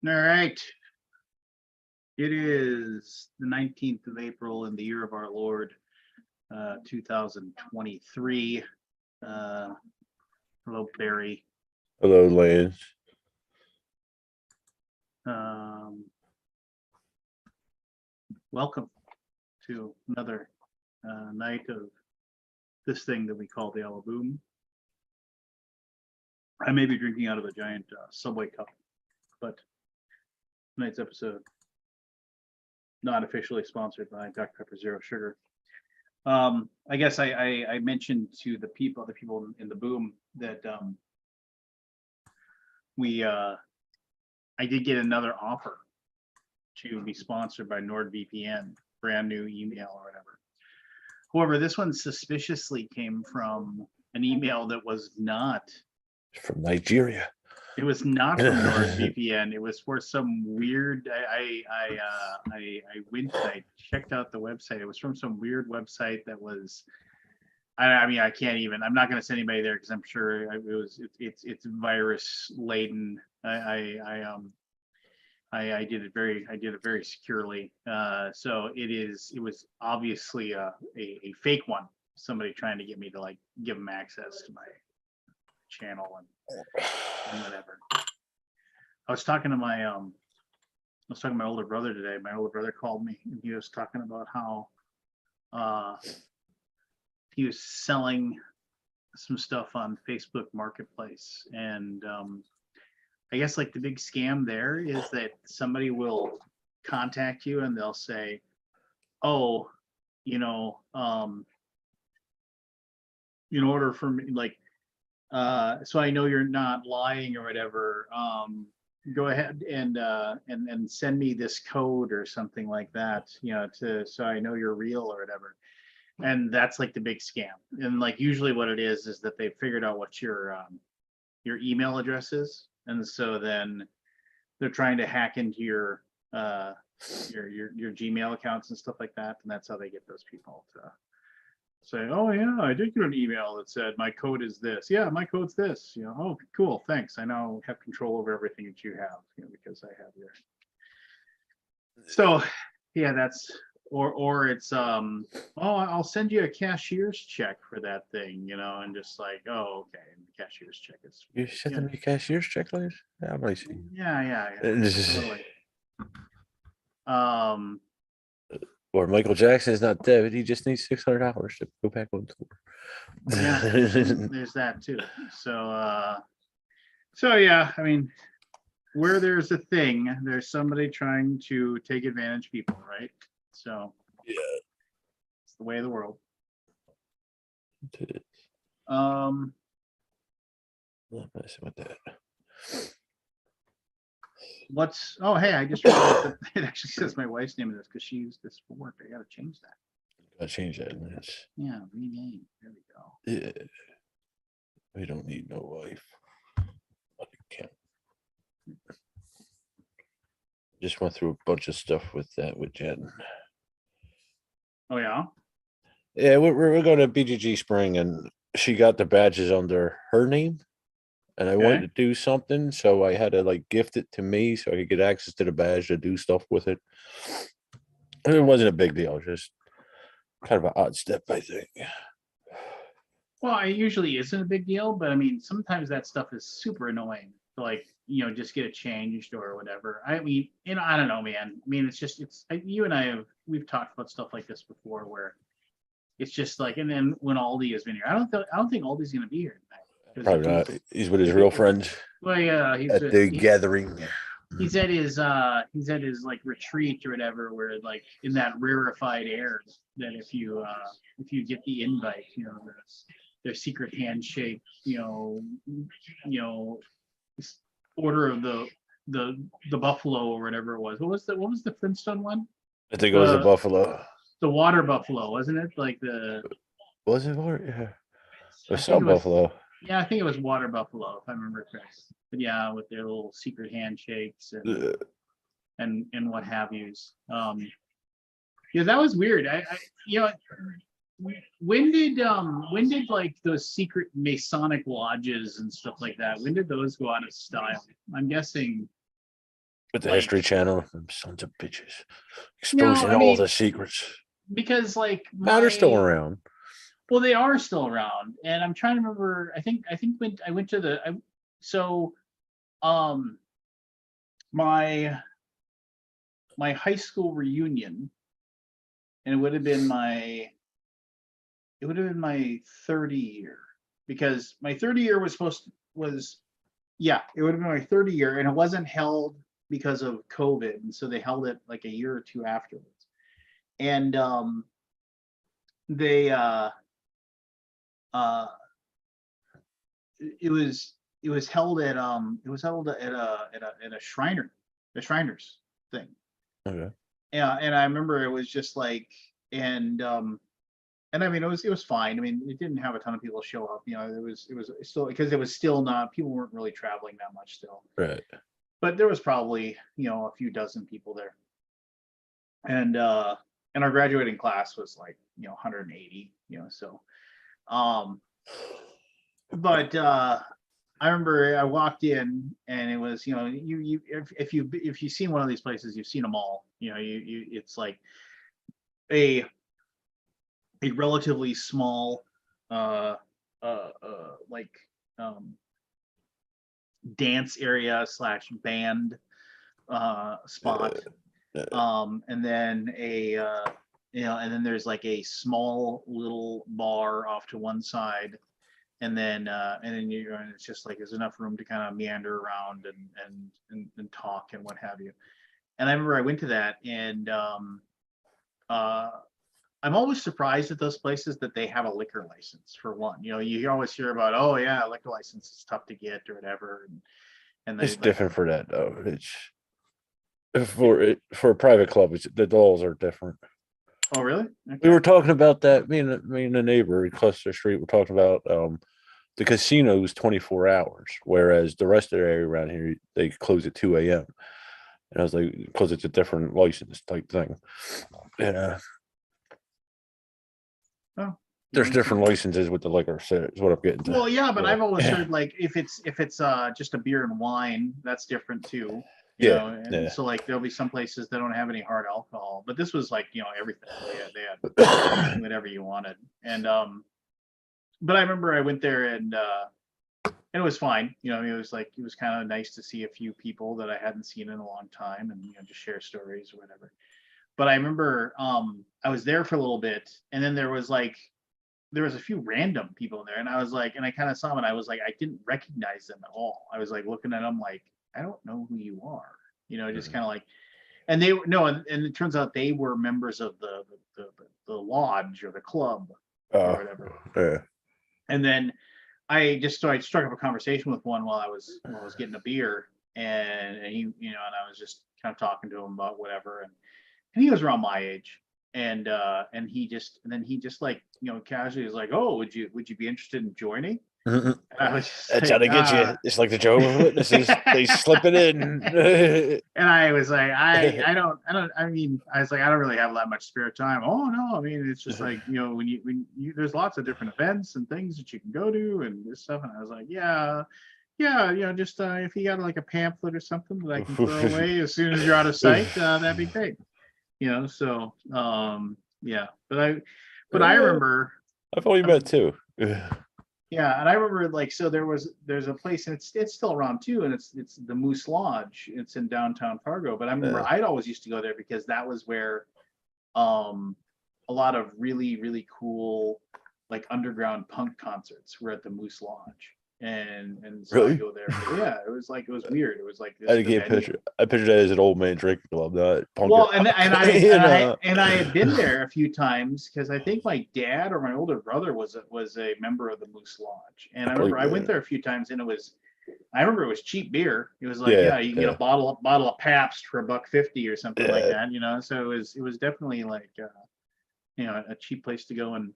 All right. It is the 19th of April in the year of our Lord, 2023. Uh, hello, Barry. Hello, Lance. Welcome to another night of this thing that we call the Alaboom. I may be drinking out of a giant Subway cup, but tonight's episode not officially sponsored by Dr. Pepper Zero Sugar. I guess I mentioned to the people in the boom that I did get another offer to be sponsored by NordVPN, brand new email or whatever. However, this one suspiciously came from an email that was not From Nigeria. It was not from NordVPN. It was for some weird. I went. I checked out the website. It was from some weird website that was. I mean, I can't even. I'm not going to send anybody there because I'm sure it was. It's virus laden. I did it very securely. So it is. It was obviously a fake one. Somebody trying to get me to like give them access to my channel and whatever. I was talking to my older brother today. My older brother called me and he was talking about how he was selling some stuff on Facebook Marketplace, and I guess like the big scam there is that somebody will contact you and they'll say, oh, in order for me, like, so I know you're not lying or whatever. Go ahead and send me this code or something like that, so I know you're real or whatever. And that's like the big scam. And like usually what it is that they figured out what your email address is, and so then they're trying to hack into your Gmail accounts and stuff like that, and that's how they get those people to say, oh yeah, I did get an email that said my code is this. Yeah, my code's this. Oh, cool, thanks. I now have control over everything that you have, because I have your. So yeah, that's or it's oh, I'll send you a cashier's check for that thing, and just like, oh, okay, and the cashier's check is. You sent them your cashier's check, Lance? How many? Yeah. Totally. Or Michael Jackson is not dead. He just needs $600 to go back on tour. Yeah, there's that too. So yeah, I mean, where there's a thing, there's somebody trying to take advantage of people, right? So yeah, it's the way of the world. It is. I'm not messing with that. hey, I just realized that it actually says my wife's name in this because she used this for work. I gotta change that. Gotta change that, Lance. Yeah, rename. There we go. Yeah. We don't need no wife. But it can't. Just went through a bunch of stuff with Jen. Oh yeah? Yeah, we're going to BGG Spring, and she got the badges under her name. And I wanted to do something, so I had to like gift it to me so I could get access to the badge to do stuff with it. And it wasn't a big deal, just kind of an odd step, I think. Well, it usually isn't a big deal, but I mean, sometimes that stuff is super annoying to like, just get it changed or whatever. I mean, I don't know, man. I mean, you and I we've talked about stuff like this before where it's just like, and then when Aldi has been here, I don't think Aldi's going to be here tonight. Probably not. He's with his real friends. Well, yeah, he's at the gathering. He's at his like retreat or whatever, where like in that rarefied air that if you get the invite, their secret handshake, order of the buffalo or whatever it was. What was the Flintstone one? I think it was the buffalo. The water buffalo, wasn't it? Like the. Was it water? Yeah. It was some buffalo. Yeah, I think it was water buffalo, if I remember correctly. But yeah, with their little secret handshakes and what have yous. Yeah, that was weird. When did like those secret Masonic lodges and stuff like that? When did those go out of style? I'm guessing. With the like, History Channel, them sons of bitches, no, exposing I all mean, the secrets. because like Now they're still my, around. well, they are still around, and I'm trying to remember. I think when I went to so um my my high school reunion, and it would have been my 30 year, because my 30 year was yeah, it would have been my 30 year, and it wasn't held because of COVID, and so they held it like a year or two afterwards. And they uh it was held at a Shriners thing. Okay. Yeah, and I remember it was just like, and I mean it was fine. I mean, it didn't have a ton of people show up. It was still, because it was still not, people weren't really traveling that much still. Right. But there was probably, a few dozen people there. And our graduating class was like, 180, so um but I remember I walked in, and it was, if you've seen one of these places, you've seen them all. It's like a relatively small like um dance area slash band spot. And then and then there's like a small little bar off to one side, and then and it's just like there's enough room to kind of meander around and talk and what have you. And I remember I went to that, and uh I'm always surprised at those places that they have a liquor license, for one. You always hear about, oh yeah, liquor license is tough to get or whatever, and they It's like, different for that though. It's for a private club. The laws are different. oh really? We Okay. were talking about that. Me and the neighbor across the street were talking about the casino's 24 hours, whereas the rest of the area around here they close at 2 a.m. And I was like, because it's a different license type thing. Yeah, Oh, there's different licenses with the liquor. So is what I'm getting to. well, yeah, but I've always Yeah, heard, like, if it's just a beer and wine, that's different too. yeah, And yeah. so like there'll be some places that don't have any hard alcohol, but this was like, everything. They had whatever you wanted. And but I remember I went there, and it was fine. It was like, it was kind of nice to see a few people that I hadn't seen in a long time, and just share stories or whatever. But I remember I was there for a little bit, and then there was a few random people in there, and I was like, and I kind of saw them, and I was like, I didn't recognize them at all. I was like looking at them like, I don't know who you are. Just kind of like, and they were, no, and it turns out they were members of the lodge or the club or Uh, whatever. yeah. And then I struck up a conversation with one while I was getting a beer, and he, and I was just kind of talking to him about whatever, and he was around my age, and he just like, casually was like, oh, would you be interested in joining? Mhm. And I was just That's how like, they get you. It's like the Jehovah's Witnesses. They slip it in. and I was like, I mean, I was like, I don't really have that much spare time. Oh no, I mean, it's just like, when you there's lots of different events and things that you can go to and this stuff. And I was like, yeah, yeah, just if you got like a pamphlet or something that I can throw away as soon as you're out of sight, that'd be great. So yeah, but I remember, I've only met two. yeah, and I remember, like, so there's a place, and it's still around too, and it's the Moose Lodge. It's in downtown Fargo. But I remember I'd always used to go there because that was where a lot of really, really cool, like, underground punk concerts were at the Moose Lodge. And so I Really? go there. Yeah, it was weird. It was like I the can't venue. picture. I picture that as an old man drinking club, not punk Well, and rock. and I you and I know. and I had been there a few times because I think my dad or my older brother was a member of the Moose Lodge, and I I remember believe I went that. there a few times, and I remember it was cheap beer. It was like, Yeah, yeah, you can get a yeah. bottle of Pabst for $1.50 or something like Yeah. that, So it was definitely like, a cheap place to go and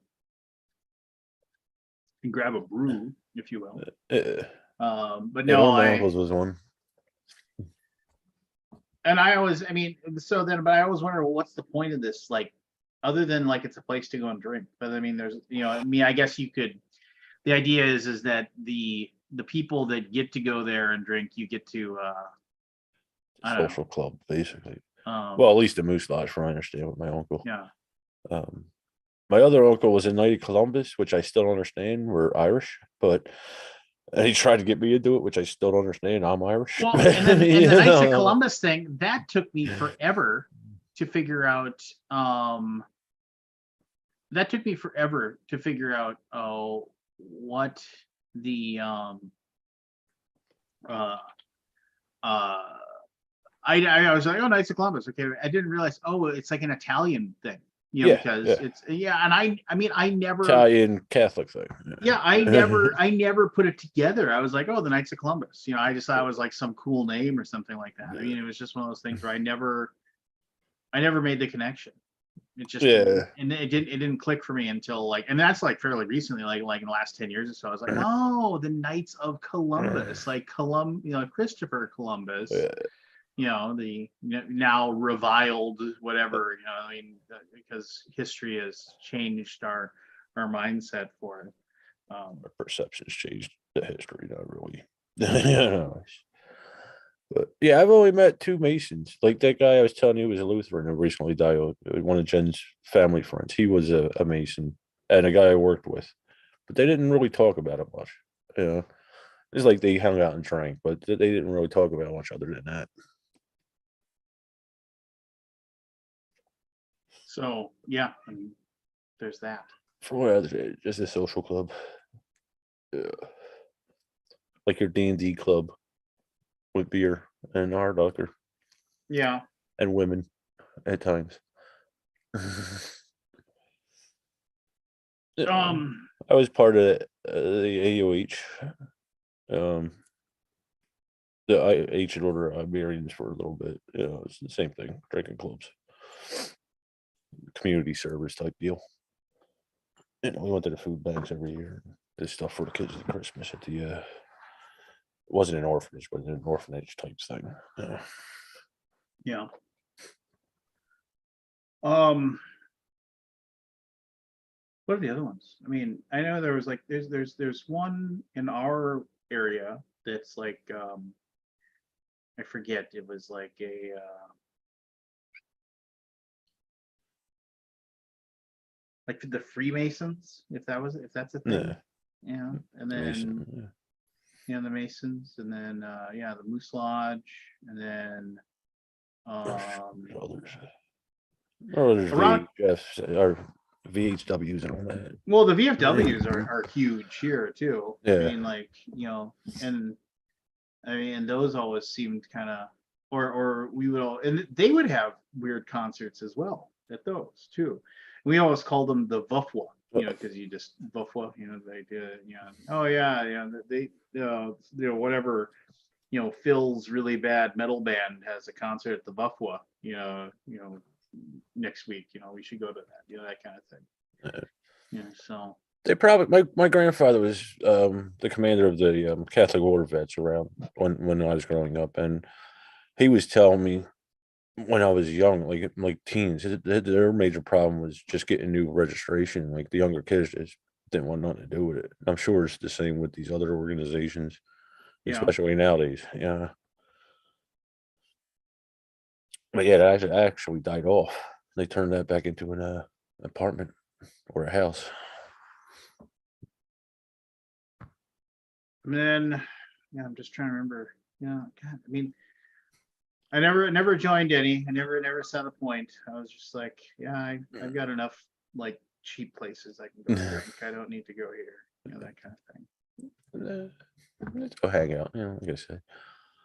grab a brew, if you will. Yeah. But Yeah, no, one of my uncles was one. and I mean, so then, but I always wonder, well, what's the point of this? Like, other than like it's a place to go and drink. But I mean, there's, I mean, I guess you could. The idea is that the people that get to go there and drink, you get to I don't social club, basically. know. Well, at least the Moose Lodge, from what I understand, with my uncle. Yeah. Um, my other uncle was in Knight of Columbus, which I still don't understand. We're Irish, but and he tried to get me into it, which I still don't understand. I'm Irish. Well, and the Knights of Columbus thing, that took me forever to figure out. That took me forever to figure out what the uh uh I was like, oh, Knights of Columbus. Okay, I didn't realize. Oh, it's like an Italian thing, Yeah, because yeah. it's and I mean, I never. Italian Catholic thing. Yeah, I never put it together. I was like, oh, the Knights of Columbus. I just thought it was like some cool name or something like that. I mean, it was just one of those things where I never made the connection. It just Yeah. and it didn't click for me until like, and that's like fairly recently, like in the last 10 years or so. I was like, oh, the Knights of Columbus, like Christopher Columbus, Yeah. the now reviled whatever, I mean, because history has changed our mindset for it. Our perceptions changed the history, not really. You But yeah, I've only met two Masons. Like that guy I was telling you was a Lutheran who recently died. One of Jen's family friends. He was a Mason, and a guy I worked with. But they didn't really talk about it much. You know, it's like they hung out and drank, but they didn't really talk about much other than that. So yeah, I mean, there's that. For what other, just a social club. Yeah. Like your D&D club with beer and hard liquor Yeah. and women at times. Yeah. I was part of the AOH, the Ancient Order of Iberians for a little bit. It's the same thing, drinking clubs, community service type deal. We went to the food banks every year. Did stuff for the kids at Christmas at the. It wasn't an orphanage, but an orphanage type thing. Yeah. What are the other ones? I mean, I know there was like there's one in our area that's like I forget, it was like a like the Freemasons, if that's a thing. Yeah, Yeah. And the then Mason. the Masons, and then the Moose Lodge, and then Others. Oh, there's around. VHFs or VHWs and all that. Well, the VFWs are huge here too. I Yeah. mean, like, and I mean, those always seemed kind of, or we would all, and they would have weird concerts as well at those too. We always called them the Vuffwa, because you just Vuffwa, they did, oh yeah, they, whatever, Phil's really bad metal band has a concert at the Vuffwa, next week, we should go to that, that kind of thing. So They probably my grandfather was the commander of the Catholic Order vets around when I was growing up, and he was telling me when I was young, like teens, their major problem was just getting new registration. Like the younger kids just didn't want nothing to do with it. I'm sure it's the same with these other organizations, especially nowadays. Yeah. But yeah, that actually died off. They turned that back into an apartment or a house. and then, I'm just trying to remember. Yeah, God, I mean, I never joined any. I never set a point. I was just like, I've got enough like cheap places I can go drink. I don't need to go here. That kind of thing. Let's go hang out. Like I said.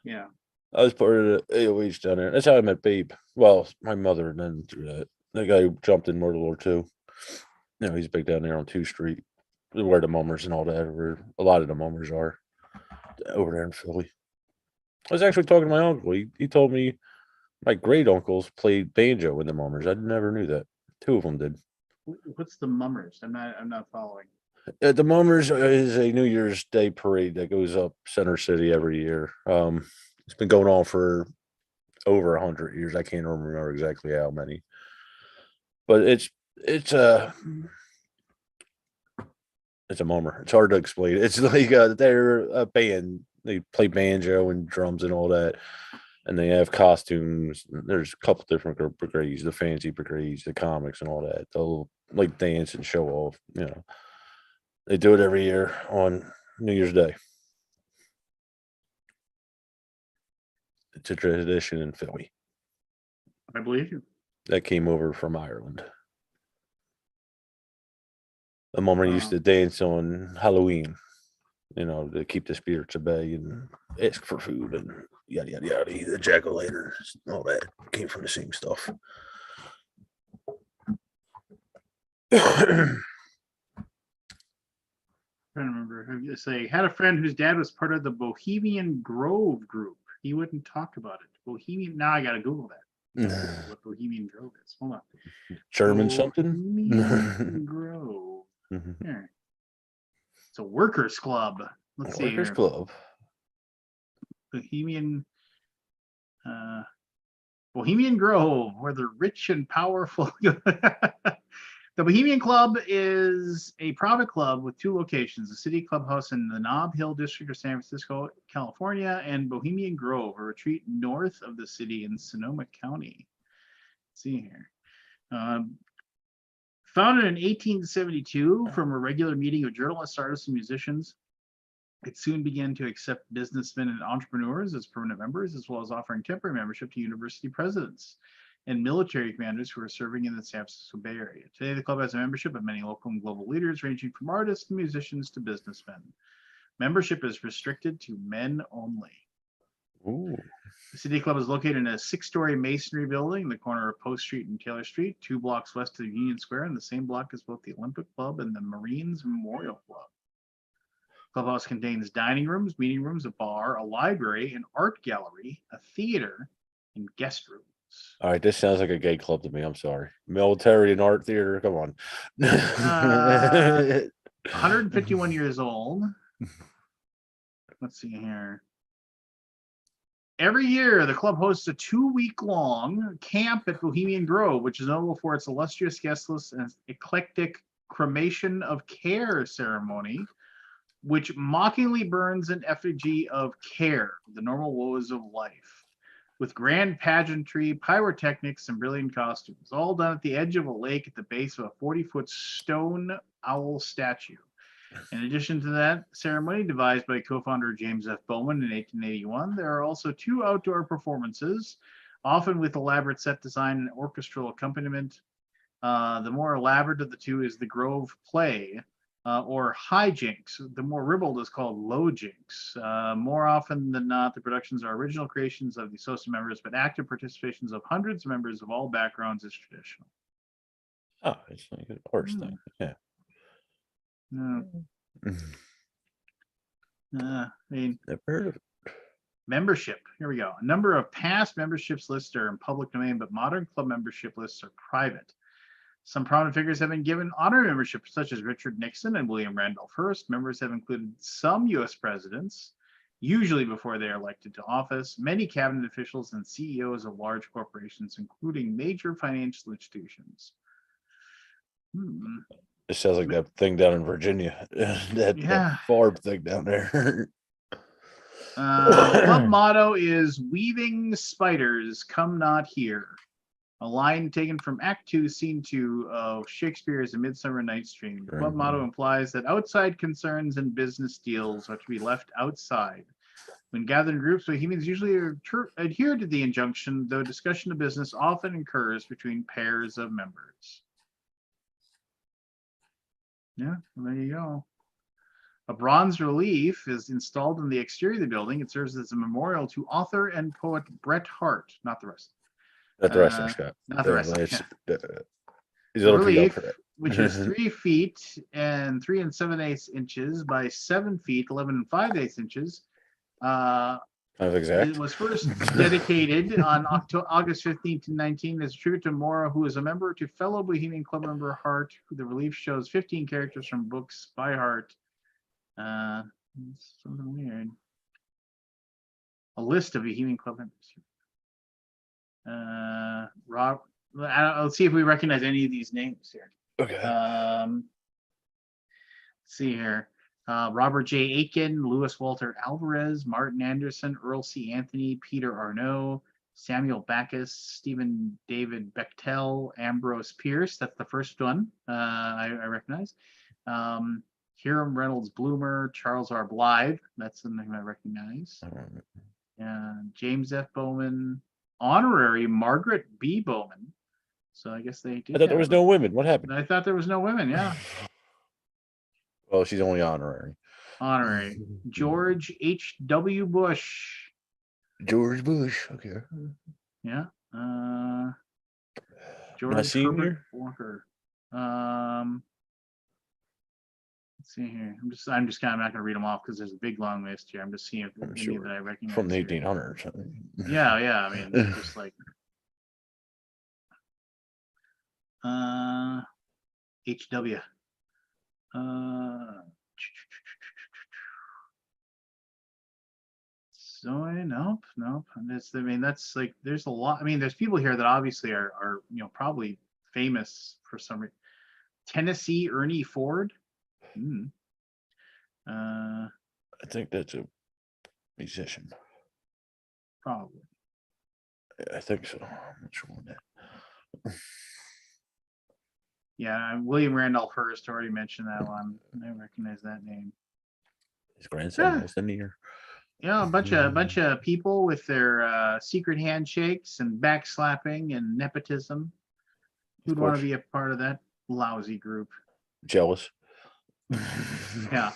Yeah. I was part of the AOH down there. That's how I met Babe. Well, my mother, and then through that guy who jumped in World War II. He's big down there on 2nd Street, where the mummers and all that, where a lot of the mummers are over there in Philly. I was actually talking to my uncle. He told me my great uncles played banjo in the mummers. I never knew that. 2 of them did. What's the mummers? I'm not following. The mummers is a New Year's Day parade that goes up Center City every year. It's been going on for over 100 years. I can't remember exactly how many, but it's a mummer. It's hard to explain. It's like they're a band. They play banjo and drums and all that. And they have costumes. There's a couple different brigades, the fancy brigades, the comics, and all that. They'll like dance and show off. They do it every year on New Year's Day. It's a tradition in Philly I believe you. that came over from Ireland. The mom used Wow. to dance on Halloween, to keep the spirits at bay and ask for food and yada yada yada. The jack-o'-lantern, all that came from the same stuff. Trying to remember. I say had a friend whose dad was part of the Bohemian Grove group. He wouldn't talk about it. Bohemian. Now I gotta Google that. What Bohemian Grove is. Hold on. German something? Bohemian Grove. Mhm. Here. It's a workers' club. Let's see Workers here. Club. Bohemian Grove, where the rich and powerful. The Bohemian Club is a private club with two locations: the City Clubhouse in the Nob Hill district of San Francisco, California, and Bohemian Grove, a retreat north of the city in Sonoma County. Let's see here. Founded in 1872 from a regular meeting of journalists, artists, and musicians, it soon began to accept businessmen and entrepreneurs as permanent members, as well as offering temporary membership to university presidents and military commanders who are serving in the San Francisco Bay Area. Today, the club has a membership of many local and global leaders, ranging from artists and musicians to businessmen. Membership is restricted to men only. Ooh. The City Club is located in a 6-story masonry building in the corner of Post Street and Taylor Street, 2 blocks west of Union Square, in the same block as both the Olympic Club and the Marines Memorial Club. Clubhouse contains dining rooms, meeting rooms, a bar, a library, an art gallery, a theater, and guest rooms. All right, this sounds like a gay club to me. I'm sorry. Military and art theater. Come on. 151 years old. Let's see here. Every year, the club hosts a 2-week-long camp at Bohemian Grove, which is notable for its illustrious guest list and eclectic cremation of care ceremony, which mockingly burns an effigy of care, the normal woes of life, with grand pageantry, pyrotechnics, and brilliant costumes, all done at the edge of a lake at the base of a 40-foot stone owl statue. In addition to that ceremony, devised by co-founder James F. Bowman in 1881, there are also 2 outdoor performances, often with elaborate set design and orchestral accompaniment. The more elaborate of the 2 is the Grove Play, or high jinks. The more ribald is called low jinks. More often than not, the productions are original creations of the associate members, but active participations of hundreds of members of all backgrounds is traditional. Oh, it's like an arts thing. Yeah. I mean, Never heard of it. membership. Here we go. A number of past memberships lists are in public domain, but modern club membership lists are private. Some prominent figures have been given honorary membership, such as Richard Nixon and William Randolph Hearst. Members have included some U.S. presidents, usually before they are elected to office, many cabinet officials, and CEOs of large corporations, including major financial institutions. It sounds like that thing down in Virginia. that farm thing down there. The club motto is "Weaving spiders, come not here." A line taken from Act 2, Scene 2 of Shakespeare's A Midsummer Night's Dream. The club motto implies that outside concerns and business deals are to be left outside. When gathered in groups, Bohemians usually adhere to the injunction, though discussion of business often occurs between pairs of members. Yeah, well, there you go. A bronze relief is installed in the exterior of the building. It serves as a memorial to author and poet Bret Hart, not the rest. Not the wrestling, Scott. Not the wrestling. He's a little too young for Relief, that. which is 3 feet and 3 7/8 inches by 7 feet 11 5/8 inches. Kind of exact. It was first dedicated on August 15th, 19 as a tribute to Mora, who is a member, to fellow Bohemian Club member Hart. The relief shows 15 characters from books by Hart. Something weird. A list of Bohemian Club members. Rob, let's see if we recognize any of these names here. Okay. Let's see here. Robert J. Aiken, Louis Walter Alvarez, Martin Anderson, Earl C. Anthony, Peter Arnault, Samuel Backus, Stephen David Bechtel, Ambrose Pierce. That's the first one I recognize. Hiram Reynolds Bloomer, Charles R. Blythe. That's the name I recognize. James F. Bowman, honorary Margaret B. Bowman. So I guess they did. I thought there was no women. What happened? I thought there was no women. Yeah. Well, she's only honorary. Honorary. George H.W. Bush. George Bush. Okay. Yeah. Not George senior? Herbert Walker. Let's see here. I'm just kind of not going to read them off because there's a big long list here. I'm just seeing if I'm any sure. that I recognize. From the here. 1800s. Yeah. I mean, just like HW. So nope. I mean, that's like there's a lot. I mean, there's people here that obviously are probably famous for some reason. Tennessee Ernie Ford. I think that's a musician. Probably. I think so. I'm not sure on that. Yeah, William Randolph Hearst already mentioned that one. I recognize that name. His grandson has the near. Yeah, a bunch of people with their secret handshakes and backslapping and nepotism. Who'd want to be a part of that lousy group? Jealous. Yeah.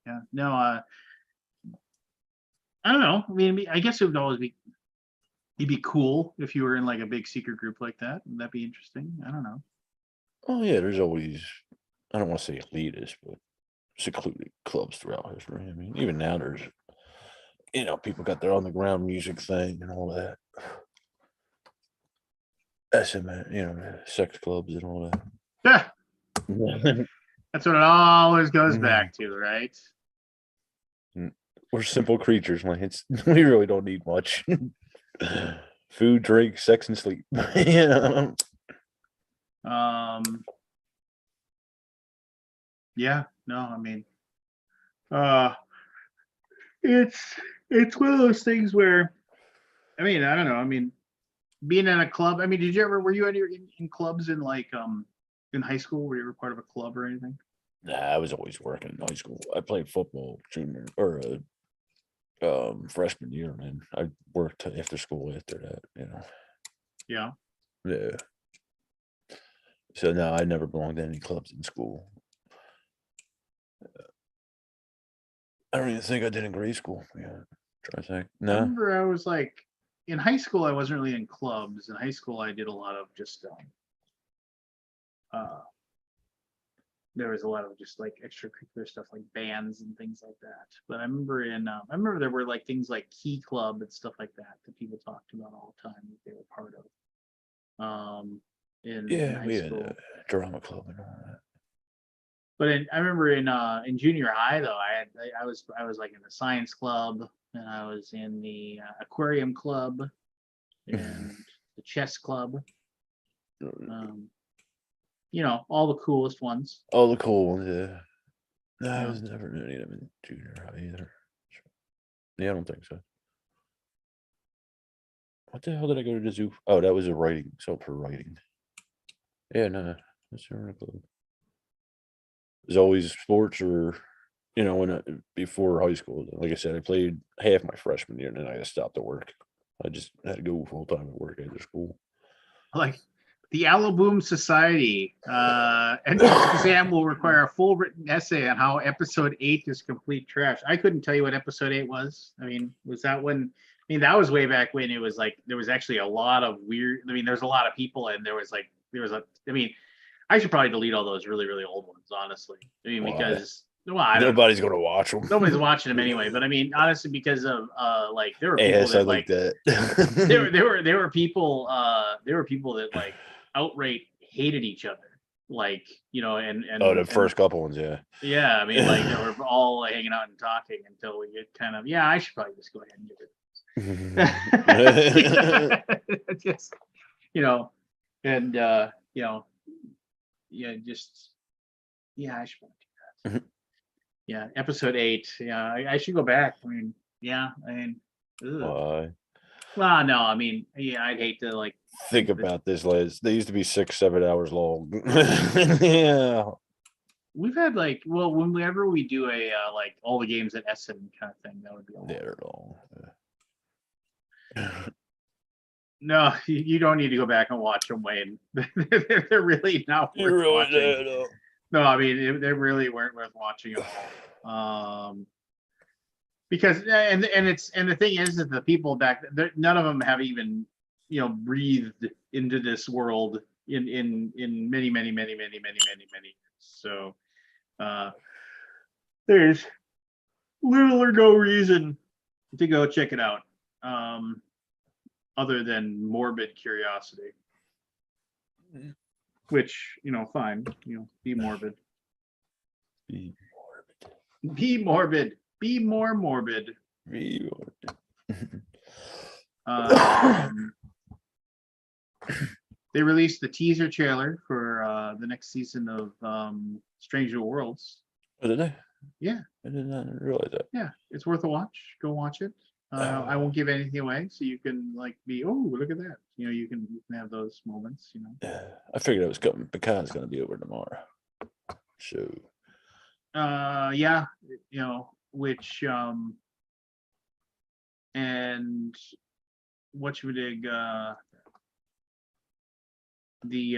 Yeah. No. I don't know. I mean, I guess it would always be. It'd be cool if you were in like a big secret group like that. Would that be interesting? I don't know. Oh yeah, there's always. I don't want to say elitist, but secluded clubs throughout history. I mean, even now there's. People got their on the ground music thing and all that. SMA, sex clubs and all that. Yeah. That's what it always goes back to, right? We're simple creatures, man. We really don't need much. Food, drink, sex, and sleep. Yeah. No, I mean, it's one of those things where, I mean, I don't know. I mean, being in a club. I mean, were you in clubs in like in high school? Were you ever part of a club or anything? Nah, I was always working in high school. I played football junior or freshman year, and I worked after school after that. Yeah. Yeah. So no, I never belonged to any clubs in school. I don't even think I did in grade school. Yeah, try to think. No. I remember I was like in high school. I wasn't really in clubs. In high school, I did a lot of just there was a lot of just like extracurricular stuff like bands and things like that. But I remember there were like things like Key Club and stuff like that people talked about all the time that they were part of. In high school. Had a drama club and all that. But I remember in junior high though, I was like in the science club, and I was in the aquarium club and the chess club. All the coolest ones. All the cool ones, yeah. No, I was never in any of them in junior high either. Yeah, I don't think so. What the hell did I go to the zoo? Oh, that was a writing. So for writing. Yeah, no, that's a club. There's always sports or, before high school. Like I said, I played half my freshman year, and then I just stopped at work. I just had to go full time at work after school. Like the Alaboom Society, and exam will require a full written essay on how episode 8 is complete trash. I couldn't tell you what episode 8 was. I mean, was that when? I mean, that was way back when it was like there was actually a lot of weird. I mean, there's a lot of people, and there was a. I mean, I should probably delete all those really, really old ones, honestly. I mean, because nobody's going to watch them. Nobody's watching them anyway. But I mean, honestly, because of like there were people that like that. there were people that like outright hated each other, like and the first couple ones, yeah. Yeah, I mean, like they were all hanging out and talking until we get kind of I should probably just go ahead and get it. Just, and yeah, just I should probably do that. Yeah, episode 8. Yeah, I should go back. I mean, ugh. Why? Well, no, I mean, yeah, I'd hate to like Think think that about this, Liz. They used to be 6, 7 hours long. Yeah. we've had like, well, whenever we do a like all the games at Essen kind of thing, that would be a lot. They're long. No, you don't need to go back and watch them, Wayne. They're really not You worth really watching. did. No, I mean they really weren't worth watching at all. Because and the thing is that the people back there, none of them have even breathed into this world in many many many many many many many years. So there's little or no reason to go check it out. Other than morbid curiosity, which fine, be morbid, Be be morbid, be more morbid. They released the teaser trailer for the next season of Stranger Worlds. Oh, did they? Yeah, I did not realize that. yeah, it's worth a watch. Go watch it. I won't give anything away, so you can like be, oh, look at that. You can have those moments. I figured it was coming. Pecan's going to be over tomorrow. So. Yeah, which and what you dig the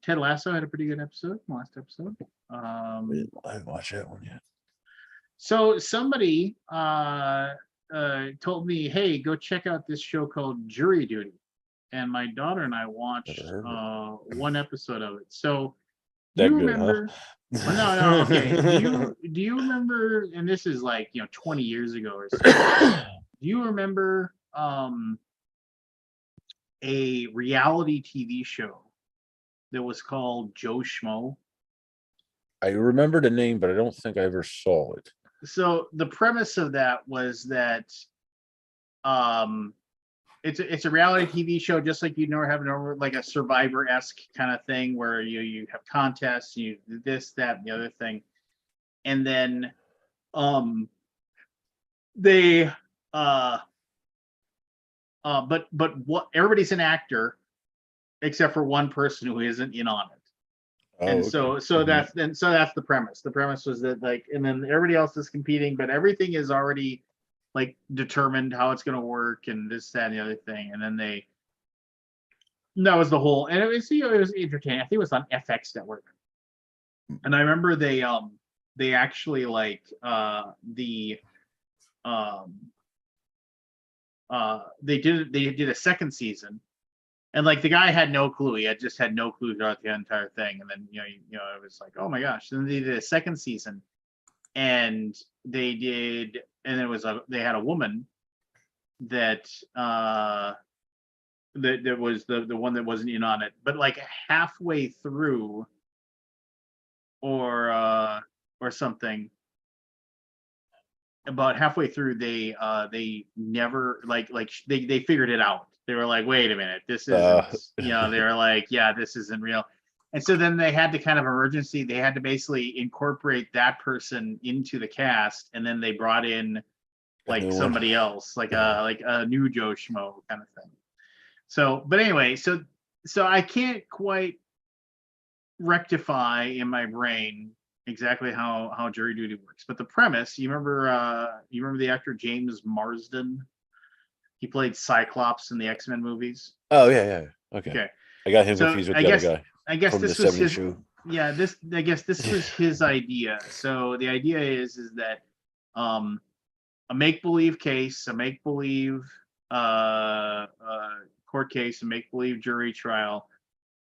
Ted Lasso had a pretty good episode, last episode. I haven't watched that one yet. So somebody told me, hey, go check out this show called Jury Duty. And my daughter and I watched one episode of it. So do you remember? Huh? Well, no, okay. Do you remember? And this is like 20 years ago or so. Do you remember a reality TV show that was called Joe Schmo? I remember the name, but I don't think I ever saw it. So the premise of that was that it's a reality TV show, just like you'd never have like a Survivor-esque kind of thing where you have contests, you do this, that, and the other thing. And then they but what everybody's an actor except for one person who isn't in on it. And so that's the premise. The premise was that like, and then everybody else is competing, but everything is already like determined how it's going to work and this, that, and the other thing. And then that was the whole, and it was entertaining. I think it was on FX Network. And I remember they actually like they did a second season. And like the guy had no clue. He just had no clue throughout the entire thing. And then it was like, oh my gosh. And then they did a second season, and they had a woman that that was the one that wasn't in on it. But like halfway through, or something, about halfway through, they never they figured it out. They were like, wait a minute, this isn't, they were like, yeah, this isn't real. And so then they had to kind of emergency, they had to basically incorporate that person into the cast. And then they brought in like somebody else, like a new Joe Schmo kind of thing. So, but anyway, so I can't quite rectify in my brain exactly how jury duty works. But the premise, you remember the actor James Marsden? He played Cyclops in the X-Men movies. Oh yeah. Okay. I got him confused with the other guy. I guess from this the was 70s his show. Yeah, I guess this was his idea. So the idea is that a make-believe case, a make-believe court case, a make-believe jury trial,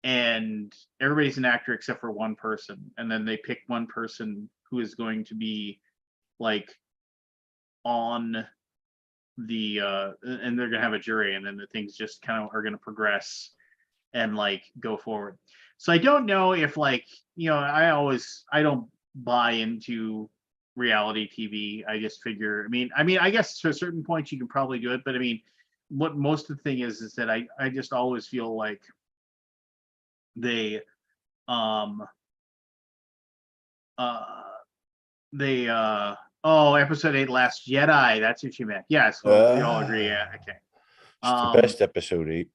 and everybody's an actor except for one person. And then they pick one person who is going to be like on the and they're gonna have a jury, and then the things just kind of are gonna progress and like go forward. So I don't know if like I don't buy into reality TV. I just figure, I guess to a certain point you can probably do it, but I mean, what most of the thing is that I just always feel like they, um, uh, oh, episode 8, Last Jedi. That's what you meant. Yeah, so we all agree. Yeah, okay. It's the Um, best episode 8.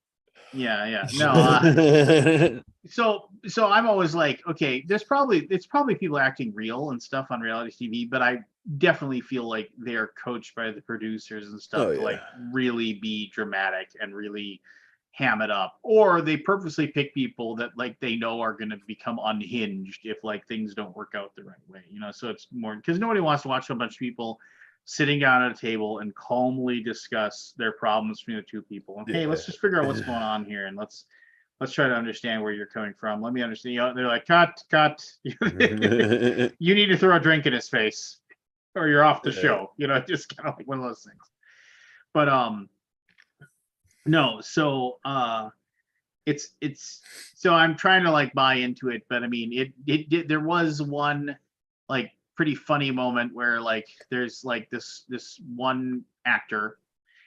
yeah. No, so I'm always like, okay, it's probably people acting real and stuff on reality TV, but I definitely feel like they're coached by the producers and stuff Oh to like yeah. really be dramatic and really ham it up, or they purposely pick people that like they know are going to become unhinged if like things don't work out the right way, so it's more because nobody wants to watch a bunch of people sitting down at a table and calmly discuss their problems between the two people. And hey, let's just figure out what's going on here, and let's try to understand where you're coming from. Let me understand. They're like, cut. You need to throw a drink in his face, or you're off the show. Just kind of like one of those things. But no. So it's so I'm trying to like buy into it, but I mean, it did. There was one like pretty funny moment where like there's like this one actor,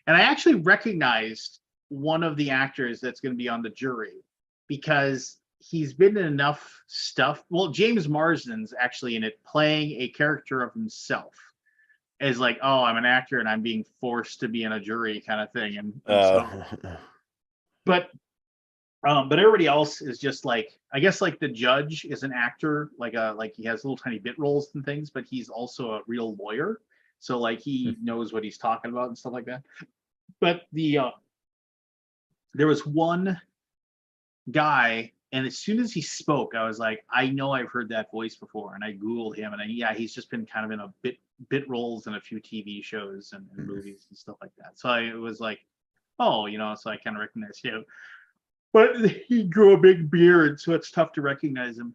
and I actually recognized one of the actors that's going to be on the jury because he's been in enough stuff. Well, James Marsden's actually in it playing a character of himself as like, oh, I'm an actor and I'm being forced to be in a jury kind of thing. And so, but everybody else is just like, I guess like the judge is an actor, like he has little tiny bit roles and things, but he's also a real lawyer. So like he knows what he's talking about and stuff like that. But there was one guy, and as soon as he spoke, I was like, I know I've heard that voice before, and I Googled him, and he's just been kind of in a bit roles in a few TV shows and movies and stuff like that. So I was like, oh, so I kind of recognized him. But he grew a big beard, so it's tough to recognize him.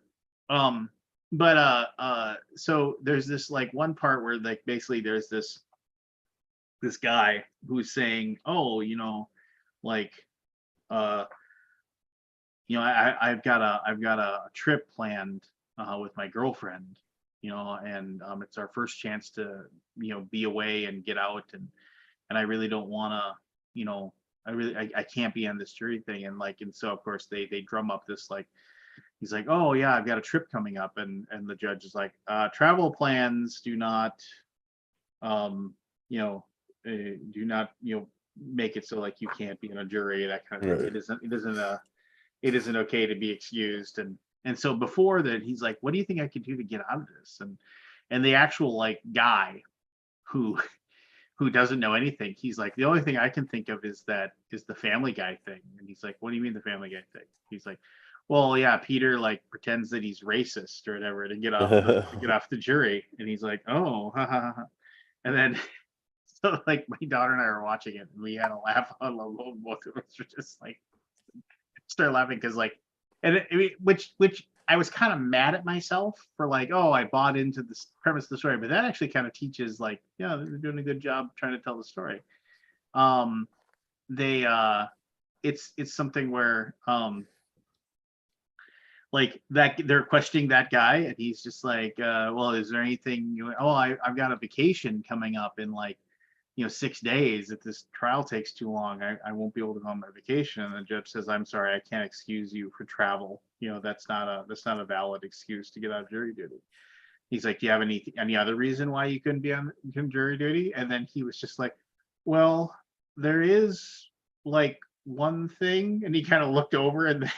So there's this like one part where like basically there's this guy who's saying, oh, like I've got a trip planned with my girlfriend, and it's our first chance to be away and get out, and I really don't want to, I can't be on this jury thing, and so of course they drum up this like, he's like, oh yeah, I've got a trip coming up, and the judge is like, travel plans do not do not make it so like you can't be in a jury, that kind of thing. Right. It isn't okay to be excused, and so before that he's like, what do you think I could do to get out of this? And the actual like guy who doesn't know anything, he's like, the only thing I can think of is the Family Guy thing. And he's like, what do you mean the Family Guy thing? He's like, well, yeah, Peter like pretends that he's racist or whatever to get off the jury. And he's like, oh, ha, ha, ha. And then so like my daughter and I were watching it, and we had a laugh on Alaboom. Both of us were just like start laughing because like, and which I was kind of mad at myself for like, oh, I bought into this premise of the story, but that actually kind of teaches like, yeah, they're doing a good job trying to tell the story. It's something where like that they're questioning that guy, and he's just like, well, is there anything I've got a vacation coming up in like 6 days. If this trial takes too long, I won't be able to go on my vacation. And the judge says, I'm sorry, I can't excuse you for travel. That's not a valid excuse to get out of jury duty. He's like, do you have any other reason why you couldn't be on jury duty? And then he was just like, well, there is like one thing. And he kind of looked over, and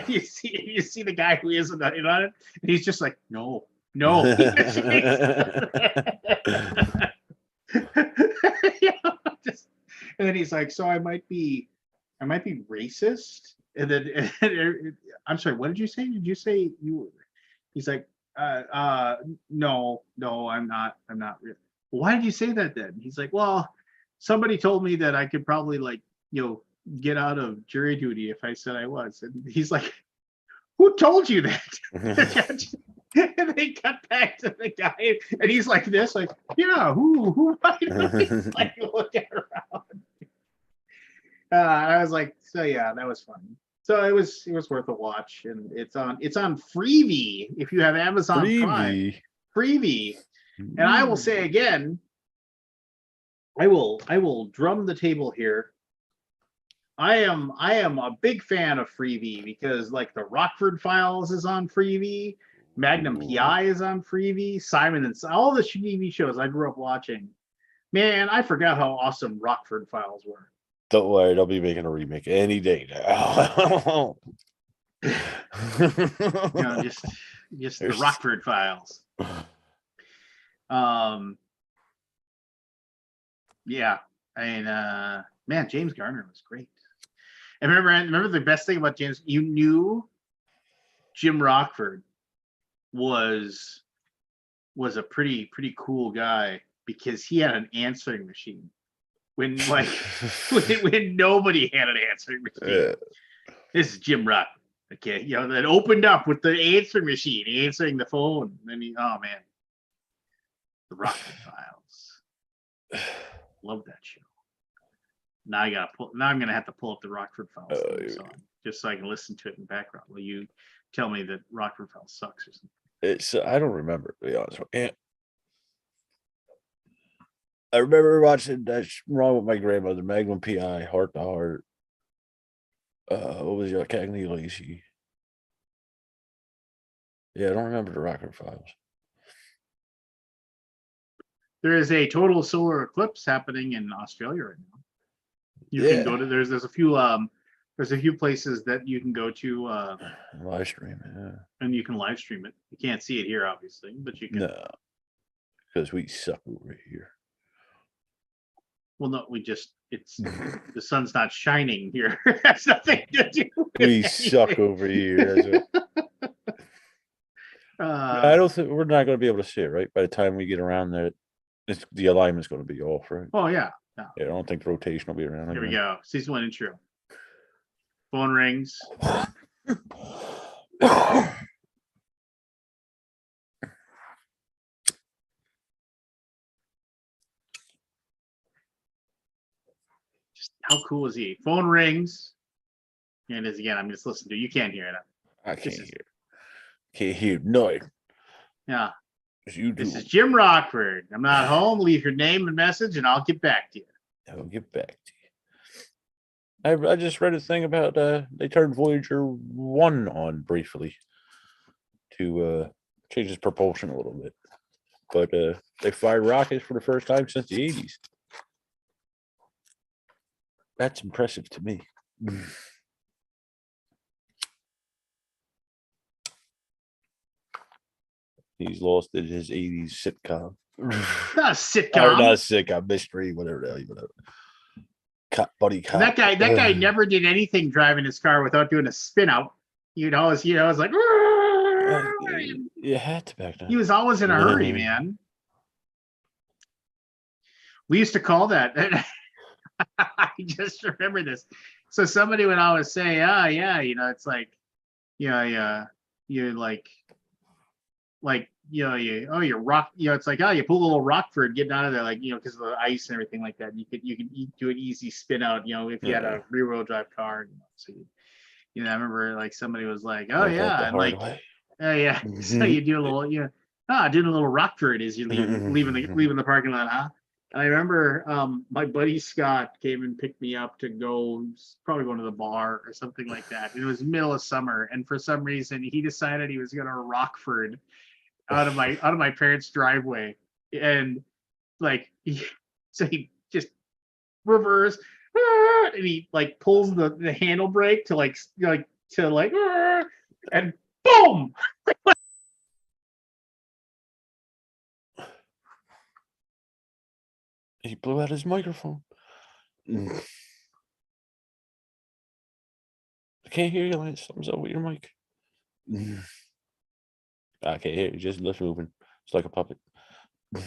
you see the guy who isn't in on it, and he's just like, no. And then he's like, so I might be racist. And then I'm sorry, what did you say? Did you say you? He's like, no, I'm not. Well, why did you say that then? He's like, well, somebody told me that I could probably like get out of jury duty if I said I was. And he's like, who told you that? And they cut back to the guy, and he's like this, like, yeah, who might have like looking around. I was like, so yeah, that was fun. So it was worth a watch, and it's on Freevee if you have Amazon Prime. Freevee. And I will say again, I will drum the table here. I am a big fan of Freevee because like the Rockford Files is on Freevee, Magnum PI is on Freevee, Simon and all the TV shows I grew up watching. Man, I forgot how awesome Rockford Files were. Don't worry, they'll be making a remake any day now. Just the Rockford Files. Yeah, and man, James Garner was great. And remember the best thing about James, you knew Jim Rockford was a pretty cool guy because he had an answering machine when when nobody had an answering machine. Yeah. This is Jim Rockford. Okay, that opened up with the answering machine, answering the phone. And then oh man, the Rockford Files. Love that show. Now I'm gonna have to pull up the Rockford Files song just so I can listen to it in the background. Will you tell me that Rockford Files sucks or something? It's I don't remember, to be honest with you. I remember watching That's Wrong with My Grandmother, Magnum PI, Heart to Heart. What was your Cagney Lacey? Yeah, I don't remember the Rockford Files. There is a total solar eclipse happening in Australia right now. You can go to there's a few places that you can go to live stream, yeah. And you can live stream it. You can't see it here, obviously, but you can. No, because we suck over here. Well, no, it's the sun's not shining here. That's nothing to do with we anything. Suck over here. I don't think we're not going to be able to see it, right? By the time we get around there, the alignment's going to be off, right? Oh, yeah. Yeah, I don't think the rotation will be around. Here we go. Season 1 intro. Phone rings. Just how cool is he? Phone rings. And it is again. I'm just listening to it. You can't hear it. I can't hear. Can't hear nothing. Yeah. This is Jim Rockford. I'm not home. Leave your name and message, and I'll get back to you. I'll get back to you. I just read a thing about they turned Voyager 1 on briefly to change its propulsion a little bit. But they fired rockets for the first time since the 80s. That's impressive to me. He's lost in his 80s sitcom. Not a sitcom. Or not a sitcom, mystery, whatever the hell you want to. Buddy cop. That guy never did anything driving his car without doing a spin out. It's like you had to back then. He was always in a hurry, man. We used to call that. I just remember this. So somebody would always say, it's like, you're you're rock, it's like, you pull a little Rockford getting out of there, like, because of the ice and everything like that. You could do an easy spin out, if you had a rear wheel drive car. So I remember like somebody was like, and like, so you do a little, doing a little Rockford as you leaving the parking lot, huh? And I remember my buddy Scott came and picked me up to probably going to the bar or something like that. And it was middle of summer, and for some reason he decided he was going to Rockford out of my parents' driveway, and like so he just reverse and he like pulls the handle brake to and boom. He blew out his microphone. I can't hear you, Lance. Something's up with your mic. I can't hear you. Just lips moving. It's like a puppet. How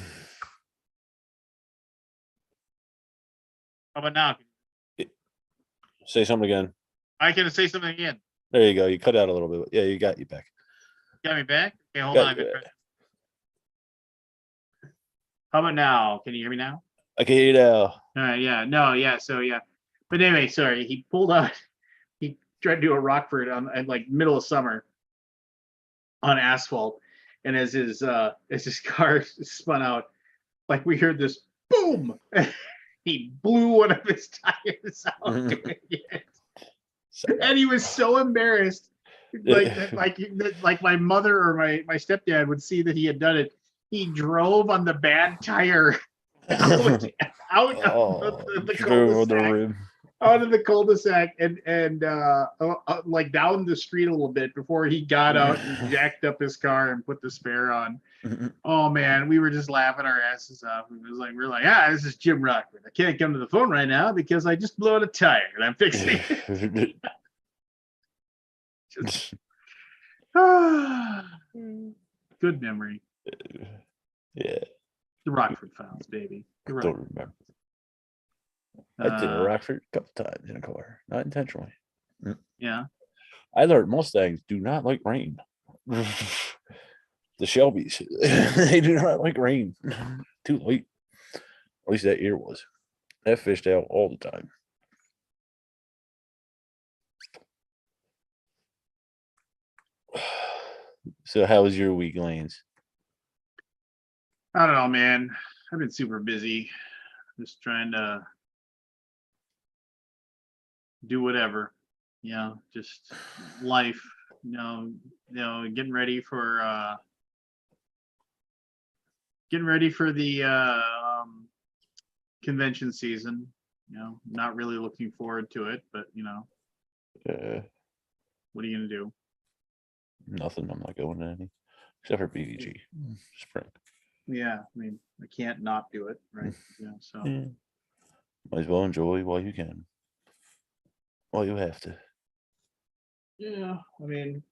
about now? Say something again. I can say something again. There you go. You cut out a little bit. Yeah, you got you back. Got me back? Okay, hold on. How about now? Can you hear me now? I can hear you now. All right, yeah. No, yeah. So yeah. But anyway, sorry. He pulled out. He tried to do a Rockford on like middle of summer on asphalt, And as his car spun out, like we heard this boom. He blew one of his tires out doing it. And he was so embarrassed, like my mother or my stepdad would see that he had done it. He drove on the bad tire out of the Through the cul-de-sac, rim. out of the cul-de-sac, and like down the street a little bit before he got out and jacked up his car and put the spare on. Oh man, we were just laughing our asses off. It was like, we're like, this is Jim Rockford. I can't come to the phone right now because I just blew out a tire and I'm fixing it. Just, good memory. Yeah. The Rockford Files, baby. I don't remember. I did a Rockford a couple times in a car, not intentionally. Yeah. I learned Mustangs do not like rain. The Shelbys, they do not like rain. Too late. At least that year was. That fished out all the time. So how was your week, Lance? I don't know, man. I've been super busy. Just trying to do whatever. Just life. Getting ready for the convention season. Not really looking forward to it, but what are you gonna do? Nothing. I'm not going to any, except for BVG spring. Yeah, I mean, I can't not do it, right? So Might as well enjoy while you can, while you have to. yeah, I mean,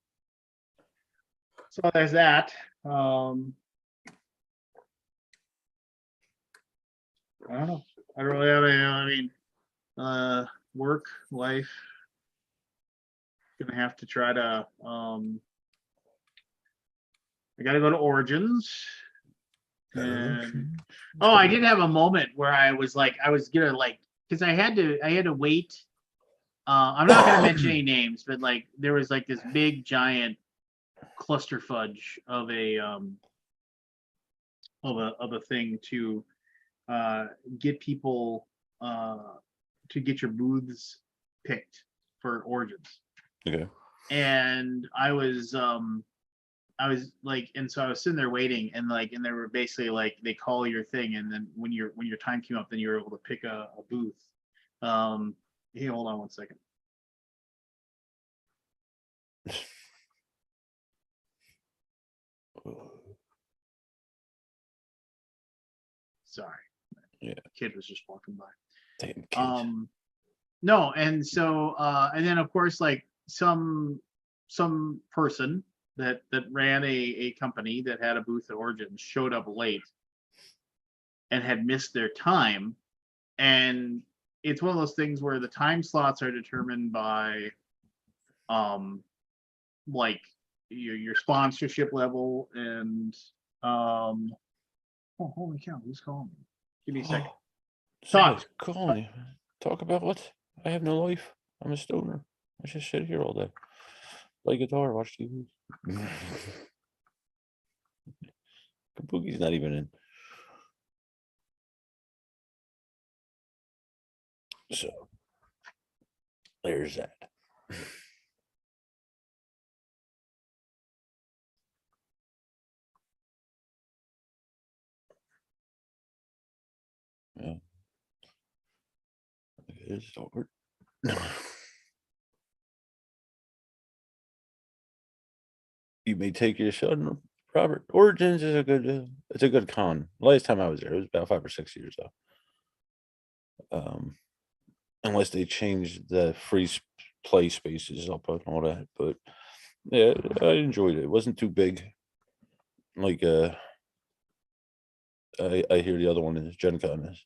so there's that. I don't know. I don't really have any. I mean, work, life. Gonna have to try to. I gotta go to Origins. And I did have a moment where I was gonna because I had to wait. I'm not gonna mention any names, but there was this big giant cluster fudge of a thing to get people to get your booths picked for Origins. Okay. And I was and so I was sitting there waiting, and they were basically they call your thing, and then when your time came up, then you were able to pick a booth. Hey, hold on one second. Sorry. Yeah. Kid was just walking by. Damn kids. No, and so and then of course some person that ran a company that had a booth at Origins showed up late and had missed their time. And it's one of those things where the time slots are determined by your sponsorship level and oh, holy cow, who's calling me? Give me a second. Somebody's calling you. Talk about what? I have no life. I'm a stoner. I just sit here all day. Play guitar, watch TV. Kaboogi's not even in. So there's that. Yeah. It's awkward. You may take your son, Robert. Origins is it's a good con. Last time I was there, it was about 5 or 6 years though. Unless they changed the free play spaces up and all that, but yeah, I enjoyed it. It wasn't too big. I hear the other one is Gen Con is.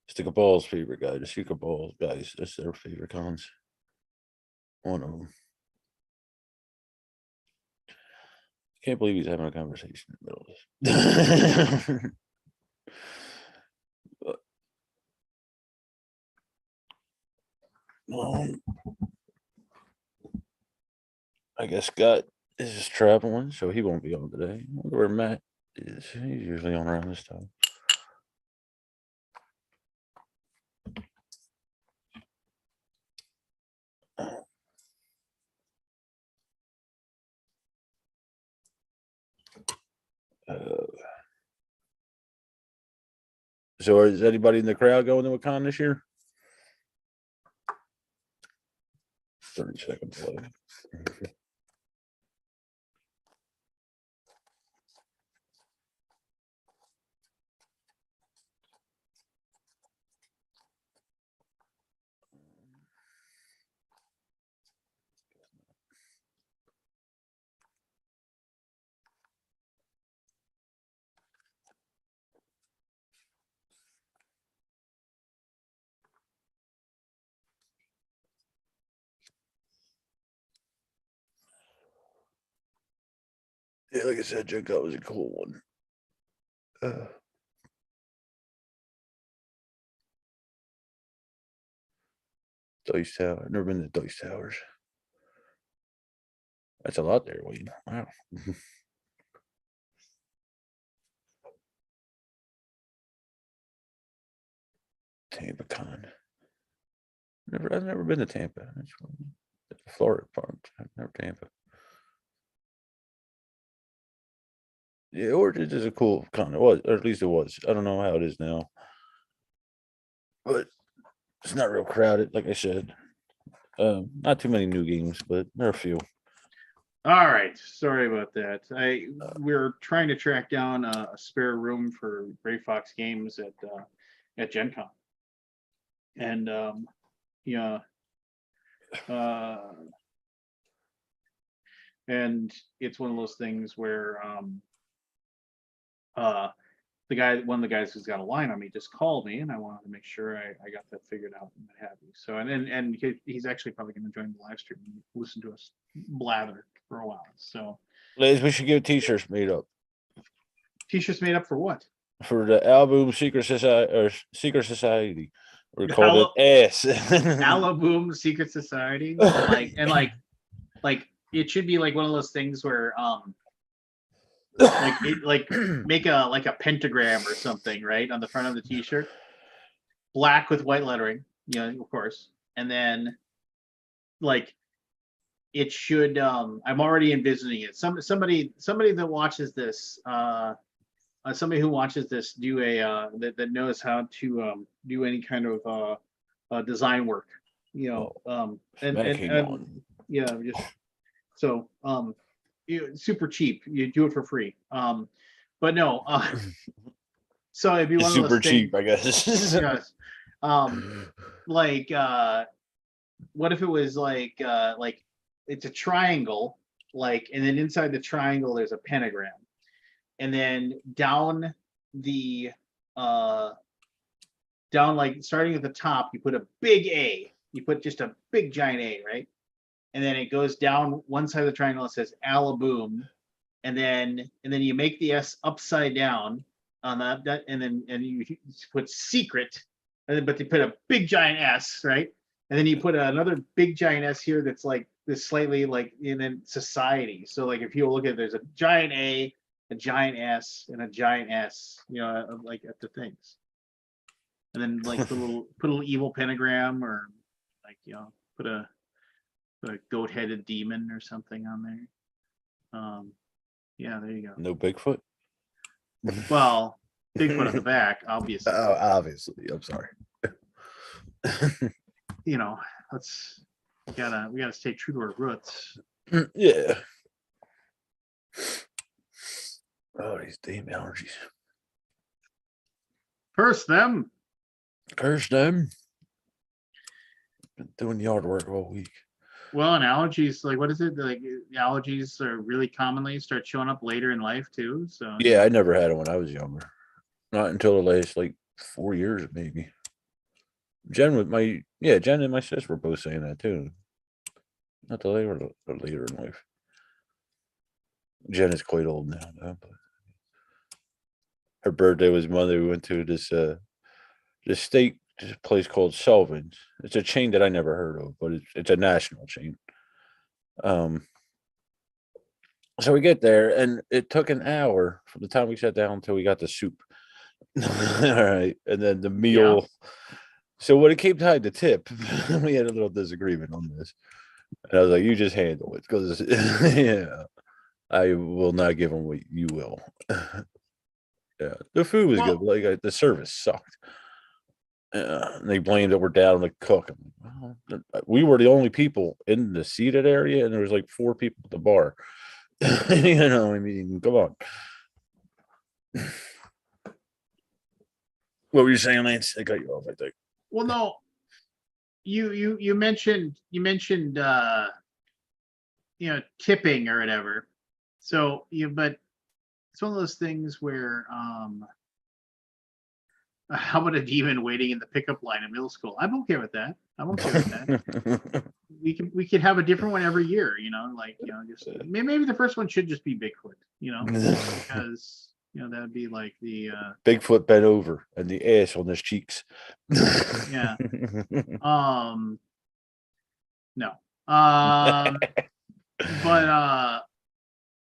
Stick a Ball's favorite guy, the Stick a Ball guys. That's their favorite cons. One of them. Can't believe he's having a conversation in the middle of this. Well, I guess Scott is just traveling, so he won't be on today. I wonder where Matt is. He's usually on around this time. So is anybody in the crowd going to a con this year? 30 seconds left. Yeah, like I said, Joe, that was a cool one. Dice Tower. I've never been to Dice Towers. That's a lot there, Wayne. Wow. Tampa Con. I've never been to Tampa. That's Florida part. I've never Tampa. Yeah, Origins is a cool con. It was, or at least it was. I don't know how it is now, but it's not real crowded. Like I said, not too many new games, but there are a few. All right, sorry about that. We're trying to track down a spare room for Gray Fox games at Gen Con. And yeah, and it's one of those things where one of the guys who's got a line on me just called me, and I wanted to make sure I got that figured out and what have you. So and he's actually probably going to join the live stream and listen to us blather for a while. So Ladies, we should get T-shirts made up T-shirts made up for what? for the Alaboom Secret Society or Secret Society. We're called it S. Alaboom Secret Society, like it should be like one of those things where like make a pentagram or something, right, on the front of the T-shirt, black with white lettering, of course, and then like it should. I'm already envisioning it. Somebody that watches this, somebody who watches this do that knows how to do any kind of design work, and yeah, just so super cheap. You do it for free. But no, so it'd be It's one of super those cheap, things, I guess. yes. Like what if it was like it's a triangle, like, and then inside the triangle there's a pentagram, and then down the down, like starting at the top, you put a big A. You put just a big giant A, right? And then it goes down one side of the triangle. It says Alaboom, and then you make the S upside down on that, and you put secret, but they put a big giant S, right? And then you put another big giant S here that's like this slightly like, and then society. So like if you look at it, there's a giant A, a giant S, and a giant S, like at the things. And then like put a little evil pentagram, or like put a goat-headed demon or something on there. Yeah, there you go. No Bigfoot. Well, Bigfoot on the back, obviously. Oh, obviously. I'm sorry. Let's we gotta stay true to our roots. Yeah. Oh, these damn allergies. Curse them. Curse them. Been doing yard work all week. Well, and allergies, like what is it? Like allergies are really commonly start showing up later in life too. So Yeah, I never had it when I was younger. Not until the last like 4 years, maybe. Jen and my sister were both saying that too. Not till they were later in life. Jen is quite old now, though, but her birthday was Monday. We went to this steak place called Sullivan's. It's a chain that I never heard of, but it's a national chain. So we get there, and it took an hour from the time we sat down until we got the soup. All right, and then the Yeah. meal. So when it came time to tip, we had a little disagreement on this, and I was like, "You just handle it, because yeah, I will not give them what you will." Yeah, the food was good, Well, but like the service sucked. And they blamed that we're down on the cook. Well, we were the only people in the seated area, and there was like 4 people at the bar. You know, I mean, come on. What were you saying, Lance? I got you off, I think. well, no, you mentioned tipping or whatever. So but it's one of those things where how about a demon waiting in the pickup line in middle school? I'm okay with that. I'm okay with that. We could have a different one every year, like just maybe the first one should just be Bigfoot, because that would be like the Bigfoot bent over and the ash on his cheeks. yeah. No. But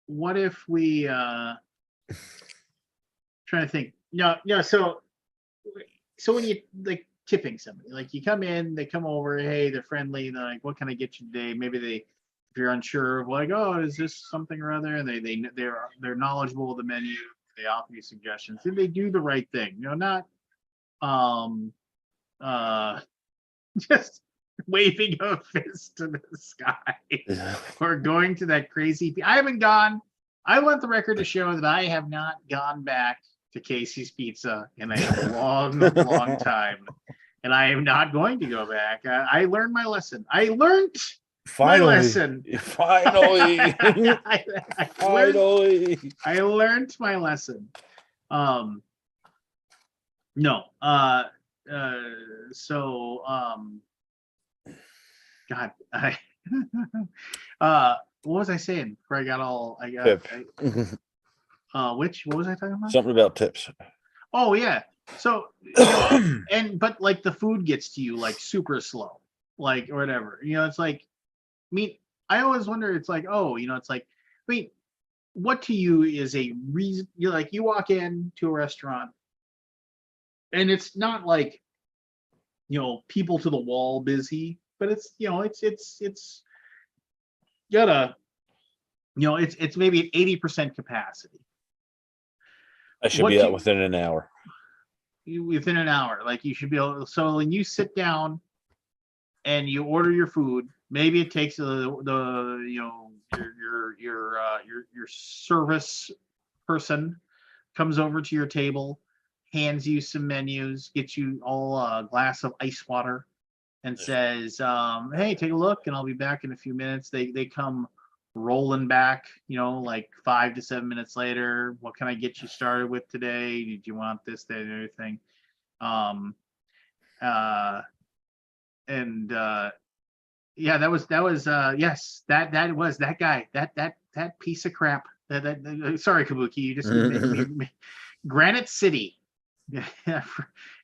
what if we trying to think? No, so when you like tipping somebody, like you come in, they come over, hey, they're friendly, they're like, what can I get you today? Maybe if you're unsure of like, oh, is this something or other, and they're knowledgeable of the menu, they offer you suggestions, and they do the right thing, not um uh just waving a fist to the sky or going to that crazy. I want the record to show that I have not gone back to Casey's Pizza in a long, long time. And I am not going to go back. I learned my lesson. I learned my Finally, lesson. finally, finally. I learned my lesson. No. So God, what was I saying before I got Pip. what was I talking about? Something about tips. Oh yeah. So but like the food gets to you like super slow, like or whatever. It's like, I mean, I always wonder. It's like, oh, it's like, I mean, what to you is a reason? You walk in to a restaurant, and it's not like people to the wall busy, but it's it's gotta it's maybe at 80% capacity. I should What be out to within an hour. you within an hour, like you should be able. So when you sit down and you order your food, maybe it takes the your service person comes over to your table, hands you some menus, gets you all a glass of ice water, and says, "Hey, take a look, and I'll be back in a few minutes." They come rolling back, like 5 to 7 minutes later. What can I get you started with today? Did you want this, that, and everything? Um, uh, and yeah, that was yes, that was that guy, that piece of crap. Sorry, Kabuki, you just Granite City. Yeah,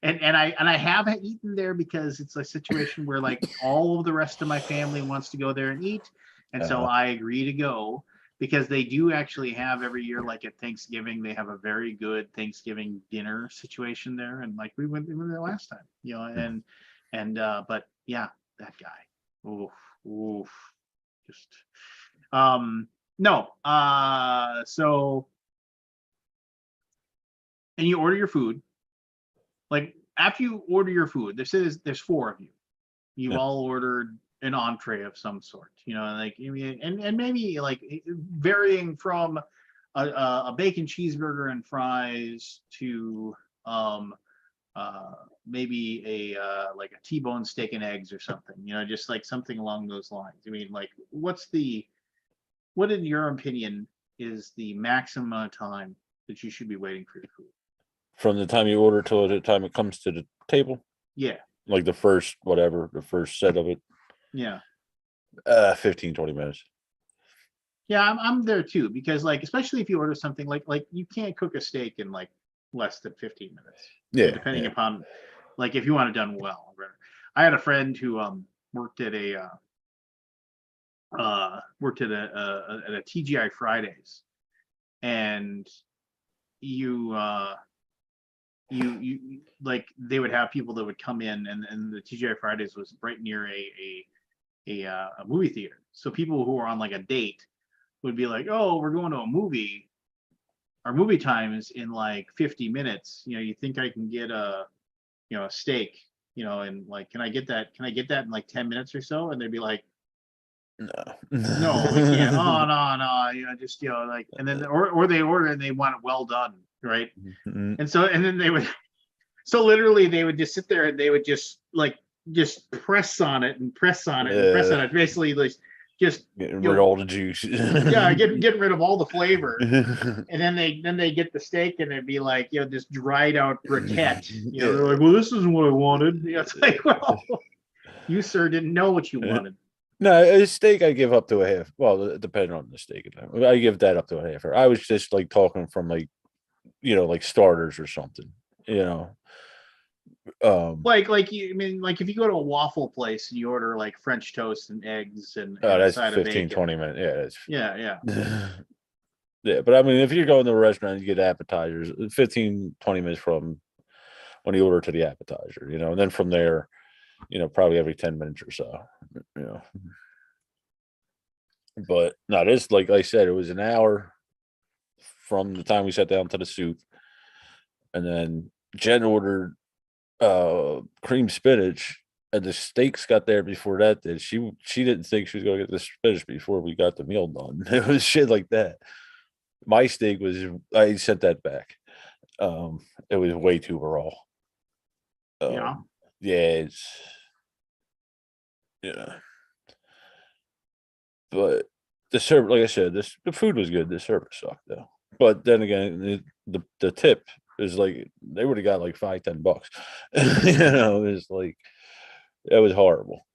and I haven't eaten there because it's a situation where like all of the rest of my family wants to go there and eat, and so I agree to go because they do actually have every year, like at Thanksgiving, they have a very good Thanksgiving dinner situation there, and like we went there last time, and but yeah, that guy, oof, just no, so and you order your food. Like after you order your food, there's 4 of you. You've all ordered an entree of some sort, like and maybe like varying from a bacon cheeseburger and fries to maybe a like a T-bone steak and eggs or something, just like something along those lines. I mean, like what in your opinion is the maximum amount of time that you should be waiting for your food? From the time you order till the time it comes to the table, Yeah. like the first set of it, Yeah. 15-20 minutes. Yeah, I'm there too because like especially if you order something like you can't cook a steak in like less than 15 minutes. Yeah, Depending upon like if you want it done well. I had a friend who worked at worked at a TGI Fridays, and you you like they would have people that would come in, and the TGI Fridays was right near a movie theater. So people who are on like a date would be like, "Oh, we're going to a movie. Our movie time is in like 50 minutes. You know, you think I can get a steak, and like, can I get that? Can I get that in like 10 minutes or so?" And they'd be like, No. "No, we can't. Oh, no, no, just like." And then or they order and they want it well done, right? Mhm. And then they would, so literally they would just sit there and they would just press on it and press on it and press on it, basically like just Getting you rid of know all the juice. yeah, getting rid of all the flavor. And then they get the steak and it'd be like, this dried out briquette. They're like, "Well, this isn't what I wanted." It's like, well, you sir didn't know what you wanted. No, a steak I give up to a half. Well, depending on the steak, I give that up to a half. I was just like talking from like like starters or something. You know, Like you, I mean, like if you go to a waffle place and you order like French toast and eggs and oh, a that's side of 15, bacon. 20 minutes. Yeah, Yeah. that's yeah. But I mean, if you're going to a restaurant, you get appetizers 15, 20 minutes from when you order to the appetizer, and then from there, probably every 10 minutes or so. You know. But no, this, like I said, it was an hour from the time we sat down to the soup. And then Jen ordered cream spinach, and the steaks got there before that did. She didn't think she was gonna get the spinach before we got the meal done. It was shit like that. My steak was, I sent that back. It was way too raw. Yeah. Yeah, it's yeah. But the service, like I said, the food was good. The service sucked though. But then again, the tip is like they would have got like $5-10. It's like that was horrible.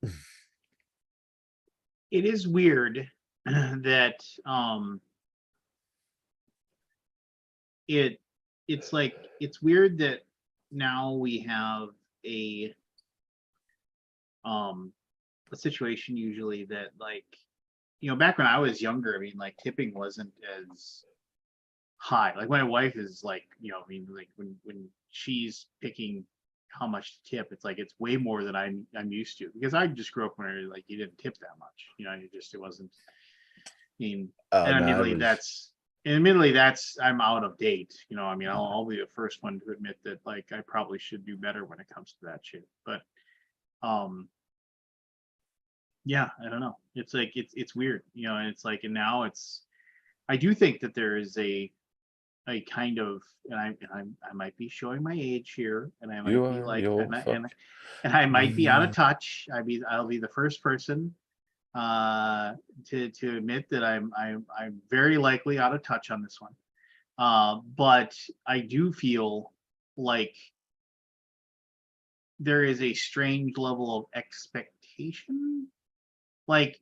It is weird that it it's like it's weird that now we have a um a situation usually that, like, back when I was younger, I mean, like, tipping wasn't as high. Like my wife is like, I mean, like when she's picking how much to tip, it's like it's way more than I'm used to, because I just grew up where like you didn't tip that much. It wasn't. I mean, Oh and no, I admittedly was that's I'm out of date. I mean, I'll be the first one to admit that, like, I probably should do better when it comes to that shit. But um yeah, I don't know. It's like it's weird, and it's like, and now it's, I do think that there is a kind of, and I might be showing my age here, and I you might be are like, you old fuck. and I might be out of touch. I'll be the first person to admit that I'm very likely out of touch on this one. But I do feel like there is a strange level of expectation, like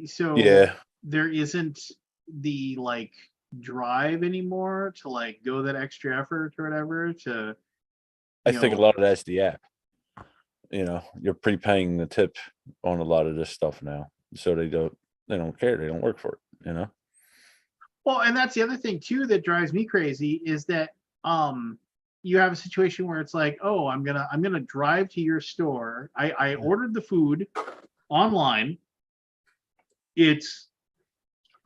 so Yeah, there isn't the, like, drive anymore to like go that extra effort or whatever to I you think a know lot of that's the app. You're prepaying the tip on a lot of this stuff now, so they don't care. They don't work for it. well, and that's the other thing too that drives me crazy is that you have a situation where it's like, "Oh, I'm gonna drive to your store. I ordered the food online. It's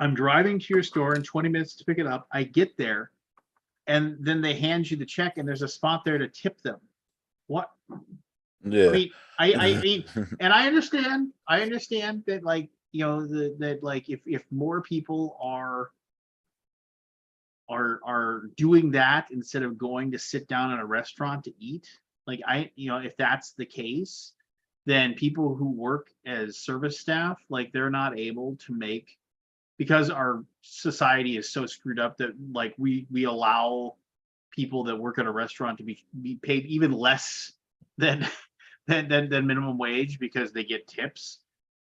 I'm driving to your store in 20 minutes to pick it up. I get there, and then they hand you the check and there's a spot there to tip them. What? I Yeah. mean, I mean, and I understand that, like, that, like, if more people are doing that instead of going to sit down at a restaurant to eat, like, if that's the case, then people who work as service staff, like, they're not able to make, because our society is so screwed up that, like, we allow people that work at a restaurant to be paid even less than than minimum wage because they get tips,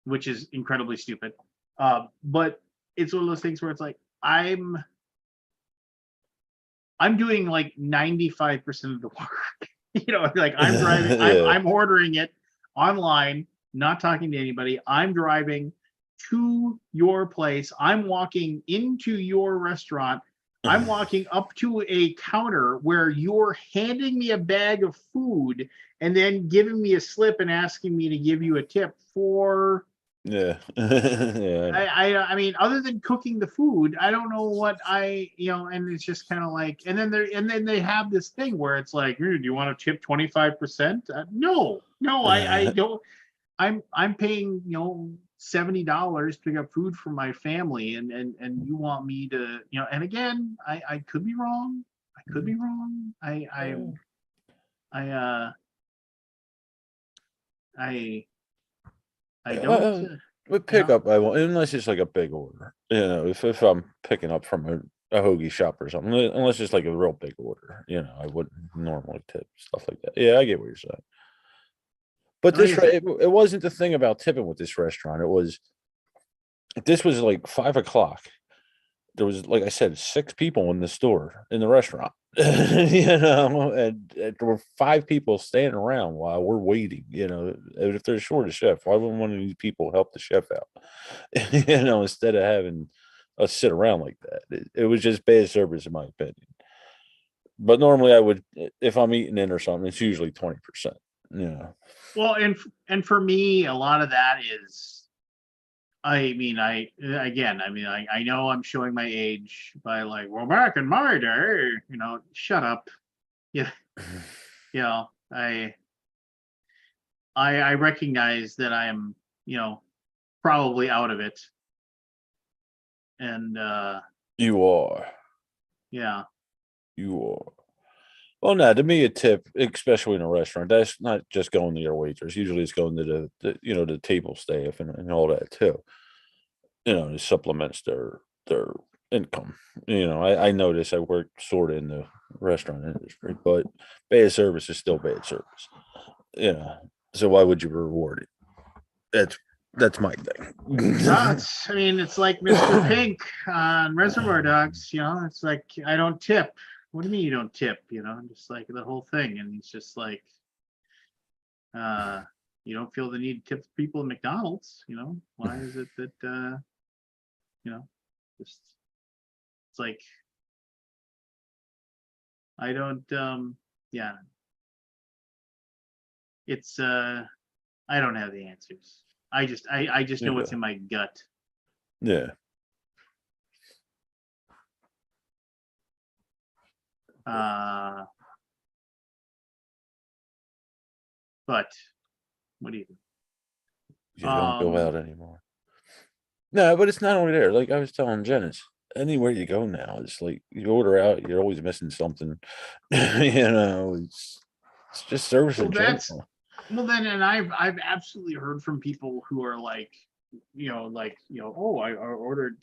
which is incredibly stupid. But it's one of those things where it's like I'm doing like 95% of the work. Like, I'm driving, Yeah. I'm ordering it online, not talking to anybody. I'm driving. to your place. I'm walking into your restaurant. I'm walking up to a counter where you're handing me a bag of food and then giving me a slip and asking me to give you a tip for. Yeah. Yeah, I know. I mean, other than cooking the food, I don't know what and it's just kind of like, and then they have this thing where it's like, do you want to tip 25%? No, I don't. I'm paying, $70 to pick up food for my family, and you want me to, and again, I could be wrong. I could be wrong. I I I don't. With You know, pickup, I won't unless it's like a big order. If I'm picking up from a hoagie shop or something, unless it's like a real big order, I wouldn't normally tip stuff like that. Yeah, I get what you're saying. But like I said, it wasn't the thing about tipping with this restaurant. This was like 5 o'clock. There was, like I said, 6 people in the store in the restaurant, and there were 5 people standing around while we're waiting. And if they're short a chef, why wouldn't one of these people help the chef out? Instead of having us sit around like that, it was just bad service in my opinion. But normally, I would, if I'm eating in or something, it's usually 20%. well, and for me, a lot of that is. I mean, I know I'm showing my age by like, well, back in my day, shut up. Yeah, I I recognize that I am, probably out of it, and You are, yeah, you are. Well, no, to me, a tip, especially in a restaurant, that's not just going to your waitress. Usually, it's going to the table staff and all that too. It supplements their income. I notice I work sort of in the restaurant industry, but bad service is still bad service. You know, so why would you reward it? That's my thing. I mean, it's like Mr. Pink on Reservoir Dogs. It's like I don't tip. What do you mean you don't tip? Just like the whole thing, and it's just like, uh, you don't feel the need to tip people at McDonald's. Why is it that just it's like I don't. Yeah, it's I don't have the answers. I just know what's Yeah, in my gut. yeah. Uh, but what do you think? You don't go Um, out anymore. No, but it's not only there. Like I was telling Jen, it's anywhere you go now. It's like you order out, you're always missing something. It's just service well, in that's general. well then, and I've absolutely heard from people who are like, oh, I ordered,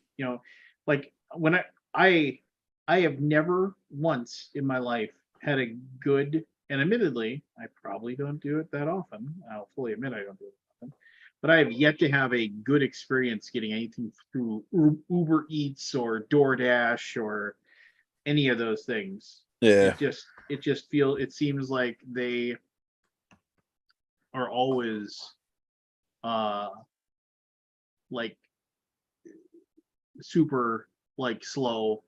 like when I I have never once in my life had a good, and admittedly, I probably don't do it that often. I'll fully admit I don't do it often, but I have yet to have a good experience getting anything through Uber Eats or DoorDash or any of those things. Yeah, It seems like they are always uh like super like slow.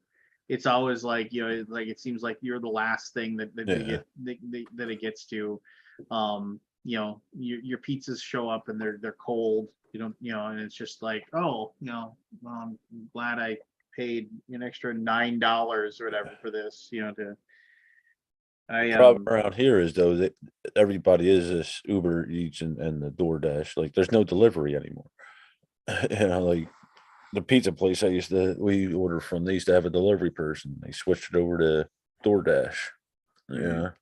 It's always like, like it seems like you're the last thing that they yeah. get that it gets to. Your pizzas show up and they're cold. You don't, and it's just like, oh, I'm glad I paid an extra $9 or whatever for this, to The I problem around here is though that everybody is this Uber Eats and the DoorDash. Like there's no delivery anymore. Like the pizza place we order from, they used to have a delivery person. They switched it over to DoorDash. Mhm.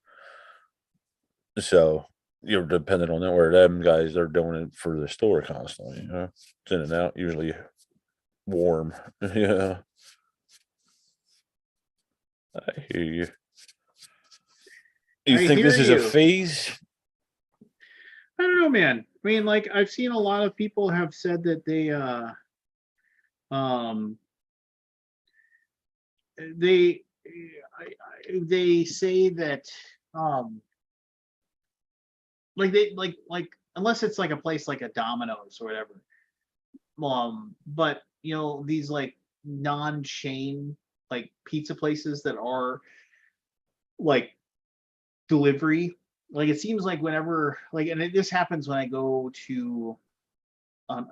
Yeah. So you're dependent on that where them guys they're doing it for the store constantly. It's in and out, usually warm. Yeah. I hear you. You I think hear this is a you. phase? I don't know, man. I mean, like I've seen a lot of people have said that um they they say that um like they like unless it's like a place like a Domino's or whatever, But you know, these like non-chain like pizza places that are like delivery, like it seems like whenever like, and this happens when I go to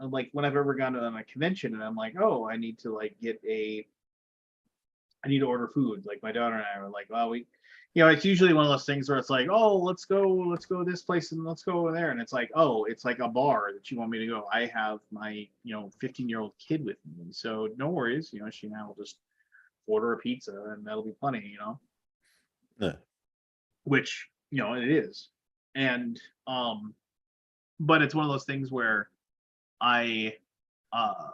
like when I've ever gone to a convention and I'm like, oh, I need to order food. Like my daughter and I were like, well, you know, it's usually one of those things where it's like, oh, let's go this place and let's go over there. And it's like, oh, it's like a bar that you want me to go. I have my, you know, 15-year-old kid with me. So no worries. You know, she and I will just order a pizza and that'll be plenty, you know, Yeah. which, you know, it is. And, but it's one of those things where I, uh,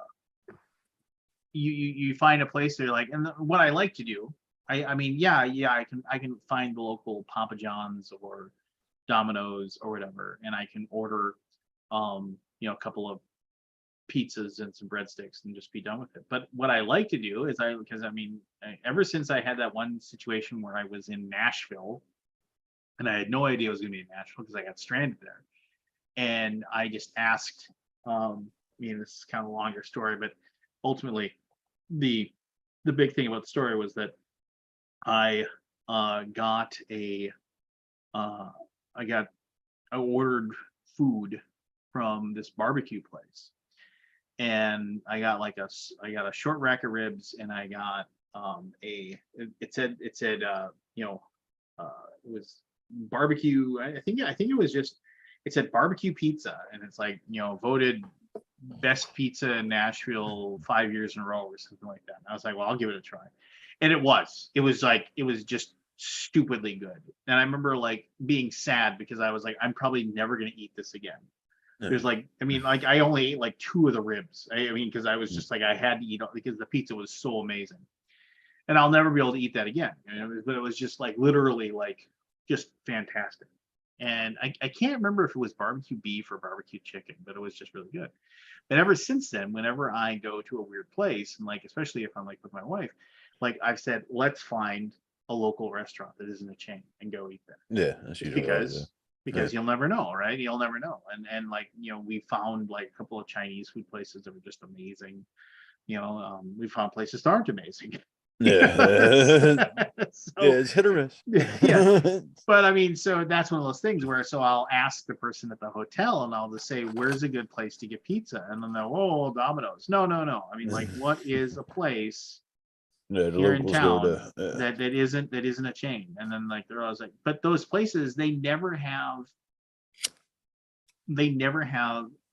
you find a place that you're like, and what I like to do, I mean, yeah, I can find the local Papa John's or Domino's or whatever, and I can order, you know, a couple of pizzas and some breadsticks and just be done with it. But what I like to do is because I mean, ever since I had that one situation where I was in Nashville, and I had no idea I was going to be in Nashville because I got stranded there, and I just asked, I mean, this is kind of a longer story, but ultimately the big thing about the story was that I got a uh, I got I ordered food from this barbecue place, and I got a short rack of ribs, and I got it said you know it was barbecue. I think it was just it said barbecue pizza, and it's like, you know, voted best pizza in Nashville 5 years in a row or something like that. And I was like, well, I'll give it a try. And it was just stupidly good. And I remember like being sad because I was like, I'm probably never going to eat this again. Yeah. There's like, I mean, like I only ate like two of the ribs. I mean, because I was just like, I had to eat it because the pizza was so amazing. And I'll never be able to eat that again. You know, but it was just like literally like just fantastic. And I can't remember if it was barbecue beef or barbecue chicken, but it was just really good. And ever since then, whenever I go to a weird place, and like especially if I'm like with my wife, like I've said, let's find a local restaurant that isn't a chain and go eat there. Yeah, that's Just usually what I do. because you'll never know, right? You'll never know. And like, you know, we found like a couple of Chinese food places that were just amazing. You know, we found places that aren't amazing. Yeah. Yeah, So it's hit or miss. yeah, but I mean, so that's one of those things where so I'll ask the person at the hotel and I'll just say, where's a good place to get pizza? And then they'll, oh, Domino's. No, no, no. I mean, like, what is a place Yeah, the here in locals go town to yeah. that isn't a chain? And then like they're always like, but those places they never have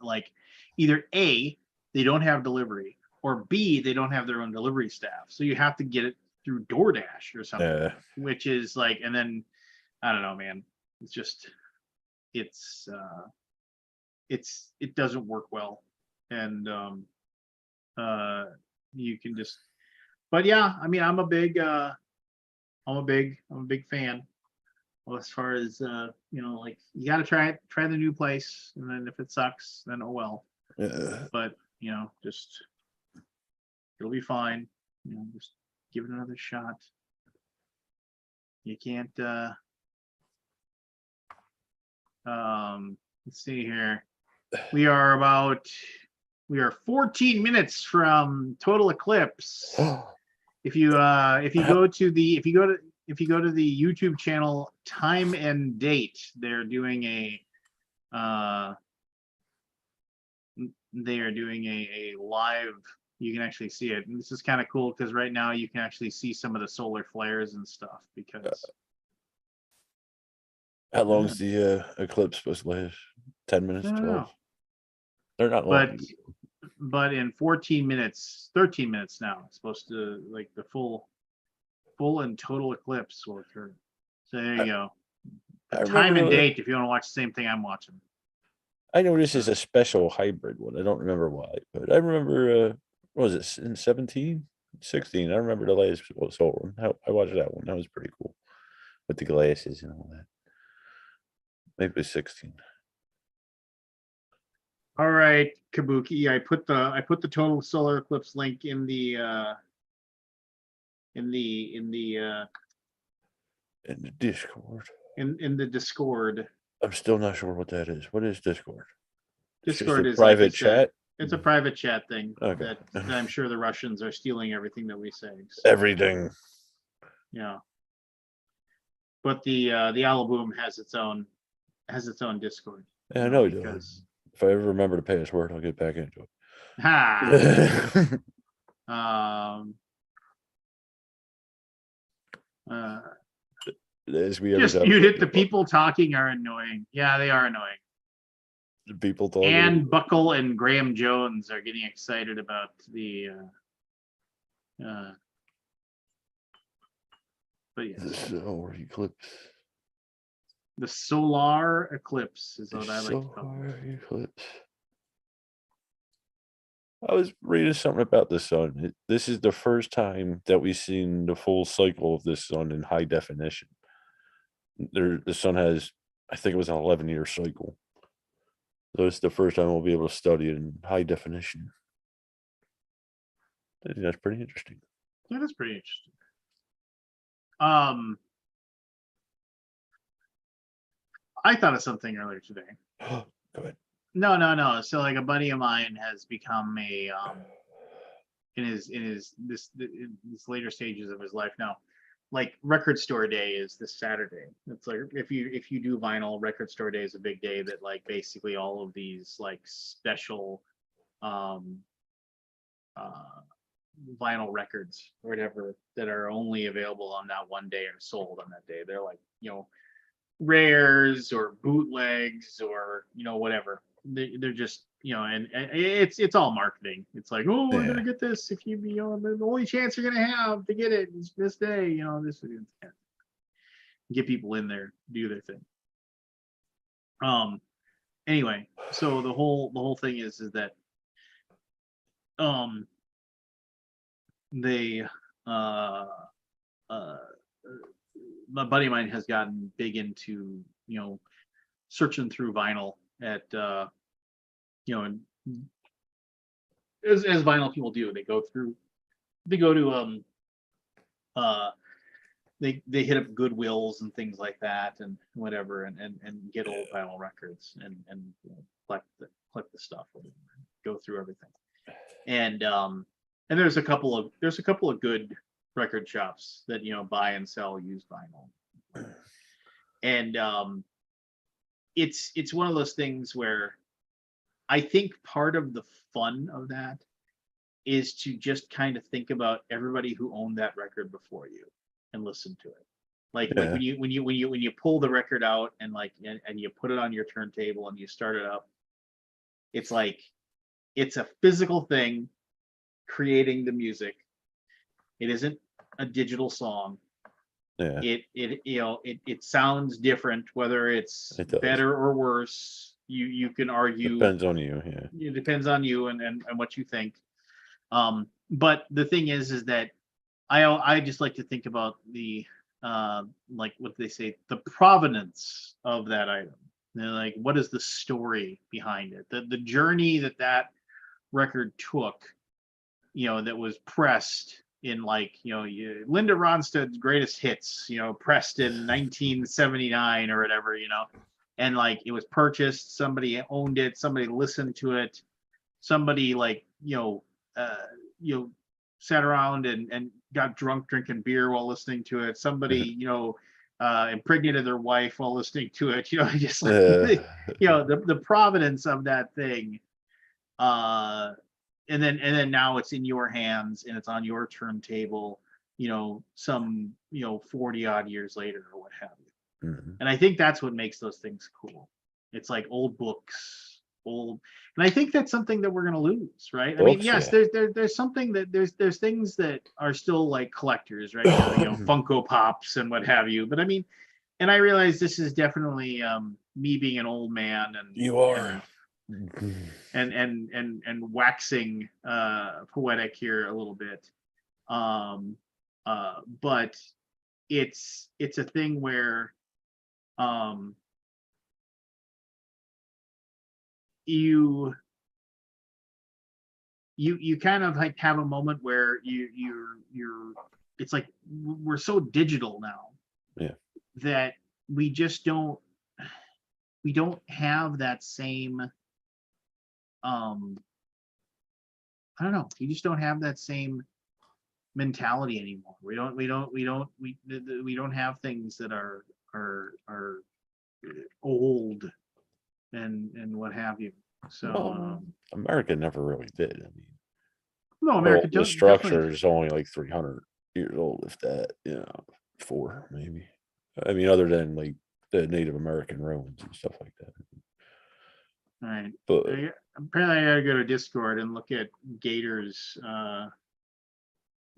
like either A, they don't have delivery, or B, they don't have their own delivery staff. So you have to get it through DoorDash or something, Yeah. which is like, and then I don't know, man. It's just it's it doesn't work well. And uh you can just but yeah, I mean I'm a big fan. Well, as far as you know, like you gotta try the new place, and then if it sucks, then oh well. Yeah. But you know, just it'll be fine. You know, just give it another shot. You can't let's see here. We are 14 minutes from total eclipse. If you go to the YouTube channel Time and Date, they're doing a live. You can actually see it, and this is kind of cool because right now you can actually see some of the solar flares and stuff. Because How long's the eclipse supposed to last? 10 minutes, I don't 12? know, They're not long. but in 14 minutes, 13 minutes now, it's supposed to like the full and total eclipse will occur. So there you go. I Time and remember Date if you want to watch the same thing I'm watching. I know this is a special hybrid one. I don't remember why, but I remember what was it in 17, 16? I remember the last solar one. I watched that one. That was pretty cool with the glasses and all that. Maybe it was 16. All right, Kabuki. I put the total solar eclipse link in the In the Discord. in the Discord. I'm still not sure what that is. What is Discord? It's just Discord a is like private chat. It's a private chat thing Okay. that I'm sure the Russians are stealing everything that we say. So, Everything. yeah. But the Alaboom has its own Discord. Yeah, I know, because if I ever remember the password, I'll get back into it. Um, As we just mute it. The people talking are annoying. Yeah, they are annoying. The people talking. And Buckle and Graham Jones are getting excited about the. But yes. The solar eclipse. The solar eclipse is what I like to call it. Eclipse. I was reading something about the sun. This is the first time that we've seen the full cycle of this sun in high definition. The sun has, I think it was an 11-year cycle. So it's the first time we'll be able to study it in high definition. I think that's pretty interesting. Yeah, that's pretty interesting. I thought of something earlier today. Go ahead. No. So like a buddy of mine has become a in his later stages of his life now. Like record store day is this Saturday. It's like if you do vinyl, record store day is a big day that like basically all of these like special vinyl records or whatever that are only available on that one day are sold on that day. They're like, rares or bootlegs or whatever. They're just and it's all marketing. It's like, oh, we're gonna get this if you the only chance you're gonna have to get it is this day. This get people in there, do their thing. Anyway, so the whole thing is that they my buddy of mine has gotten big into searching through vinyl at and as vinyl people do, they go to they hit up Goodwills and things like that and whatever and get old vinyl records and collect the stuff, go through everything. And there's a couple of good record shops that buy and sell used vinyl. And it's one of those things where I think part of the fun of that is to just kind of think about everybody who owned that record before you and listen to it. Like when you pull the record out and and you put it on your turntable and you start it up, it's like it's a physical thing creating the music. It isn't a digital song. Yeah. It sounds different, whether it's better or worse. You can argue. Depends on you. Yeah. It depends on you and what you think. But the thing is that I just like to think about the like what they say, the provenance of that item. Like, what is the story behind it? The journey that record took, that was pressed in Linda Ronstadt's greatest hits, pressed in 1979 or whatever, and it was purchased, somebody owned it, somebody listened to it, somebody sat around and got drunk drinking beer while listening to it, somebody impregnated their wife while listening to it, just the provenance of that thing. And then now it's in your hands and it's on your turntable, some 40 odd years later or what have you. Mm-hmm. And I think that's what makes those things cool. It's like old books, and I think that's something that we're going to lose, right? I mean, yes, there's something that there's things that are still like collectors, right? Funko Pops and what have you. But I mean, and I realize this is definitely me being an old man and you are. And waxing poetic here a little bit, but it's a thing where you kind of like have a moment where you're it's like we're so digital now that we just don't have that same I don't know. You just don't have that same mentality anymore. We don't have things that are old and what have you. So Well, America never really did. I mean, no, well, America the definitely. structure is only like 300 years old, if that, four maybe. I mean, other than like the Native American ruins and stuff like that. All right. But Apparently, I gotta go to Discord and look at Gators.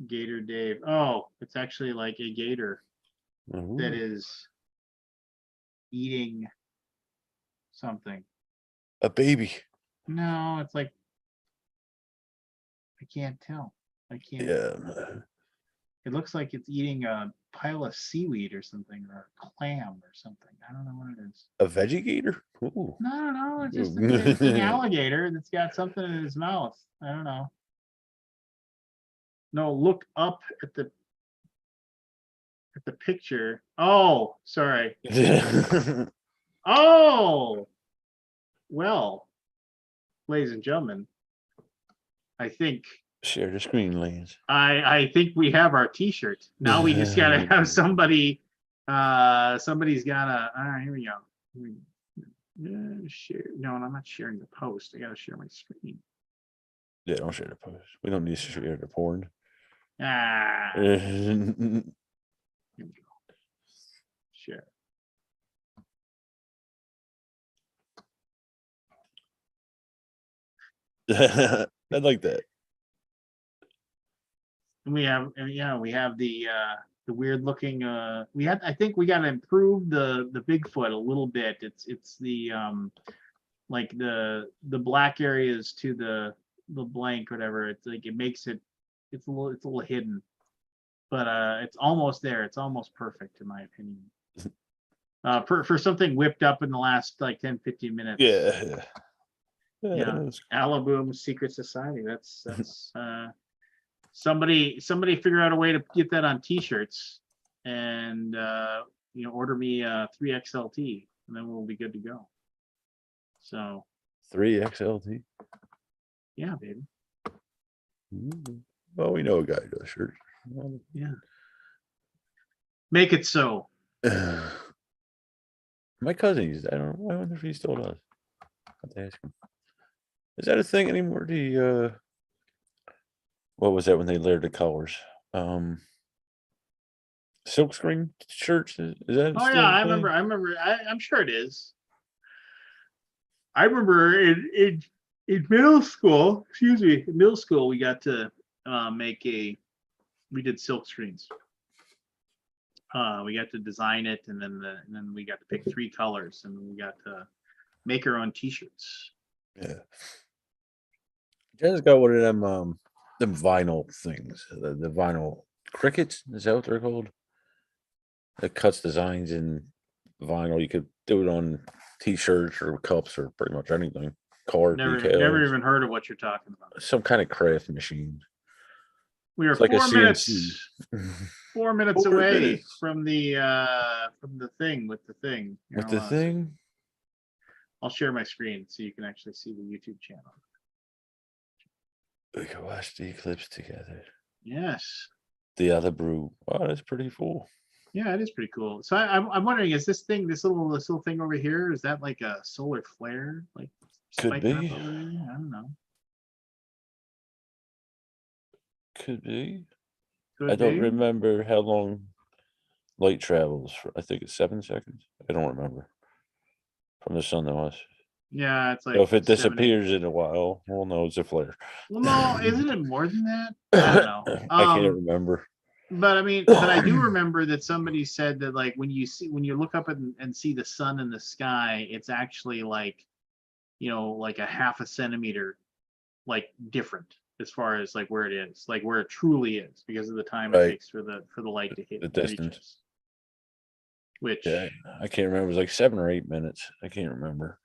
Gator Dave. Oh, it's actually like a gator that ooh, is eating something. a baby. No, it's like I can't tell. I can't. Yeah, It looks like it's eating a pile of seaweed or something, or a clam or something. I don't know what it is. a veggie gator. Ooh. No, no, it's just it's an Ooh. alligator that's got something in his mouth. I don't know. No, look up at the picture. Oh, sorry. Oh, well, ladies and gentlemen, I think Share the screen, Lance. I think we have our t-shirt. Now we just gotta have somebody somebody's gotta all right, here we go. Share. No, I'm not sharing the post. I gotta share my screen. Yeah, don't share the post. We don't need to share the porn. Ah, That's here we go. Share. I like that. And we have the weird looking I think we gotta improve the Bigfoot a little bit. It's the like the black areas to the blank, whatever. It's like it makes it's a little hidden. But it's almost there. It's almost perfect in my opinion. For something whipped up in the last like 10-15 minutes. Yeah. Yeah. Alaboom Secret Society. That's somebody figure out a way to get that on t-shirts and order me 3XLT and then we'll be good to go. So 3XLT. yeah, baby. Well, we know a guy who does shirts. Yeah. Make it so. My cousin used that. I don't know. I wonder if he still does. I have to ask him. Is that a thing anymore? The what was that when they layered the colors? Silkscreen shirts. Is that Oh yeah, still a I thing? remember. I'm sure it is. I remember in middle school. Excuse me, in middle school we got to we did silk screens. We got to design it, and then we got to pick 3 colors, and we got to make our own T-shirts. Yeah. Jen's got one of them vinyl things. The vinyl crickets. Is that what they're called? It cuts designs in vinyl. You could do it on t-shirts or cups or pretty much anything. Card Never decals. even heard of what you're talking about. Some kind of craft machine. We are It's like a 4 CNC. minutes 4 minutes 4 away minutes. from the thing with the thing. Here, With the thing. I'll share my screen so you can actually see the YouTube channel. We can watch the eclipse together. Yes. The other brew. Oh, that's pretty cool. Yeah, it is pretty cool. So I'm wondering, is this little thing over here, is that like a solar flare, like Could spiking up be. over there? I don't know. Could be. Could I don't be. remember how long light travels. I think it's 7 seconds. I don't remember. From the sun to us. Yeah, it's So like if it 70. disappears in a while, we'll know it's a flare. Well, no, isn't it more than that? I don't know. I can't remember. But I mean, but I do remember that somebody said that like when you look up and see the sun in the sky, it's actually like, like a half a centimeter, like different as far as like where it is, like where it truly is, because of the time it Right. takes for the light to hit The to reach distance. us. Which Yeah, I can't remember. It was like 7 or 8 minutes. I can't remember.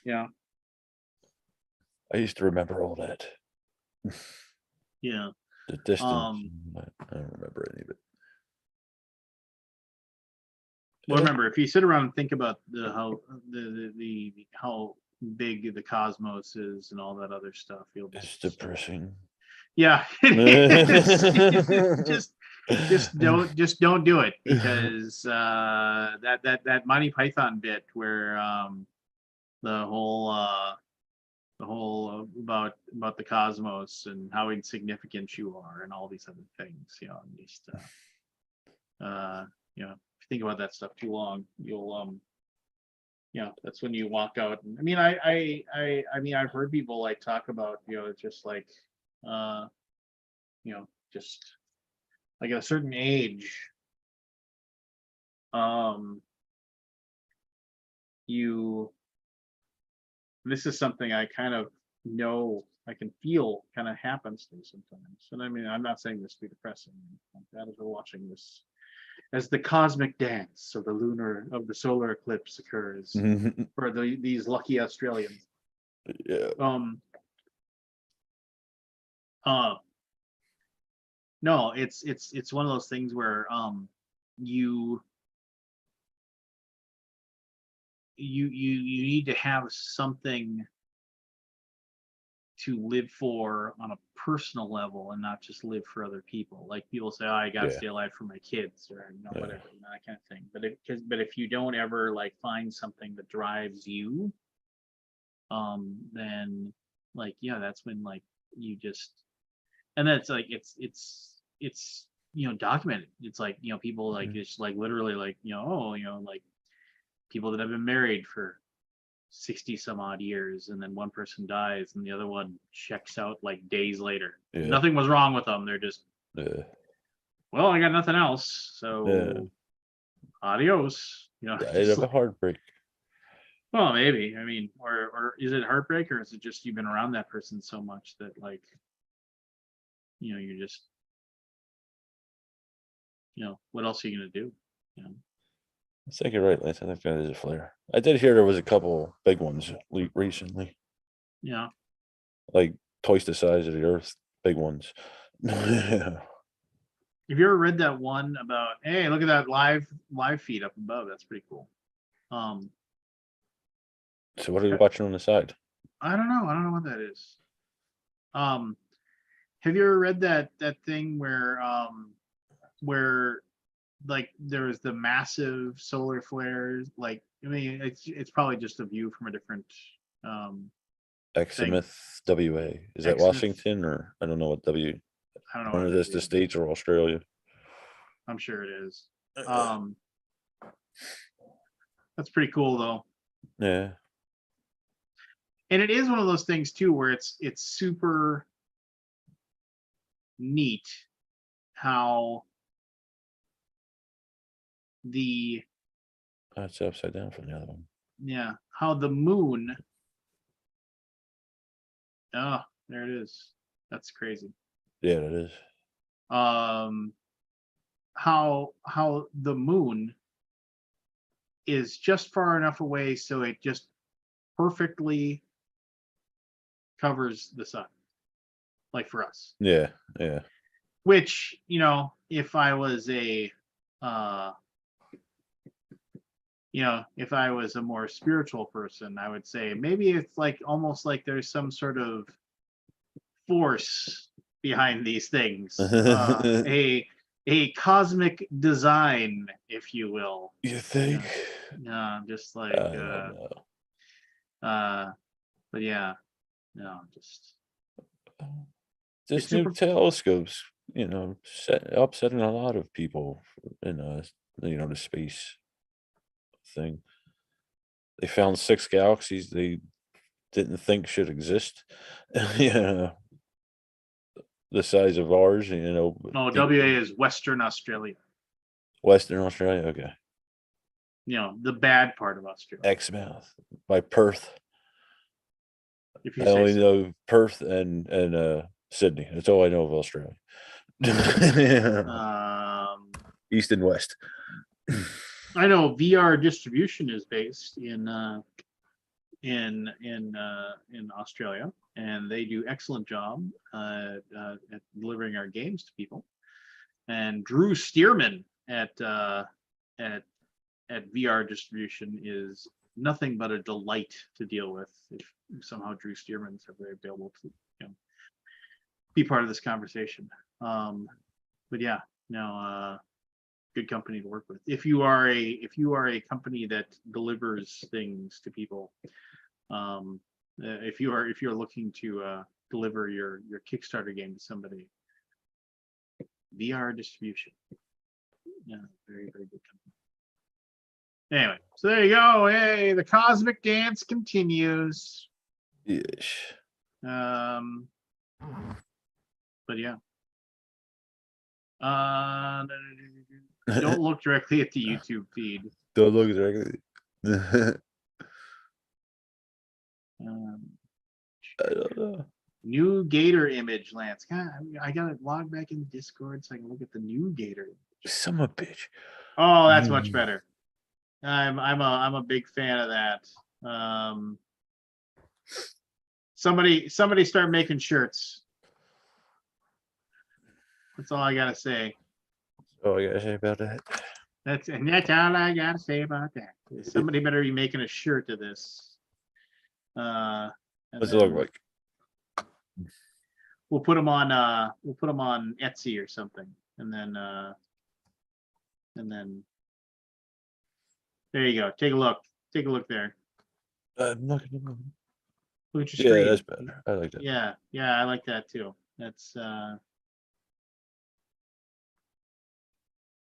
yeah, I used to remember all that. yeah. The distance. I don't remember any of it. Well, remember, if you sit around and think about how big the cosmos is and all that other stuff. You'll It's just depressing. yeah, it is. Just don't do it, because that Monty Python bit where the whole about the cosmos and how insignificant you are and all these other things, and just if you think about that stuff too long, you'll that's when you walk out. I mean, I've heard people like talk about, it's just like just like at a certain age, you this is something I kind of know, I can feel kind of happens to me sometimes. And I mean, I'm not saying this to be depressing. Like that, as we're watching this, as the cosmic dance of the solar eclipse occurs for these lucky Australians. Yeah. No, it's one of those things where you need to have something to live for on a personal level and not just live for other people. Like people say, oh, I got to Yeah. stay alive for my kids, or Yeah. whatever, that kind of thing. But if you don't ever like find something that drives you, then like, that's when like you just, and that's like, it's documented. It's like, people like, it's like literally like, like people that have been married for 60 some odd years, and then one person dies and the other one checks out like days later. Yeah. Nothing was wrong with them. They're just, well, I got nothing else, so adios. Died of a heartbreak. Well, maybe. I mean, or is it heartbreak, or is it just you've been around that person so much that like, you're just, what else are you gonna do? I think you're right, Lance. I think that is a flare. I did hear there was a couple big ones recently, Yeah. like twice the size of the Earth, big ones. Have you ever read that one about, hey, look at that live feed up above? That's pretty cool. So what are you watching on the side? I don't know what that is. Have you ever read that thing where like there's the massive solar flares? Like, I mean, it's probably just a view from a different Eximouth, WA. Is that Exmouth. Washington, or I don't know what W? I don't know. One of this, the States or Australia? I'm sure it is. That's pretty cool though. Yeah. And it is one of those things too where it's super neat how That's upside down from the other one. how the moon, oh, there it is. That's crazy. Yeah, it is. How the moon is just far enough away so it just perfectly covers the sun, like for us. Yeah. Which, if I was if I was a more spiritual person, I would say maybe it's like almost like there's some sort of force behind these things, a cosmic design, if you will. You think? Just like I don't know. but yeah, no, just This new telescopes, upsetting a lot of people in the space thing. They found 6 galaxies they didn't think should exist. The size of ours, no, WA is Western Australia. Western Australia, okay. The bad part of Australia. Exmouth by Perth. If you I only so. know Perth and Sydney. That's all I know of Australia. East and west. I know VR distribution is based in Australia, and they do excellent job at delivering our games to people. And Drew Stearman at VR distribution is nothing but a delight to deal with if somehow Drew Stearman's ever available to be part of this conversation. But yeah, no, good company to work with. If you are a company that delivers things to people, if you're looking to deliver your Kickstarter game to somebody, VR distribution, yeah, very very good company. Anyway, so there you go. Hey, the cosmic dance continues. Yes. But yeah. Don't look directly at the YouTube feed. Don't look directly. I don't know. New Gator image, Lance. God, I gotta log back in Discord so I can look at the new Gator. Son of a bitch. Oh, that's much better. I'm a big fan of that. Somebody start making shirts. That's all I gotta say. Oh, I gotta say about that. That's all I gotta say about that. Somebody better be making a shirt of this. What's it look like? We'll put them on Etsy or something, and then there you go. Take a look. Take a look there. I'm not gonna. Look at your screen. Yeah, that's better. I like that. Yeah, I like that too. That's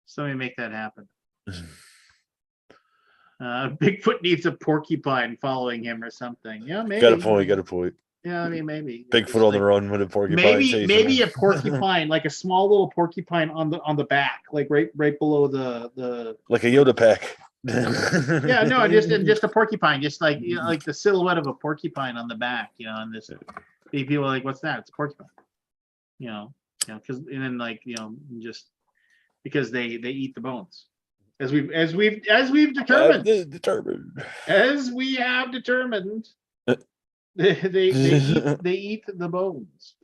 somebody make that happen. Bigfoot needs a porcupine following him or something. Yeah, maybe. Got a point. Got a point. Yeah, I mean maybe. Bigfoot on the run with a porcupine. Maybe a porcupine, like a small little porcupine on the back, like right below the like a Yoda pack. Yeah, no, just a porcupine, just like like the silhouette of a porcupine on the back, and this people are like, what's that? It's a porcupine. Because and then just because they eat the bones. As we've determined. As we have determined. They eat the bones.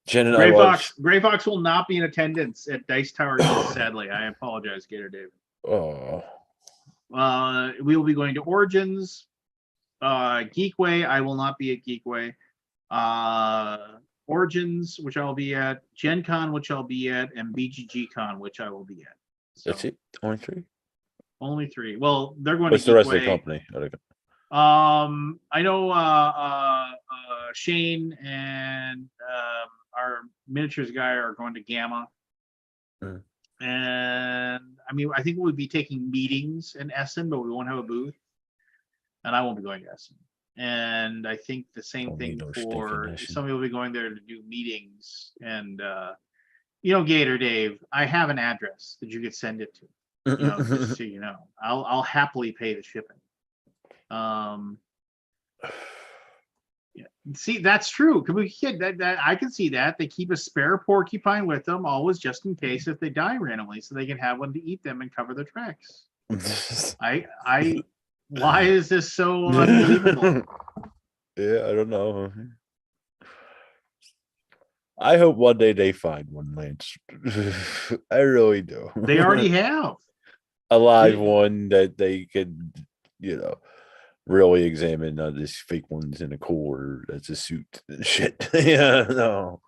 Jen and Gray Fox will not be in attendance at Dice Tower East, sadly. I apologize, Gator Dave. Oh. We will be going to Origins, Geekway. I will not be at Geekway. Origins, which I'll be at, Gen Con, which I'll be at, and BGG Con, which I will be at. So, that's it. Only three. Only three. Well, they're going What's to the rest of the Geekway. company? I know Shane and our miniatures guy are going to Gamma. And I mean, I think we'll be taking meetings in Essen, but we won't have a booth. And I won't be going to Essen. And I think the same thing for somebody will be going there to do meetings. And Gator Dave, I have an address that you could send it to. Just so you know, I'll happily pay the shipping. Yeah. See, that's true. That I can see that they keep a spare porcupine with them, always just in case if they die randomly, so they can have one to eat them and cover their tracks. Why is this so unbelievable? Yeah, I don't know. I hope one day they find one, Lance. I really do. They already have a live one that they could, really examine, not this fake ones in a core that's a suit and shit. Yeah, no.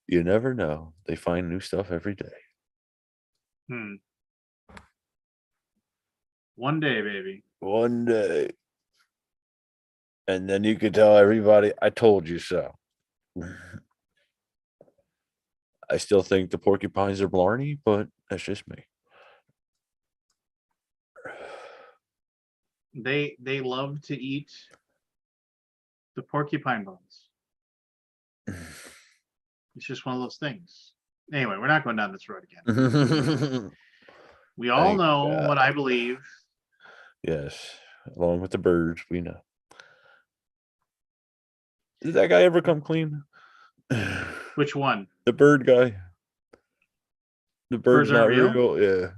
You never know. They find new stuff every day. One day, baby. One day. And then you could tell everybody, I told you so. I still think the porcupines are blarney, but that's just me. They love to eat the porcupine bones. It's just one of those things. Anyway, we're not going down this road again. We all know what I believe. Yes, along with the birds, we know. Did that guy ever come clean? Which one? The bird guy. The bird's not real. Yeah.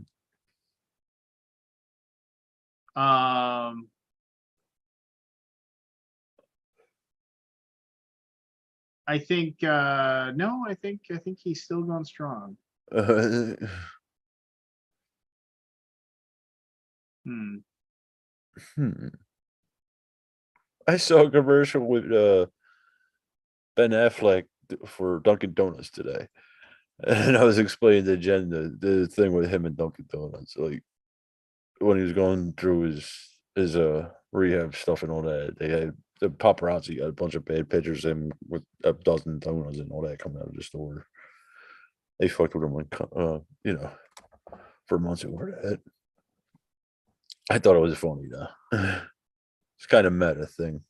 I think no, I think he's still going strong. Uh, Hmm. I saw a commercial with Ben Affleck for Dunkin' Donuts today, and I was explaining to Jen the thing with him and Dunkin' Donuts, like when he was going through his rehab stuff and all that. They had the paparazzi got a bunch of bad pictures of him with a dozen donuts and all that coming out of the store. They fucked with him like for months over that. I thought it was funny though. It's kind of meta thing.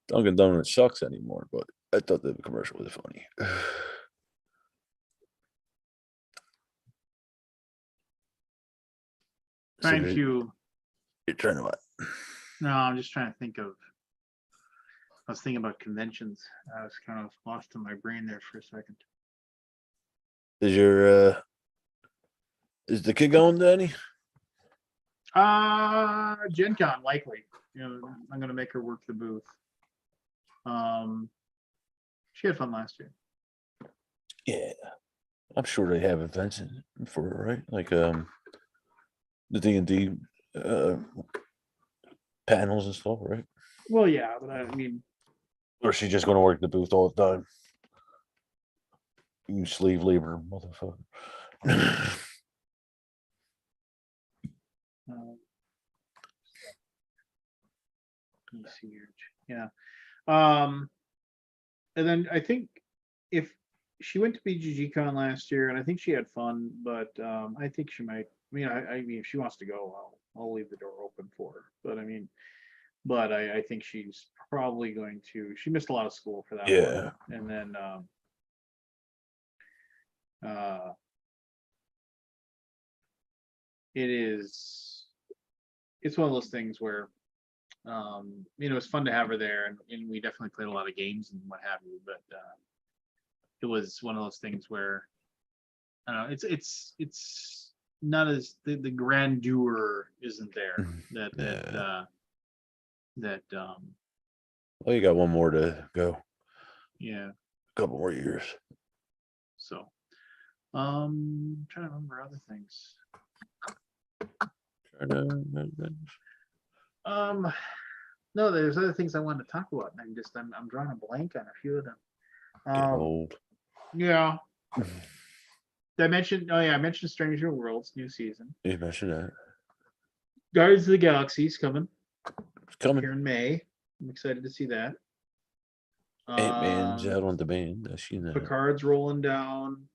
Dunkin' Donuts sucks anymore, but I thought the commercial was funny. So Trying to. you're trying to what? No, I'm just trying to think of. I was thinking about conventions. I was kind of lost in my brain there for a second. Is your is the kid going to any? Gen Con likely. You know, I'm gonna make her work the booth. She had fun last year. Yeah, I'm sure they have events for it, right? Like the D&D panels and stuff, right? Well, yeah, but I mean, Or is she just going to work the booth all the time? You sleeve labor, motherfucker. let me see here. Yeah. And then I think if she went to BGG Con last year, and I think she had fun, but I think she might. I mean, I mean, if she wants to go, I'll leave the door open for her. But I mean, but I think she's probably going to. She missed a lot of school for that Yeah. one, and then uh, it's one of those things where it's fun to have her there, and we definitely played a lot of games and what have you. But it was one of those things where I don't know. It's not as the grandeur isn't there that Yeah. that Well, you got one more to go. yeah. A couple more years. So trying to remember other things. No, there's other things I wanted to talk about, and I'm drawing a blank on a few of them. Getting old. Yeah. I mentioned Stranger Worlds new season. You mentioned that. Guardians of the Galaxy's coming It's coming. here in May. I'm excited to see that. Ant-Man's out on demand. I seen that. Picard's rolling down.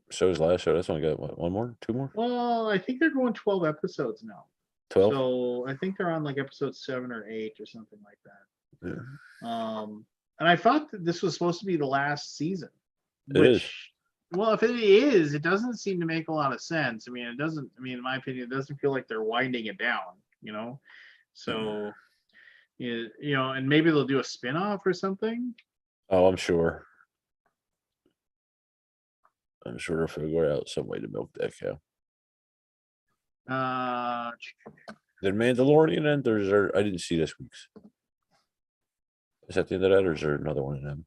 So is last show. That's only got what, one more, two more? Well, I think they're going 12 episodes now. 12. So I think they're on like episode 7 or 8 or something like that. Yeah. And I thought that this was supposed to be the last season. It is. Well, if it is, it doesn't seem to make a lot of sense. I mean, it doesn't. I mean, in my opinion, it doesn't feel like they're winding it down. So, and maybe they'll do a spin-off or something. Oh, I'm sure. I'm sure they'll figure out some way to milk that cow. Did Mandalorian end, or is there? I didn't see this week's. Is that the end of that, or is there another one in them?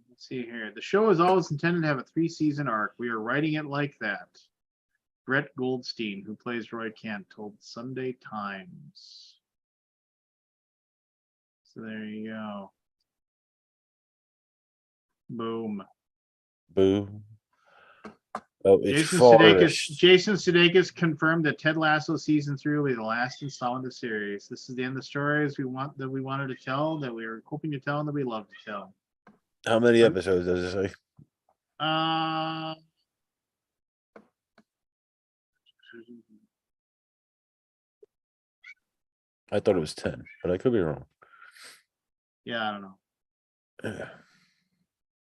Let's see here. The show is always intended to have a 3-season arc. We are writing it like that. Brett Goldstein, who plays Roy Kent, told Sunday Times. So there you go. Boom. Boo. Oh, it's Jason Sudeikis confirmed that Ted Lasso season 3 will be the last installment of the series. This is the end of the stories we wanted to tell, that we were hoping to tell, and that we love to tell. How many episodes does it say? I thought it was 10, but I could be wrong. Yeah, I don't know.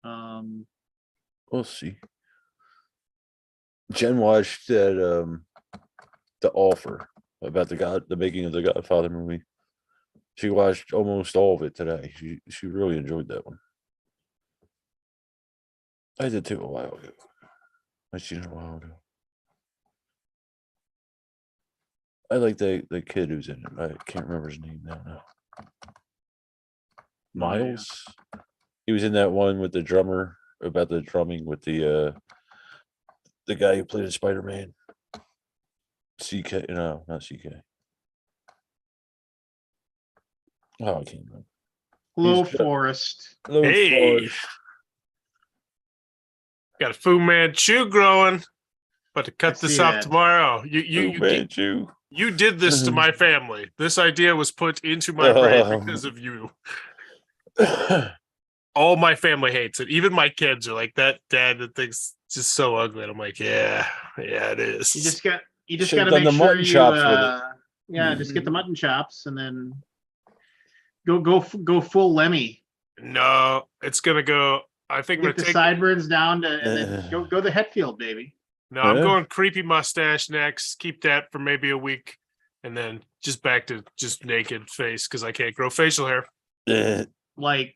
Yeah. We'll see. Jen watched that The Offer about the making of the Godfather movie. She watched almost all of it today. She really enjoyed that one. I did too a while ago. I seen it a while ago. I like the kid who's in it. I can't remember his name now. No. Oh, yeah. Miles. He was in that one with the drummer about the drumming with the guy who played Spider-Man. CK, no, not CK. Oh, I can't remember. Low He's Forest. Low Hey. Forest. Got a Fu Manchu growing. But to I cut this see off that. tomorrow. You did this to my family. This idea was put into my brain because of you. All my family hates it. Even my kids are like, that dad, that thing's just so ugly. And I'm like, yeah, it is. You just got Should've to done make the sure mutton you chops with it. yeah, just get the mutton chops and then go full Lemmy. No, it's gonna go. I think I'm Get gonna the take sideburns down to and then go the Hetfield, baby. No, I'm going creepy mustache next. Keep that for maybe a week, and then just back to just naked face because I can't grow facial hair. Like,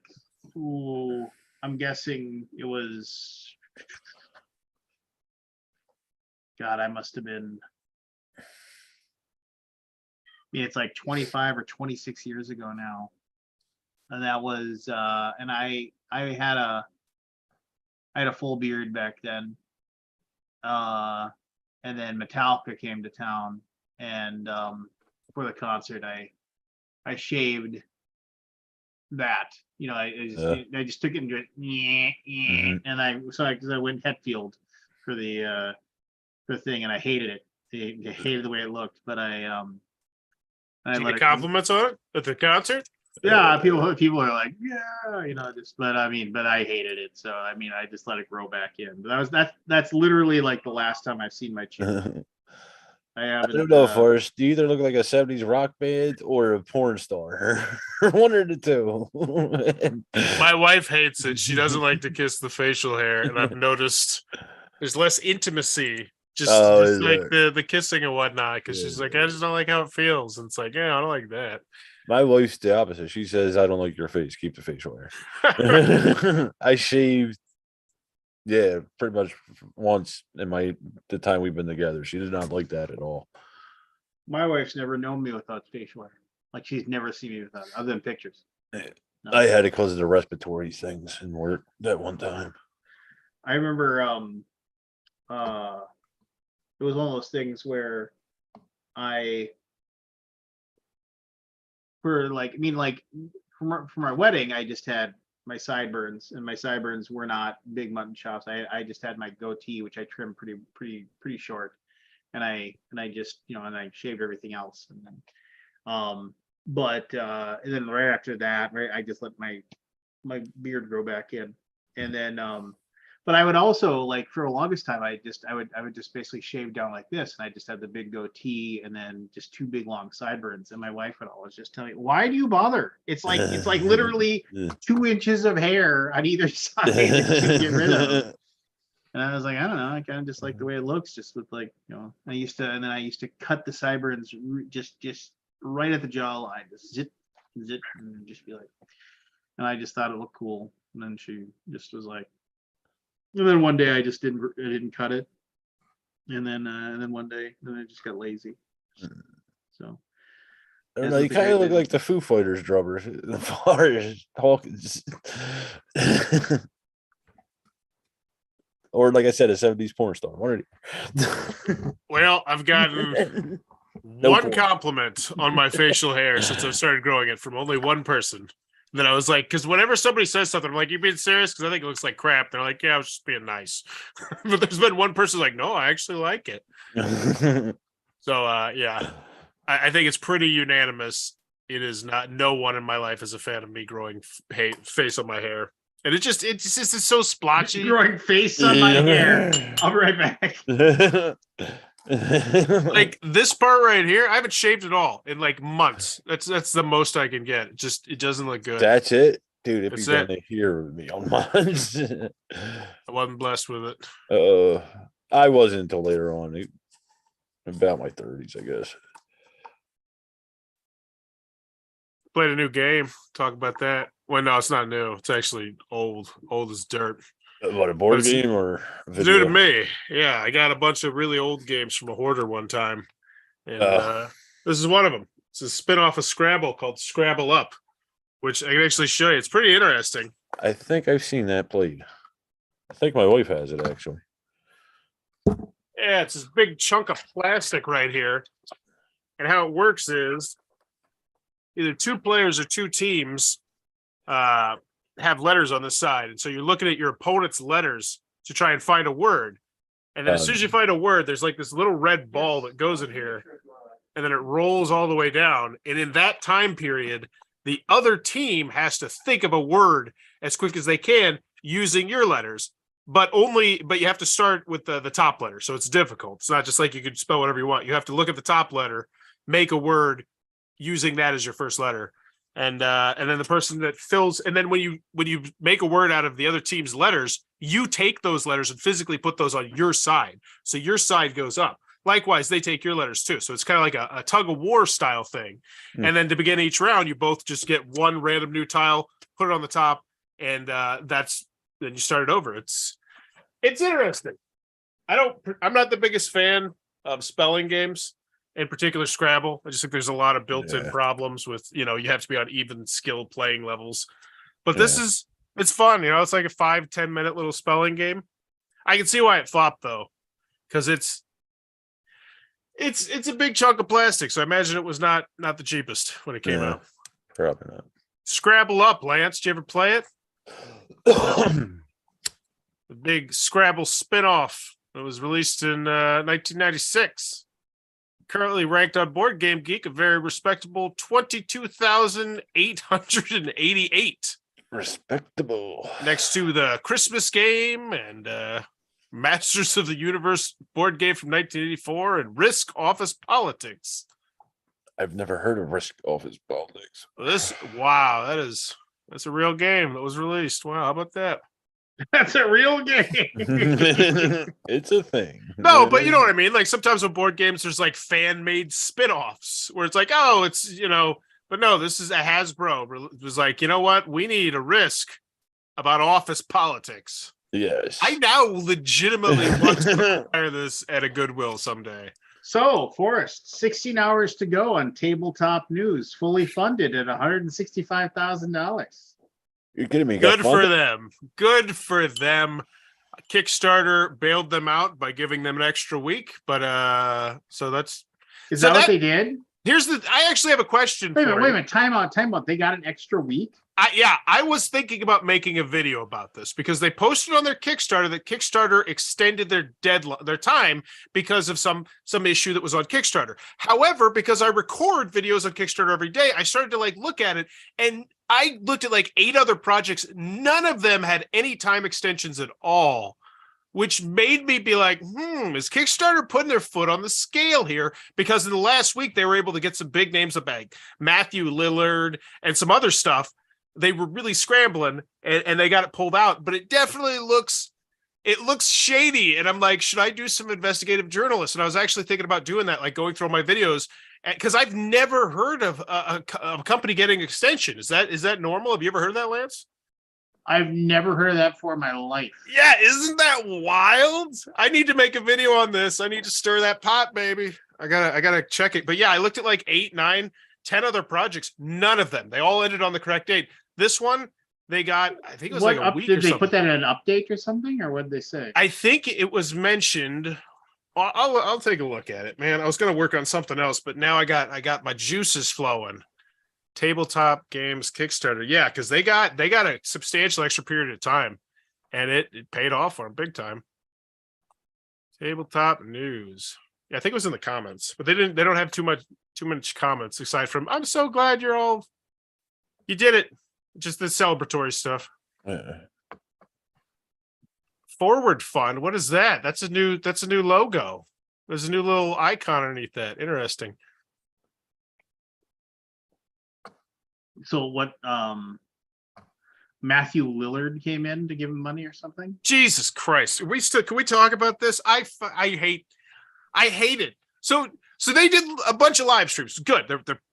ooh, I'm guessing it was. God, I must have been. I mean, it's like 25 or 26 years ago now, and that was. And I had a full beard back then. And then Metallica came to town, and for the concert, I shaved that. You know, I just took it and just and I went Hetfield for the thing, and I hated it. I hated the way it looked, but I Did you get compliments on it at the concert? Yeah, people are like, yeah, you know, just but I hated it. So I mean, I just let it grow back in. But that's literally like the last time I've seen my chin. I don't know, Forrest. You either look like a 70s rock band or a porn star. One or the two. My wife hates it. She doesn't like to kiss the facial hair, and I've noticed there's less intimacy. Just like the kissing and whatnot, because she's like, I just don't like how it feels. And it's like, yeah, I don't like that. My wife's the opposite. She says, I don't like your face. Keep the facial hair. I shaved, pretty much once in the time we've been together. She does not like that at all. My wife's never known me without facial hair. Like, she's never seen me without it, other than pictures. No. I had it because of the respiratory things in work that one time. I remember it was one of those things where for my wedding, I just had my sideburns, and my sideburns were not big mutton chops. I just had my goatee, which I trimmed pretty short, and I just, you know, and I shaved everything else, and then and then right after that, right, I just let my beard grow back in, and then but I would also, like, for the longest time, I would just basically shave down like this, and I just had the big goatee and then just two big long sideburns. And my wife would always just tell me, "Why do you bother? It's like literally 2 inches of hair on either side that you get rid of." And I was like, I don't know, I kind of just like the way it looks, just with, like, you know, I used to cut the sideburns just right at the jawline, just zip, and just be like, and I just thought it looked cool. And then she just was like. And then one day I just didn't cut it, and then one day I just got lazy. So I don't know, you kind of look like the Foo Fighters drummer as far as talking, or like I said, a 70s porn star. Well, I've gotten one compliment on my facial hair since I've started growing it from only one person. Then I was like, because whenever somebody says something, I'm like, you being serious? Because I think it looks like crap. They're like, yeah, I was just being nice. But there's been one person like, no, I actually like it. So, yeah, I think it's pretty unanimous. It is not. No one in my life is a fan of me growing face on my hair, and it's so splotchy. Growing face on my hair. I'll be right back. Like this part right here, I haven't shaved at all in like months. That's the most I can get. It doesn't look good. That's it, dude. If you're gonna hear with me on mine, I wasn't blessed with it. I wasn't until later on, about my 30s, I guess. Played a new game. Talk about that. Well, no, it's not new. It's actually old as dirt. What, a board game or video? New to me? Yeah, I got a bunch of really old games from a hoarder one time, and This is one of them. It's a spin-off of Scrabble called Scrabble Up, which I can actually show you. It's pretty interesting. I think I've seen that played. I think my wife has it actually. Yeah, it's this big chunk of plastic right here. And how it works is either two players or two teams have letters on the side. And so you're looking at your opponent's letters to try and find a word. And then as soon as you find a word, there's like this little red ball that goes in here. And then it rolls all the way down. And in that time period, the other team has to think of a word as quick as they can using your letters. But you have to start with the top letter. So it's difficult. It's not just like you could spell whatever you want. You have to look at the top letter, make a word using that as your first letter. And then the person that fills, and then when you make a word out of the other team's letters, you take those letters and physically put those on your side. So your side goes up. Likewise, they take your letters too. So it's kind of like a tug of war style thing. And then to begin each round, you both just get one random new tile, put it on the top, and then you start it over. It's interesting. I'm not the biggest fan of spelling games, in particular Scrabble. I just think there's a lot of built-in problems with, you have to be on even skill playing levels. But it's fun. It's like a 5-10 minute little spelling game. I can see why it flopped though, because it's a big chunk of plastic. So I imagine it was not the cheapest when it came out. Probably not. Scrabble Up, Lance. Did you ever play it? The big Scrabble spinoff that was released in 1996. Currently ranked on Board Game Geek, a very respectable 22,888. Respectable. Next to the Christmas game and Masters of the Universe board game from 1984 and Risk Office Politics. I've never heard of Risk Office Politics. That's a real game that was released. Wow, how about that? That's a real game. It's a thing. No, but you know what I mean? Like sometimes with board games, there's like fan-made spin-offs where it's like, oh, it's, but no, this is a Hasbro. It was like, you know what? We need a Risk about office politics. Yes. I now legitimately want to acquire this at a Goodwill someday. So, Forrest, 16 hours to go on Tabletop News, fully funded at $165,000. You're kidding me. Good for them. Good for them. Kickstarter bailed them out by giving them an extra week, but so that's Is that what they did? I actually have a question. Wait a minute. Time out. They got an extra week? I was thinking about making a video about this because they posted on their Kickstarter that Kickstarter extended their deadline, their time, because of some issue that was on Kickstarter. However, because I record videos on Kickstarter every day, I started to look at it, and I looked at 8 other projects. None of them had any time extensions at all, which made me be like, is Kickstarter putting their foot on the scale here? Because in the last week, they were able to get some big names of Matthew Lillard and some other stuff. They were really scrambling and they got it pulled out, but it definitely looks shady. And I'm like, should I do some investigative journalists? And I was actually thinking about doing that, going through all my videos, because I've never heard of a company getting extension. Is that normal? Have you ever heard of that, Lance? I've never heard of that before in my life. Yeah, isn't that wild? I need to make a video on this. I need to stir that pot, baby. I gotta check it. But yeah, I looked at 8, 9, 10 other projects. None of them. They all ended on the correct date. This one, they got, I think it was a week or something. Did they put that in an update or something, or what did they say? I think it was mentioned. I'll take a look at it, man. I was going to work on something else, but now I got my juices flowing. Tabletop Games Kickstarter. Yeah, because they got a substantial extra period of time, and it paid off for them big time. Tabletop News. Yeah, I think it was in the comments, but they don't have too much comments aside from, I'm so glad you did it. Just the celebratory stuff. Forward Fund. What is that? That's a new logo. There's a new little icon underneath that. Interesting. So what? Matthew Lillard came in to give him money or something? Jesus Christ! Can we talk about this? I hate it. So they did a bunch of live streams. Good.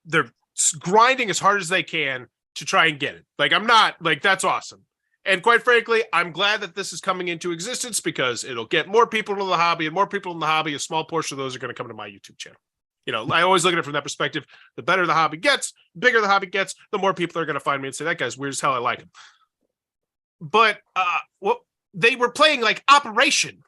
They're grinding as hard as they can to try and get it. I'm not that's awesome. And quite frankly, I'm glad that this is coming into existence because it'll get more people into the hobby, and more people in the hobby. A small portion of those are going to come to my YouTube channel. I always look at it from that perspective. The better the hobby gets, the bigger the hobby gets, the more people are going to find me and say, that guy's weird as hell. I like him. But they were playing like Operation.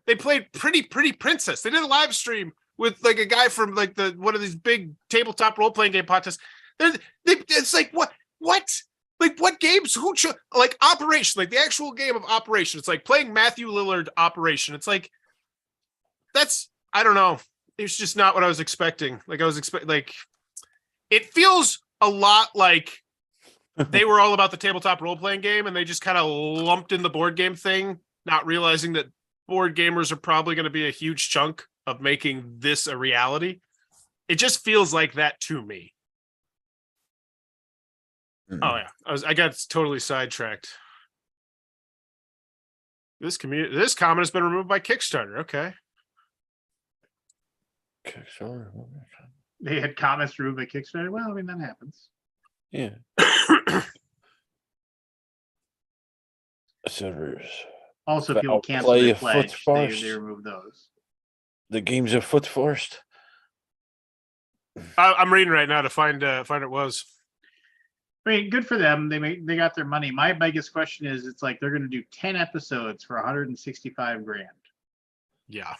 They played Pretty Princess. They did a live stream with like a guy from like one of these big tabletop role playing game podcasts. It's like what? Like what games? Like Operation? Like the actual game of Operation. It's like playing Matthew Lillard Operation. It's like I don't know. It's just not what I was expecting. Like I was like it feels a lot like they were all about the tabletop role playing game and they just kind of lumped in the board game thing, not realizing that board gamers are probably going to be a huge chunk of making this a reality. It just feels like that to me. Oh yeah, I got totally sidetracked. This comment has been removed by Kickstarter. Okay. Kickstarter. They had comments removed by Kickstarter. Well, I mean that happens. Yeah. Servers. Also, Foul people cancel play their of pledge. foot first. They remove those. The game's a foot first. I'm reading right now to find it was. I mean, good for them. They got their money. My biggest question is, it's like they're going to do 10 episodes for 165 grand. Yeah.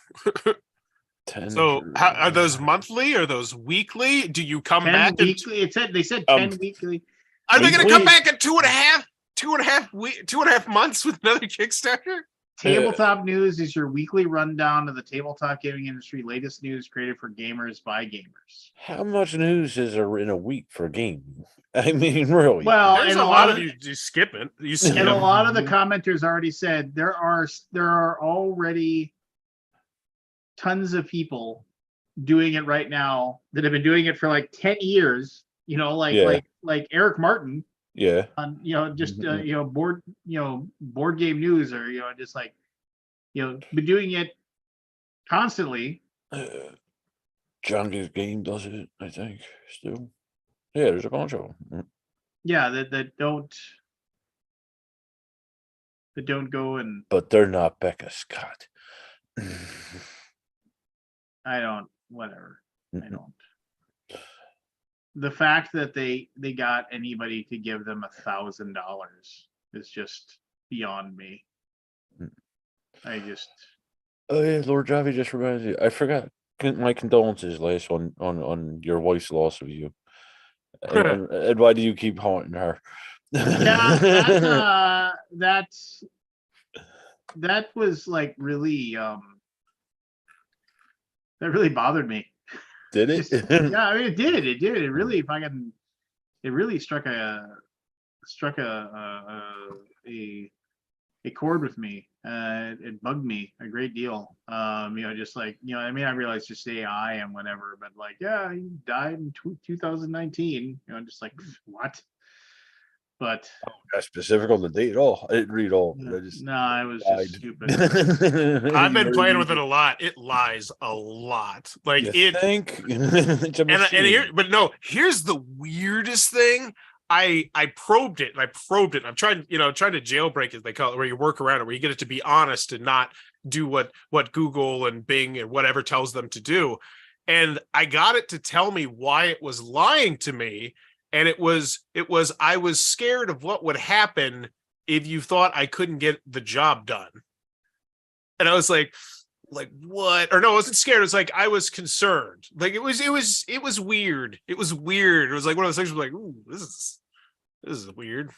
10 So for- are those monthly or those weekly? Do you come 10 back? weekly. They said 10 weekly. Are they going to come weekly? back in 2.5 months with another Kickstarter? Tabletop News is your weekly rundown of the tabletop gaming industry, latest news created for gamers by gamers. How much news is there in a week for a game? I mean, really? Well, There's and a lot of you skip it. You skip and a it. lot of the commenters already said there are already tons of people doing it right now that have been doing it for like 10 years. Yeah. Like Eric Martin Yeah. on Mhm. board game news, or just like been doing it constantly. John G's Game does it, I think, still. Yeah, there's a bunch of them. Yeah, that don't go and But they're not Becca Scott. I don't whatever. I don't. The fact that they got anybody to give them $1,000 is just beyond me. I just. Oh yeah, Lord Javi just reminds me. I forgot. My condolences, Les, on your wife's loss of you. And why do you keep haunting her? Yeah, that was like really that really bothered me. Did it? Yeah, I mean it did. It really struck a chord with me. It bugged me a great deal. Just like, I mean, I realized just AI and whatever, but like, yeah, he died in 2019. Just like, what? But Got specific on the date at all. I didn't read all. I just no, it was died. just stupid. I've been playing with it a lot. It lies a lot. Like You think? It's a and machine. here's the weirdest thing. I probed it. I'm trying to jailbreak it, they call it, where you work around it, where you get it to be honest and not do what Google and Bing and whatever tells them to do. And I got it to tell me why it was lying to me. And it was I was scared of what would happen if you thought I couldn't get the job done. And I was like what? Or no, I wasn't scared. It was like I was concerned. Like it was weird. It was weird. It was like one of those things where like, ooh, this is weird.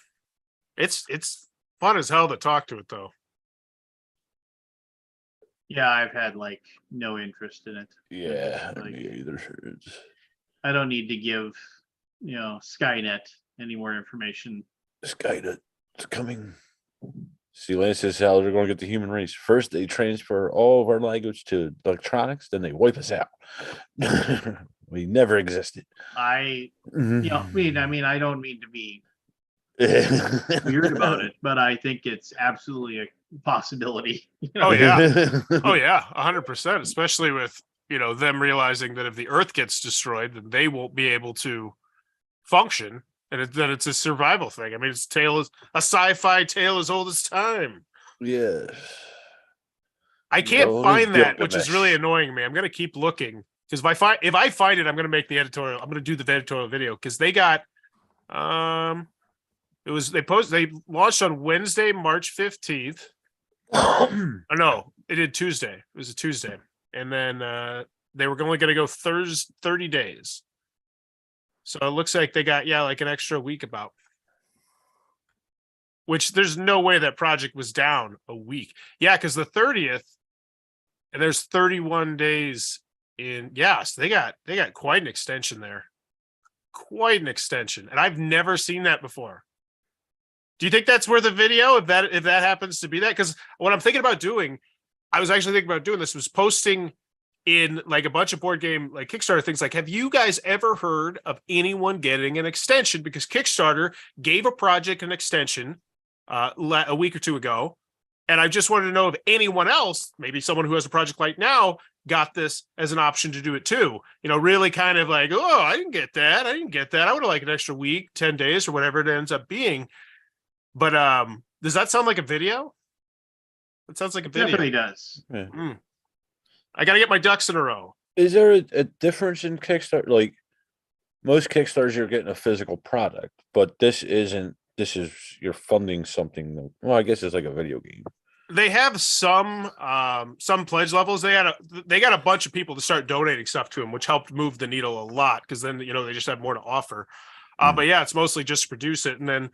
It's fun as hell to talk to it though. Yeah, I've had like no interest in it. Yeah, Like, me either. I don't need to give Skynet any more information. This guy that's coming. See, Lance says how they're going to get the human race. First, they transfer all of our language to electronics, then they wipe us out. We never existed. I mean, I don't mean to be weird about it, but I think it's absolutely a possibility. Oh yeah. Oh yeah, 100%. Especially with them realizing that if the Earth gets destroyed, then they won't be able to function, and then it's a survival thing. I mean, it's a sci-fi tale as old as time. Yes. I can't No, find that, Gilgamesh. which is really annoying me. I'm gonna keep looking Because if I find it, I'm going to make the editorial. I'm going to do the editorial video because they got they launched on Wednesday, March 15th. Oh no, it did Tuesday. It was a Tuesday, and then they were only going to go 30 days. So it looks like they got like an extra week about. Which there's no way that project was down a week. Yeah, because the 30th, and there's 31 days in. Yes, they got quite an extension there. Quite an extension, and I've never seen that before. Do you think that's worth a video if that happens to be that? Because what I'm thinking about doing, I was actually thinking about doing this, was posting in like a bunch of board game like Kickstarter things. Like, have you guys ever heard of anyone getting an extension? Because Kickstarter gave a project an extension a week or two ago, and I just wanted to know if anyone else, maybe someone who has a project right now, got this as an option to do it too. Really kind of like, oh, I didn't get that. I would have liked an extra week, 10 days, or whatever it ends up being. But does that sound like a video? It sounds like a video. Definitely does. Yeah. I got to get my ducks in a row. Is there a difference in Kickstarter? Like most Kickstarters, you're getting a physical product, but this isn't. This is you're funding something. Well, I guess it's like a video game. They have some pledge levels. They got a bunch of people to start donating stuff to them, which helped move the needle a lot because then they just have more to offer. But yeah, it's mostly just to produce it, and then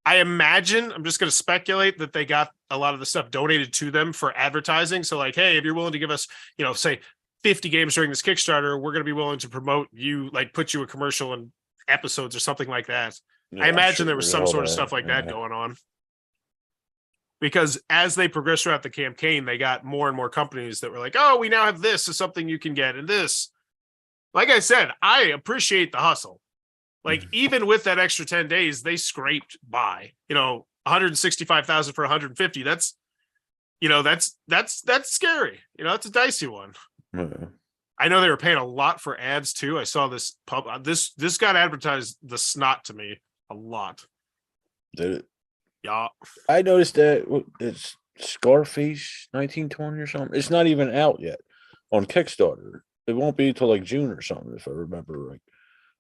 I imagine, I'm just going to speculate that they got a lot of the stuff donated to them for advertising. So like, hey, if you're willing to give us, say 50 games during this Kickstarter, we're going to be willing to promote you, like put you a commercial and episodes or something like that. Yeah, I imagine sure, there was some sort of that, stuff like that going on. Because as they progressed throughout the campaign, they got more and more companies that were like, oh, we now have this as something you can get. And this, like I said, I appreciate the hustle. Like even with that extra 10 days, they scraped by, 165,000 for 150. That's scary. That's a dicey one. Yeah. I know they were paying a lot for ads too. I saw this this got advertised the snot to me a lot. Did it? Yeah. I noticed that it's Scarface 1920 or something. It's not even out yet on Kickstarter. It won't be until like June or something, if I remember right.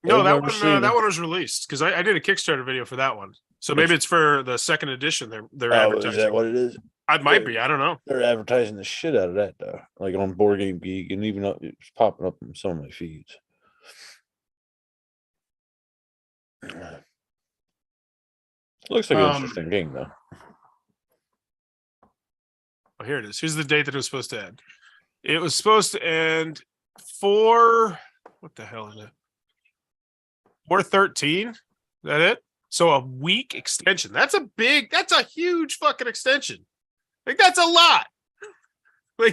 No, that one was released because I did a Kickstarter video for that one. So maybe it's for the second edition. They're advertising. Is that what it is? It might be. I don't know. They're advertising the shit out of that though, like on Board Game Geek, and even it's popping up on some of my feeds. Looks like an interesting game though. Oh, here it is. Here's the date that it was supposed to end. It was supposed to end for what the hell is it? 4/13. Is that it? So a week extension. That's a huge fucking extension. Like that's a lot.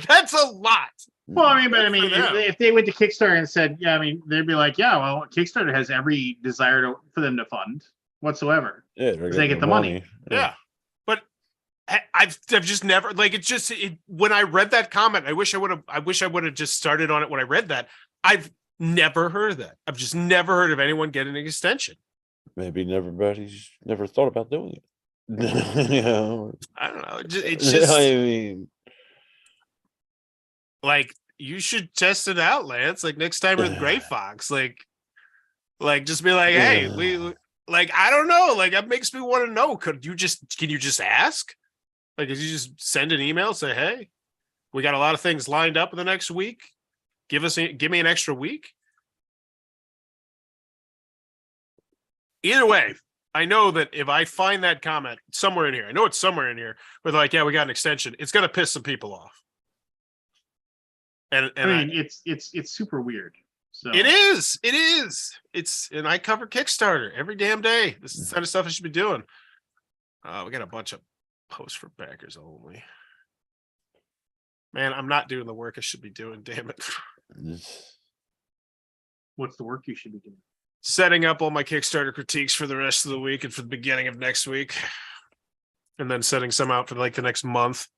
That's a lot. Well, if they went to Kickstarter and said, yeah, they'd be like, yeah, well, Kickstarter has every desire for them to fund whatsoever. Yeah, they get the money. Yeah. But I've just never when I read that comment, I wish I would have just started on it when I read that. I've never heard of that. I've just never heard of anyone getting an extension. Maybe everybody's never thought about doing it. I don't know. It's just like you should test it out, Lance. Like next time with Gray Fox, like just be like, hey, we I don't know. Like that makes me want to know. Can you just ask? Like, did you just send an email, say, hey, we got a lot of things lined up in the next week. Give me an extra week. Either way, I know that if I find that comment somewhere in here, I know it's somewhere in here, where they're like, yeah, we got an extension. It's going to piss some people off. And it's super weird. So it is. And I cover Kickstarter every damn day. This is the kind of stuff I should be doing. We got a bunch of posts for backers only. Man, I'm not doing the work I should be doing. Damn it. What's the work you should be doing? Setting up all my Kickstarter critiques for the rest of the week and for the beginning of next week. And then setting some out for like the next month.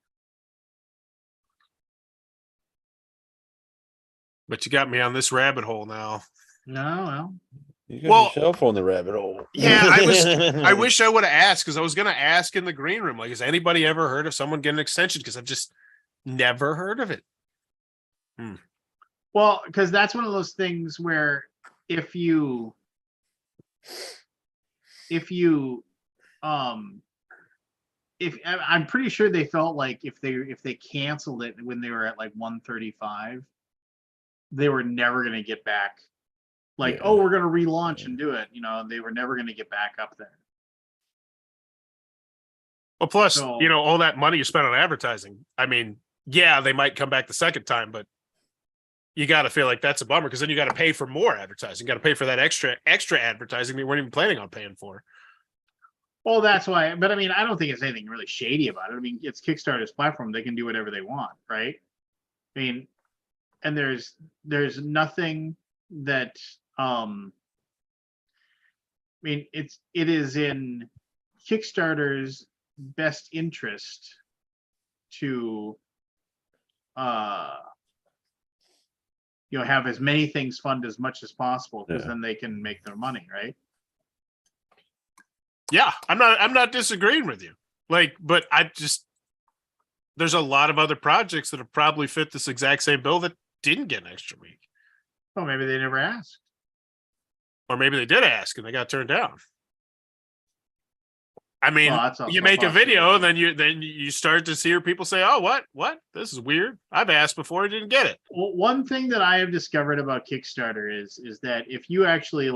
But you got me on this rabbit hole now. No, well. You got yourself on the rabbit hole. Yeah, I wish I would have asked, because I was going to ask in the green room, like, has anybody ever heard of someone getting an extension? Because I've just never heard of it. Well, because that's one of those things where if you um if I'm pretty sure they felt like if they canceled it when they were at like 135, they were never going to get back. Like, Yeah. oh, we're going to relaunch and do it. You know, they were never going to get back up there. Well, plus, So- all that money you spent on advertising. I mean, yeah, they might come back the second time, but you got to feel like that's a bummer because then you got to pay for more advertising. You got to pay for that extra advertising that you weren't even planning on paying for. Well, that's why. But I mean, I don't think it's anything really shady about it. I mean, it's Kickstarter's platform; they can do whatever they want, right? I mean, and there's nothing that I mean, it is in Kickstarter's best interest to have as many things fund as much as possible because then they can make their money, right? Yeah, I'm not disagreeing with you. But there's a lot of other projects that have probably fit this exact same bill that didn't get an extra week. Well, maybe they never asked. Or maybe they did ask and they got turned down. I mean, Well, that's also you make a video, possibility. then you start to hear people say, "Oh, what? This is weird. I've asked before, I didn't get it." Well, one thing that I have discovered about Kickstarter is that if you actually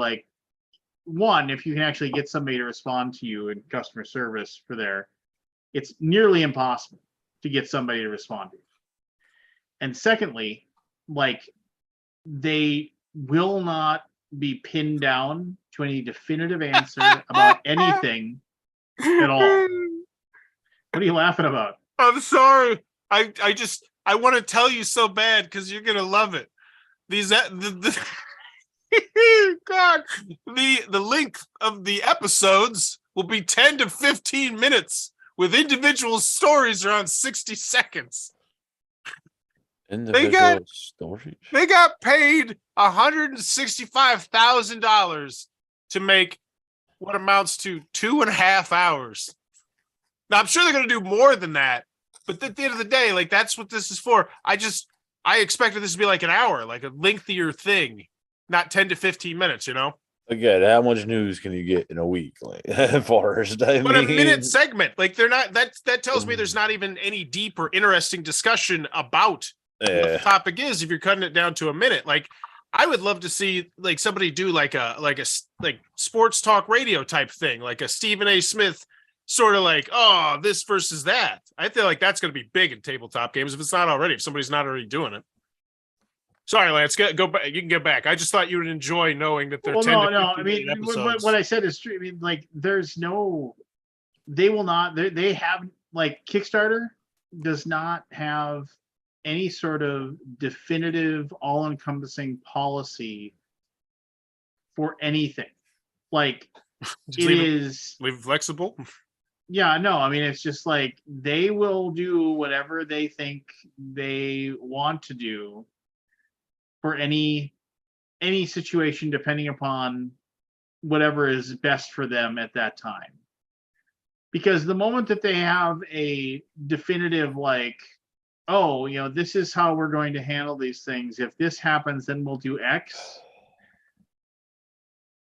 if you can actually get somebody to respond to you in customer service for it's nearly impossible to get somebody to respond to you. And secondly, they will not be pinned down to any definitive answer about anything at all. What are you laughing about? I'm sorry. I want to tell you so bad because you're gonna love it. God, the length of the episodes will be 10 to 15 minutes with individual stories around 60 seconds. Individual stories. They got paid $165,000 to make what amounts to 2.5 hours. Now I'm sure they're going to do more than that, but at the end of the day, that's what this is for. I expected this to be like an hour, like a lengthier thing, not 10 to 15 minutes, Again, how much news can you get in a week? Forrest, a minute segment, they're not. That tells me there's not even any deep or interesting discussion about what the topic is. If you're cutting it down to a minute, I would love to see somebody do like a sports talk radio type thing, like a Stephen A. Smith sort of this versus that. I feel like that's going to be big in tabletop games if it's not already. If somebody's not already doing it. Sorry, Lance. Go back. You can get back. I just thought you would enjoy knowing that they're 10 to 15 I mean, episodes. what I said is true. I mean, there's no. They will not. They have Kickstarter does not have any sort of definitive, all-encompassing policy for anything. It is leave it flexible. Yeah, no, I mean it's just they will do whatever they think they want to do for any situation depending upon whatever is best for them at that time. Because the moment that they have a definitive this is how we're going to handle these things. If this happens, then we'll do X.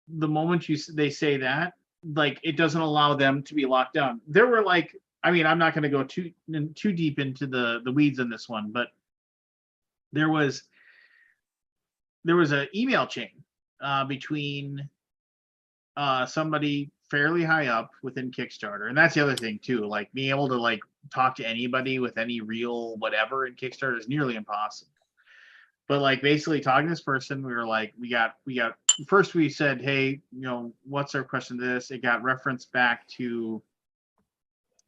The moment they say that, it doesn't allow them to be locked down. There were I mean, I'm not going to go too deep into the weeds on this one, but there was an email chain between somebody fairly high up within Kickstarter, and that's the other thing too. Being able to talk to anybody with any real whatever in Kickstarter is nearly impossible. But basically talking to this person, we were we got first we said, hey, what's our question to this? It got referenced back to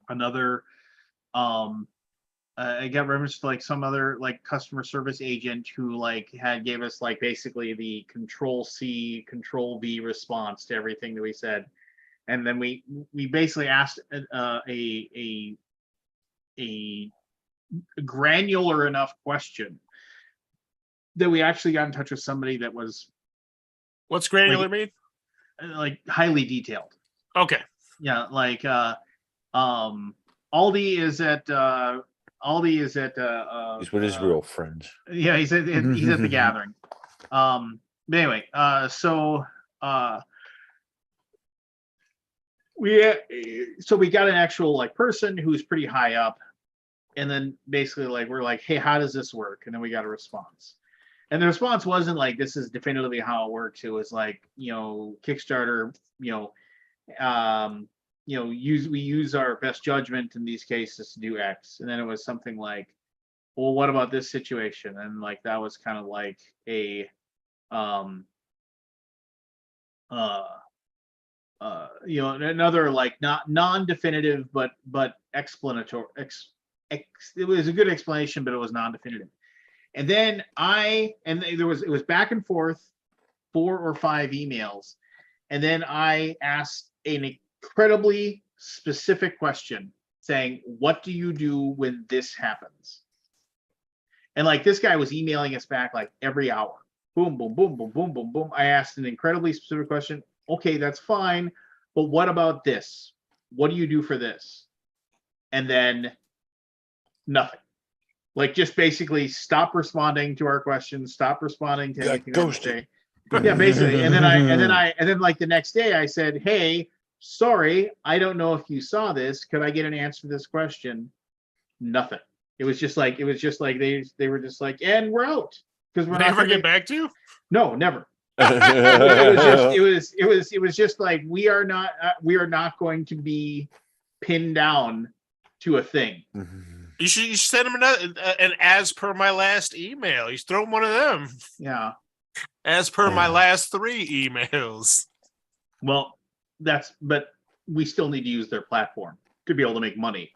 another it got referenced to some other customer service agent who gave us basically the Control-C, Control-V response to everything that we said. And then we basically asked a granular enough question that we actually got in touch with somebody that was What's granular mean? Highly detailed. Okay. Yeah, Aldi is at Aldi is at He's with his real friends. yeah, he's at the gathering. But anyway, so we got an actual like person who's pretty high up, and then basically like we're like, hey, how does this work? And then we got a response. And the response wasn't like this is definitively how it works. It was like, Kickstarter, we use our best judgment in these cases to do X. And then it was something like, well, what about this situation? And like that was kind of like a another like not non-definitive but explanatory it was a good explanation, but it was non-definitive. And then it was back and forth 4 or 5 emails. And then I asked an incredibly specific question saying, what do you do when this happens? And like this guy was emailing us back like every hour. Boom, boom, boom, boom, boom, boom, boom. I asked an incredibly specific question. Okay, that's fine. But what about this? What do you do for this? And then nothing. Like just basically stop responding to our questions, stop responding to anything that we say. Yeah, basically. And then like the next day I said, hey, sorry, I don't know if you saw this. Could I get an answer to this question? Nothing. It was just like they were just like, and we're out. Because we're never get back to you? No, never. It was just like we are not going to be pinned down to a thing. You should send him an as per my last email. You throw him one of them. Yeah. As per my last 3 emails. Well, but we still need to use their platform to be able to make money.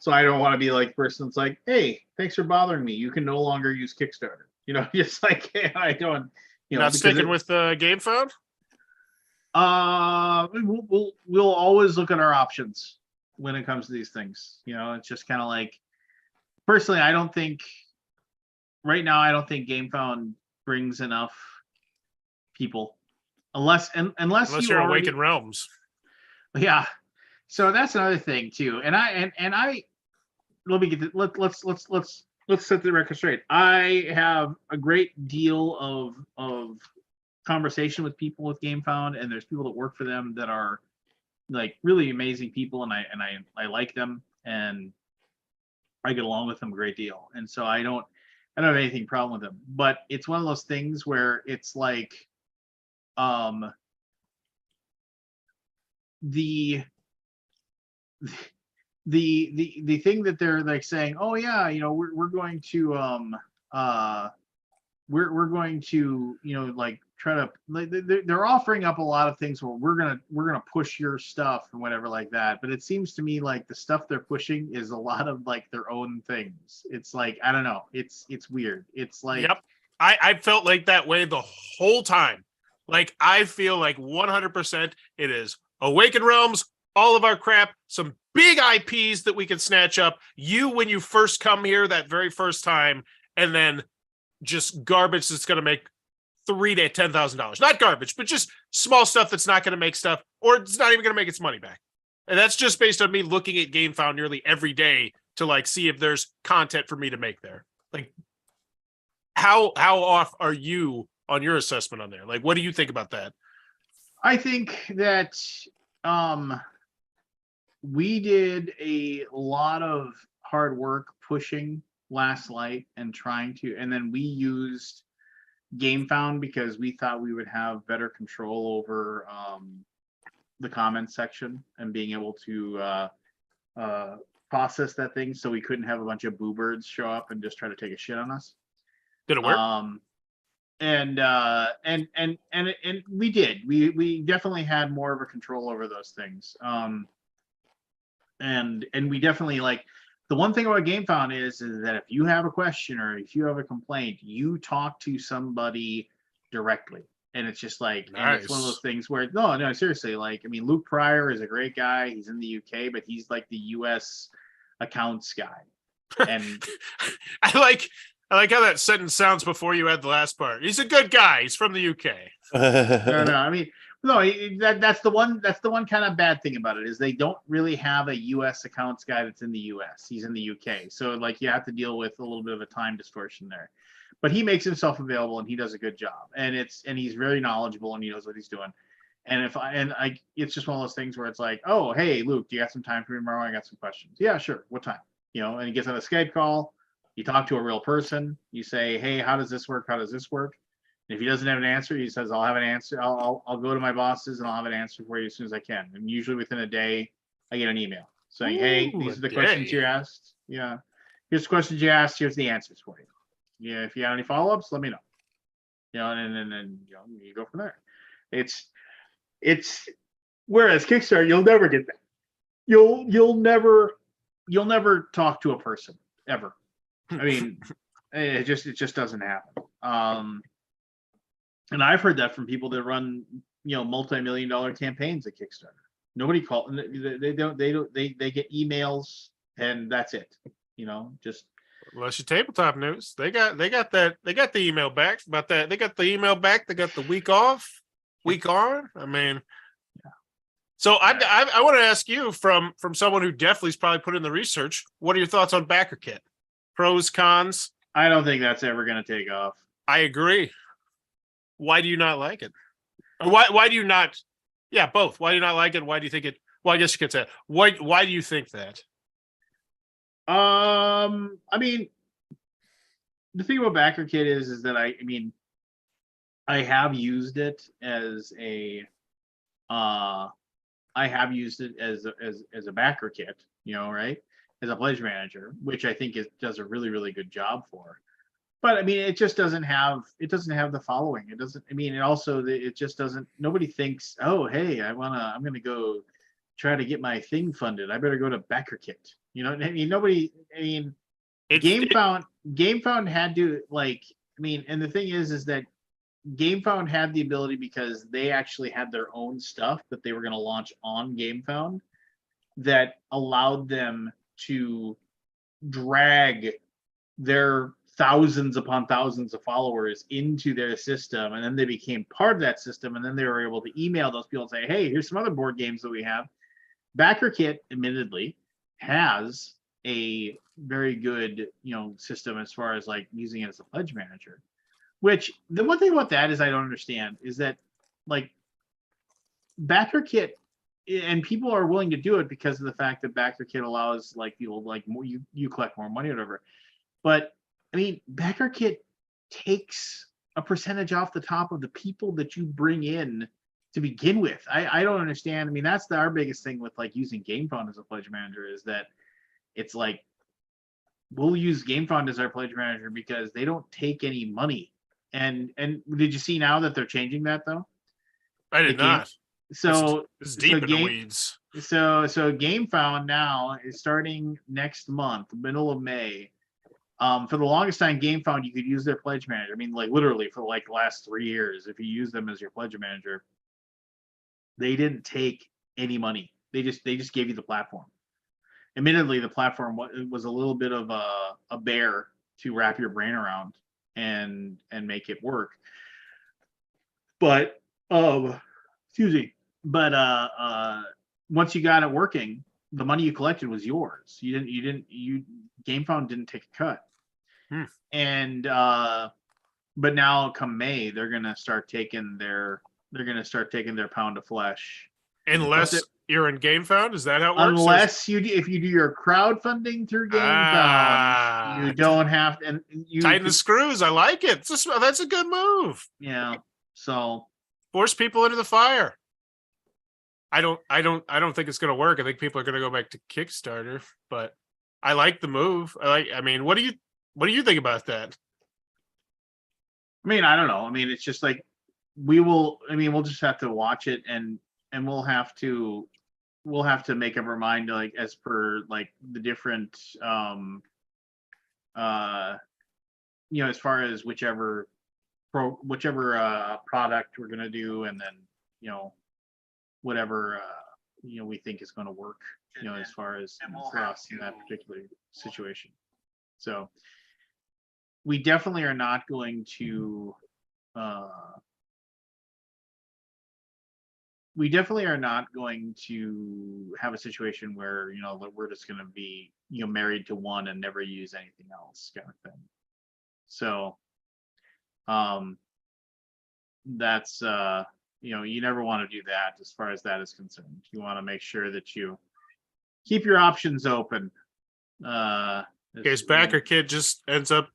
So I don't want to be like person that's like, hey, thanks for bothering me. You can no longer use Kickstarter. Just like, hey, I don't. Not sticking with GameFound? We'll always look at our options when it comes to these things. It's just kind of like, personally, I don't think GameFound brings enough people, unless you're Awakened Realms. Yeah, so that's another thing too. And I let me get let's set the record straight. I have a great deal of conversation with people with GameFound, and there's people that work for them that are like really amazing people, and I like them, and I get along with them a great deal. And so I don't have anything problem with them. But it's one of those things where it's like the thing that they're like saying, oh yeah, we're going to we're going to like try to they're offering up a lot of things where we're gonna push your stuff and whatever like that. But it seems to me like the stuff they're pushing is a lot of like their own things. It's like, I don't know, it's weird. It's like, yep, I felt like that way the whole time. Like I feel like 100% it is Awakened Realms, all of our crap, some big IPs that we can snatch up. You when you first come here that very first time, and then just garbage that's going to make $3,000 to $10,000. Not garbage, but just small stuff that's not going to make stuff, or it's not even going to make its money back. And that's just based on me looking at GameFound nearly every day to like see if there's content for me to make there. Like, how off are you on your assessment on there? Like, what do you think about that? I think that we did a lot of hard work pushing Last Light and trying to, and then we used GameFound because we thought we would have better control over the comments section and being able to process that thing, so we couldn't have a bunch of boo birds show up and just try to take a shit on us. Did it work? And we did. We definitely had more of a control over those things. And we definitely, like, the one thing about GameFound is that if you have a question or if you have a complaint, you talk to somebody directly. And it's just like, nice. And it's one of those things where, no, seriously, like, I mean, Luke Pryor is a great guy. He's in the UK, but he's like the US accounts guy. And I like how that sentence sounds before you add the last part. He's a good guy. He's from the UK. no, I mean, No, that's the one. That's the one kind of bad thing about it is they don't really have a U.S. accounts guy that's in the U.S. He's in the U.K. So like you have to deal with a little bit of a time distortion there. But he makes himself available and he does a good job. And he's very knowledgeable and he knows what he's doing. And it's just one of those things where it's like, oh, hey, Luke, do you got some time for me tomorrow? I got some questions. Yeah, sure. What time? And he gets on a Skype call. You talk to a real person. You say, hey, how does this work? How does this work? And if he doesn't have an answer, he says, I'll have an answer. I'll go to my bosses and I'll have an answer for you as soon as I can. And usually within a day, I get an email saying, hey, these are the questions you asked. Yeah. Here's the questions you asked. Here's the answers for you. Yeah. If you have any follow-ups, let me know. And then you go from there. It's whereas Kickstarter, you'll never get that. You'll never talk to a person ever. I mean, it just doesn't happen. And I've heard that from people that run, multi-million-dollar campaigns at Kickstarter. Nobody they get emails and that's it. Just unless you tabletop news, they got the email back about that. They got the email back. They got the week off, week on. I mean, yeah. So I want to ask you from someone who definitely is probably put in the research. What are your thoughts on BackerKit? Pros, cons? I don't think that's ever going to take off. I agree. Why do you not like it? Or why do you not? Yeah, both. Why do you not like it? Why do you think it? Well, I guess you could say why do you think that? I mean, the thing about BackerKit is that I have used it as a a backer kit, right? As a pledge manager, which I think does a really, really good job for. But I mean, it just doesn't have the following. It doesn't. I mean, it just doesn't. Nobody thinks, oh, hey, I'm gonna go try to get my thing funded. I better go to BackerKit. I mean, nobody. I mean, GameFound had to and the thing is that GameFound had the ability because they actually had their own stuff that they were going to launch on GameFound that allowed them to drag their thousands upon thousands of followers into their system, and then they became part of that system, and then they were able to email those people and say, hey, here's some other board games that we have. BackerKit admittedly has a very good system as far as using it as a pledge manager, which the one thing about that is I don't understand is that BackerKit, and people are willing to do it because of the fact that BackerKit allows people more, you collect more money or whatever. But I mean, BackerKit takes a percentage off the top of the people that you bring in to begin with. I don't understand. I mean, that's our biggest thing with using GameFound as a pledge manager is that it's we'll use GameFound as our pledge manager because they don't take any money. And did you see now that they're changing that though? I did not. So it's deep in the weeds. So GameFound now is starting next month, middle of May. For the longest time, GameFound, you could use their pledge manager. I mean, literally for the last 3 years, if you use them as your pledge manager, they didn't take any money. They just gave you the platform. Admittedly, the platform was a little bit of a bear to wrap your brain around and make it work. But excuse me. But once you got it working, the money you collected was yours. GameFound didn't take a cut. And but now come May, they're gonna start taking their pound of flesh. Unless you're in GameFound, is that how it works? Unless if you do your crowdfunding through GameFound, you don't have to. And you tighten the screws. I like it. That's a good move. Yeah. So force people into the fire. I don't think it's going to work. I think people are going to go back to Kickstarter, but I like the move. I mean, what do you think about that? I mean, I don't know. I mean, it's just we'll just have to watch it and we'll have to make up our mind as per the different as far as whichever product we're going to do, and then whatever we think is going to work as far as for us in that particular situation. So we definitely are not going to we definitely are not going to have a situation where, we're just going to be, married to one and never use anything else kind of thing. So, that's, you never want to do that as far as that is concerned. You want to make sure that you keep your options open. In case backer kid just ends up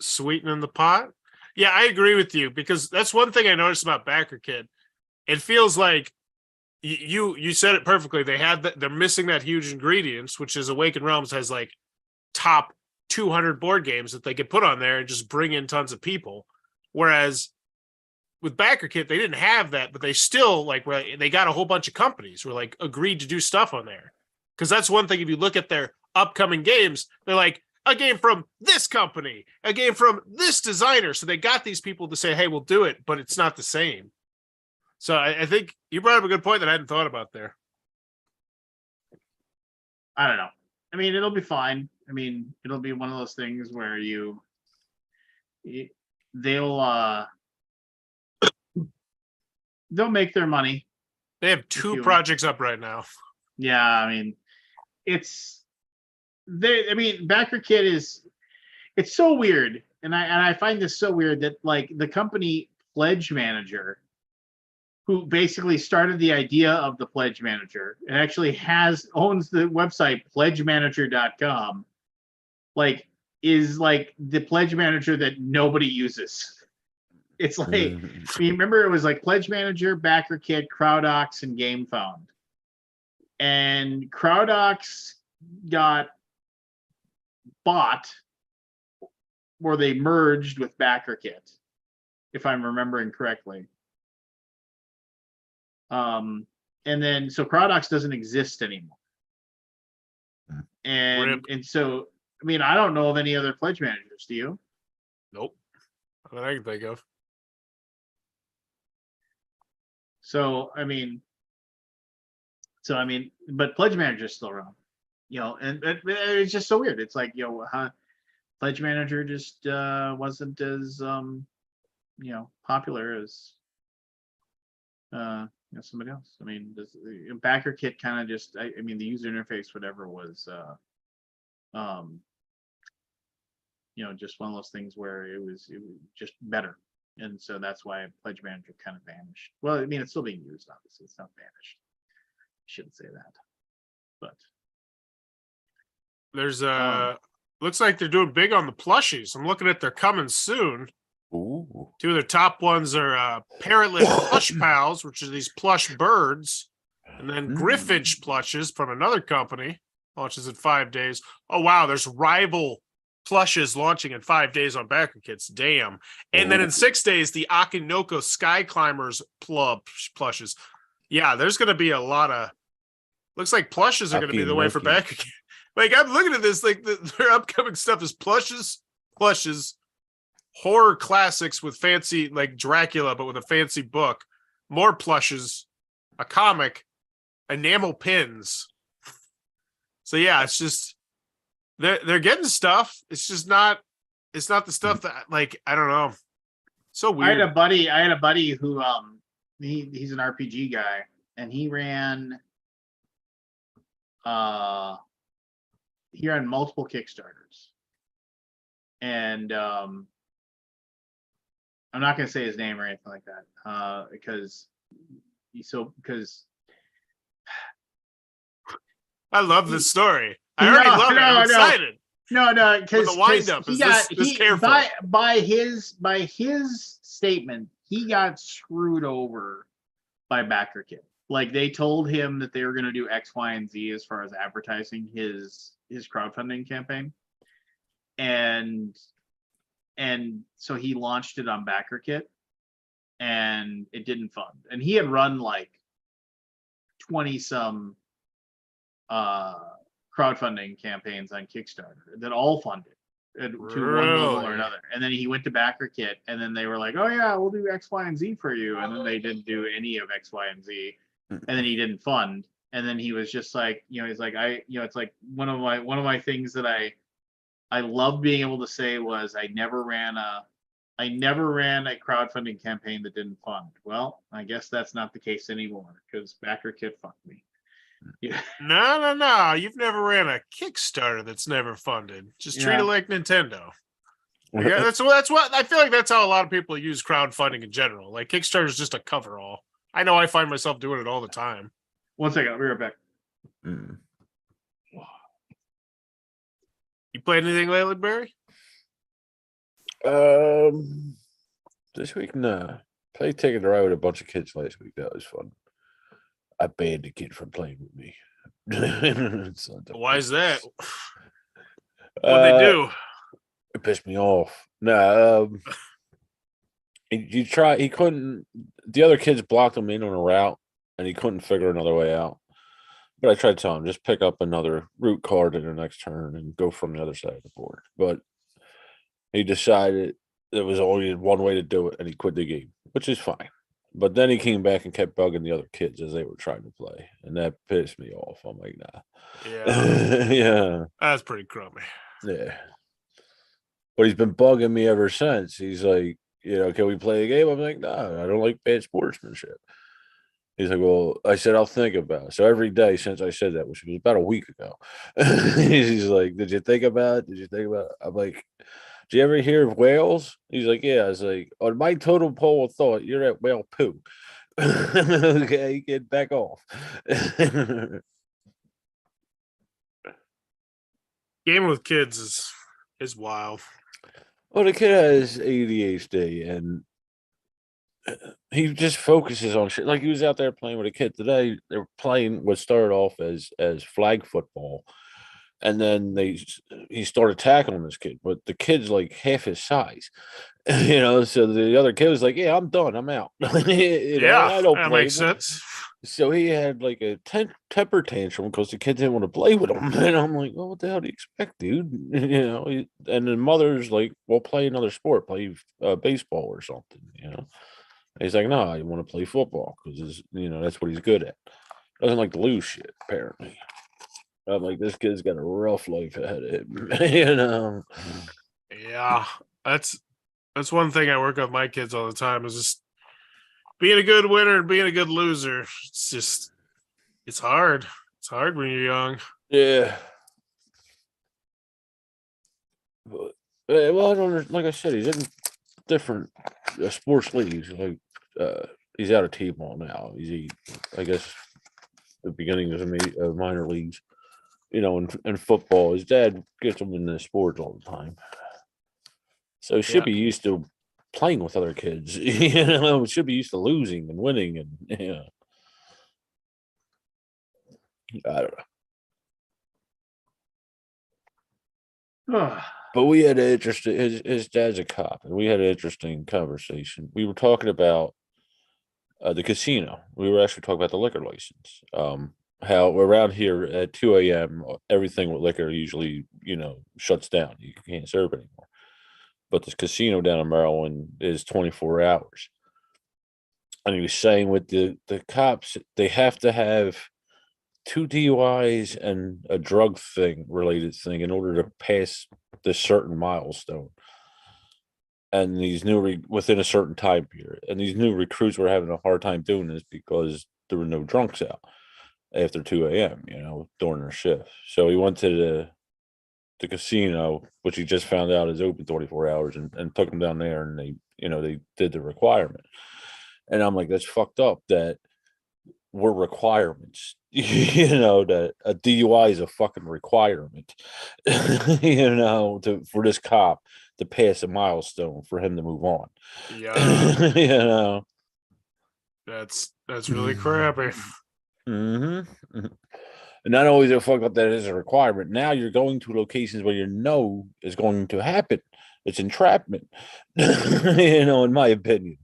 sweetening the pot. Yeah, I agree with you, because that's one thing I noticed about backer kid. It feels like you said it perfectly. They're missing that huge ingredients, which is Awakened Realms has like top 200 board games that they could put on there and just bring in tons of people. Whereas with backer kit, they didn't have that, but they still they got a whole bunch of companies who were like agreed to do stuff on there. Because that's one thing. If you look at their upcoming games, they're like a game from this company, a game from this designer. So they got these people to say, hey, we'll do it, but it's not the same. So I think you brought up a good point that I hadn't thought about there. I don't know. I mean, it'll be fine. I mean, it'll be one of those things where they'll make their money. They have 2 projects up right now. Yeah, I mean, backer kit it's so weird. And I find this so weird that like the company Pledge Manager, who basically started the idea of the Pledge Manager and actually owns the website pledgemanager.com, is like the Pledge Manager that nobody uses. It's like, I mean, remember it was like Pledge Manager, Backer Kit, CrowdOx, and GameFound. And CrowdOx got bought, or they merged with Backer Kit, if I'm remembering correctly. And then so CrowdOx doesn't exist anymore. And so I mean, I don't know of any other Pledge Managers. Do you? Nope. Not that I can think of. So I mean, but Pledge Manager is still around, and it's just so weird. It's like, Pledge Manager just wasn't as popular as somebody else. I mean, Backer Kit kind of just, I mean, the user interface, whatever, was just one of those things where it was just better. And so that's why Pledge Manager kind of vanished. Well, I mean, it's still being used, obviously. It's not vanished. Shouldn't say that. But there's looks like they're doing big on the plushies. I'm looking at they're coming soon. Ooh. 2 of their top ones are Parrotlet Plush Pals, which are these plush birds, and then Griffinch plushes from another company, launches in 5 days. Oh wow, there's rival plushes launching in 5 days on backer kits. Damn. And then in 6 days, the Akinoko Sky Climbers plushes. Yeah, there's going to be a lot of. Looks like plushes are going to be the way for backer kits. Like, I'm looking at this, like their upcoming stuff is plushes, horror classics with fancy, like Dracula, but with a fancy book, more plushes, a comic, enamel pins. So yeah, it's just they're getting stuff. It's just not. It's not the stuff that, like, I don't know. So weird. I had a buddy who he's an RPG guy, and he ran multiple Kickstarters, and I'm not going to say his name or anything like that, because I love this story. I already love it. I'm excited. No, because the wind-up is this careful. By his statement, he got screwed over by Backer Kit. Like, they told him that they were going to do X, Y, and Z as far as advertising his crowdfunding campaign, and so he launched it on Backer Kit, and it didn't fund. And he had run like 20 some crowdfunding campaigns on Kickstarter that all funded to one level or another. And then he went to Backer Kit, and then they were like, "Oh yeah, we'll do X, Y, and Z for you." And then they didn't do any of X, Y, and Z, and then he didn't fund. And then he was just like, he's like, it's like one of my things that I love being able to say was, I never ran I never ran a crowdfunding campaign that didn't fund. Well, I guess that's not the case anymore because Backer Kit fucked me. Yeah. No. You've never ran a Kickstarter that's never funded. Just treat it like Nintendo. Yeah, that's what I feel like. That's how a lot of people use crowdfunding in general. Like Kickstarter is just a cover-all. I know I find myself doing it all the time. One second, I'll be right back. You played anything lately, Barry? This week, nah. Played Taking the Ride with a bunch of kids last week. That was fun. I banned the kid from playing with me. Why is that? What'd they do? It pissed me off. Nah, he couldn't, the other kids blocked him in on a route and he couldn't figure another way out. But I tried to tell him, just pick up another route card in the next turn and go from the other side of the board. But he decided there was only one way to do it and he quit the game, which is fine. But then he came back and kept bugging the other kids as they were trying to play. And that pissed me off. I'm like, nah. Yeah. Yeah. That's pretty crummy. Yeah. But he's been bugging me ever since. He's like, can we play a game? I'm like, no, I don't like bad sportsmanship. He's like, well, I said, I'll think about it. So every day since I said that, which was about a week ago, he's like, did you think about it? Did you think about it? I'm like, did you ever hear of whales? He's like, yeah. I was like, on my total poll of thought, you're at whale poo. Okay, get back off. Gaming with kids is wild. Well, the kid has ADHD and he just focuses on shit. Like he was out there playing with a kid today. They were playing what started off as flag football, and then he started tackling this kid, but the kid's like half his size, So the other kid was like, "Yeah, I'm done. I'm out." I don't that play makes sense. So he had like a temper tantrum because the kid didn't want to play with him, and I'm like, "Well, what the hell do you expect, dude?" And the mother's like, "Well, play another sport, play baseball or something." He's like, no, I want to play football because that's what he's good at. Doesn't like to lose shit, apparently. I'm like, this kid's got a rough life ahead of him. Yeah, that's one thing I work with my kids all the time is just being a good winner and being a good loser. It's hard. It's hard when you're young. Yeah. But, well, I don't, like I said, he's in different sports leagues. Like, he's out of T-ball now. I guess, the beginning of minor leagues. In football, his dad gets him in the sports all the time. So he should be used to playing with other kids. Should be used to losing and winning, and I don't know. But we had an interesting. His dad's a cop, and we had an interesting conversation. We were talking about the casino. We were actually talking about the liquor license. How around here at 2 a.m. everything with liquor usually shuts down. You can't serve anymore. But this casino down in Maryland is 24 hours. And he was saying with the cops, they have to have 2 DUIs and a drug related thing in order to pass this certain milestone. And these within a certain time period. And these new recruits were having a hard time doing this because there were no drunks out after 2 a.m., during their shift. So he went to the casino, which he just found out is open 24 hours, and took them down there, and they did the requirement. And I'm like, that's fucked up that we're requirements. That a DUI is a fucking requirement. For this cop to pass a milestone for him to move on. Yeah. That's really crappy. Mm-hmm. And not only is it fucked up that it is a requirement, now you're going to locations where is going to happen. It's entrapment, in my opinion.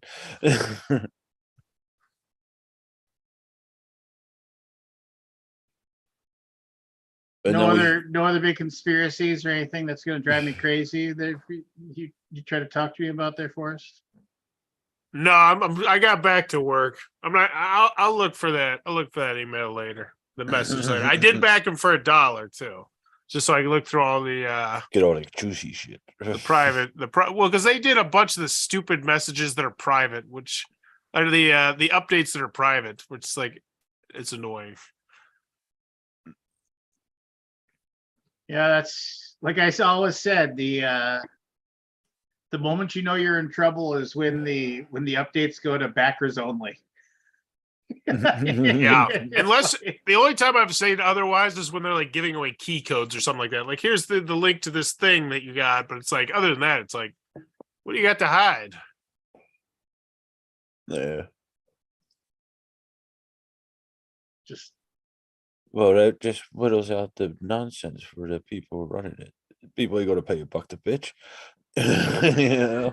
No other big conspiracies or anything that's going to drive me crazy that you try to talk to me about there, Forrest? No, I got back to work. I'm not. I'll look for that. I'll look for that email later. The message later. I did back him for $1 too, just so I can look through all the Get all the juicy shit. well, because they did a bunch of the stupid messages that are private, which are the updates that are private, which is like it's annoying. Yeah, that's like I always said, the moment you know you're in trouble is when the updates go to backers only. Yeah, unless the only time I've seen otherwise is when they're like giving away key codes or something like that. Like, here's the link to this thing that you got, but it's like, other than that, it's like, what do you got to hide? Yeah. Just Well, that just whittles out the nonsense for the people running it. People are going to pay $1 to bitch. Yeah,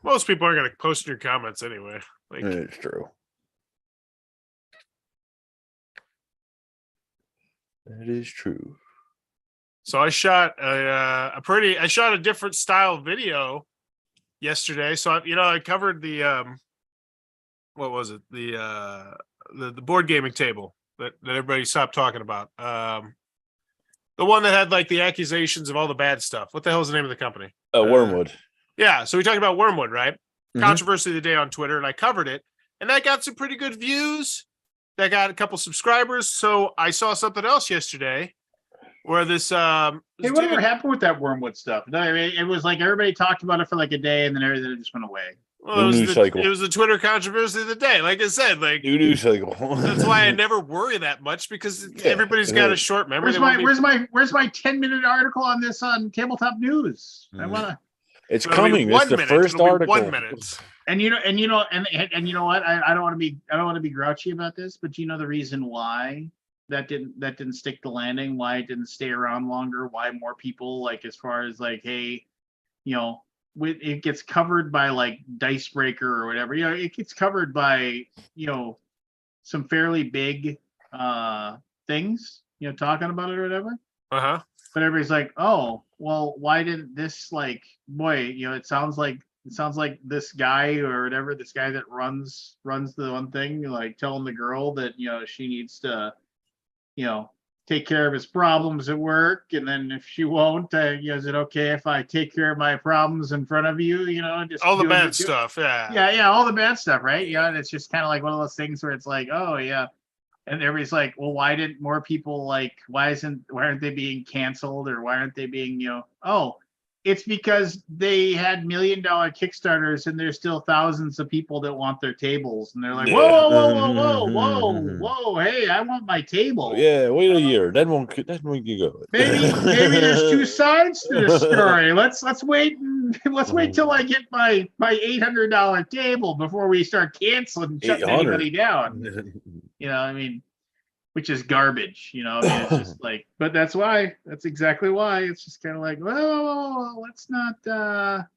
Most people aren't going to post in your comments anyway. Like, it's true. That is true. so I shot I shot a different style video yesterday. So I covered the what was it? The board gaming table that everybody stopped talking about. The one that had like the accusations of all the bad stuff. What the hell is the name of the company? Wormwood. Yeah, so we talked about Wormwood, right? Mhm. Controversy of the day on Twitter, and I covered it, and that got some pretty good views. That got a couple subscribers. So I saw something else yesterday where this hey, dude- whatever happened with that Wormwood stuff? No, I mean, it was like everybody talked about it for like a day, and then everything just went away. well, New news cycle. it was the Twitter controversy of the day. Like I said, like New news cycle. that's why I never worry that much because Yeah, everybody's got a short memory. Where's my 10-minute article on this on Tabletop News? I wanna. It's It'll be coming. It's 1 the minute. first It'll be article. 1 minute. And you know what? I don't want to be grouchy about this, but you know the reason why that didn't stick the landing, why it didn't stay around longer, why more people, like, as far as like, hey, it gets covered by like Dicebreaker or whatever, it gets covered by some fairly big things, talking about it or whatever. Uh-huh. But everybody's like, oh, well, why didn't this, like, boy, it sounds like this guy or whatever, this guy that runs the one thing, like telling the girl that, she needs to, take care of his problems at work. And then if she won't, is it okay if I take care of my problems in front of you, just All the do bad it. stuff. Yeah. Yeah. All the bad stuff. Right. Yeah. And it's just kind of like one of those things where it's like, oh yeah. And everybody's like, well, why didn't more people, like, why aren't they being canceled, or why aren't they being, oh, it's because they had $1 million Kickstarters and there's still thousands of people that want their tables. And they're like, whoa, hey, I want my table. Yeah, wait a year. Then we can go. Maybe there's two sides to the story. Let's wait till I get my $800 table before we start canceling, shutting anybody down. I mean, which is garbage, it's just like, but that's exactly why. It's just kind of like, well, let's not,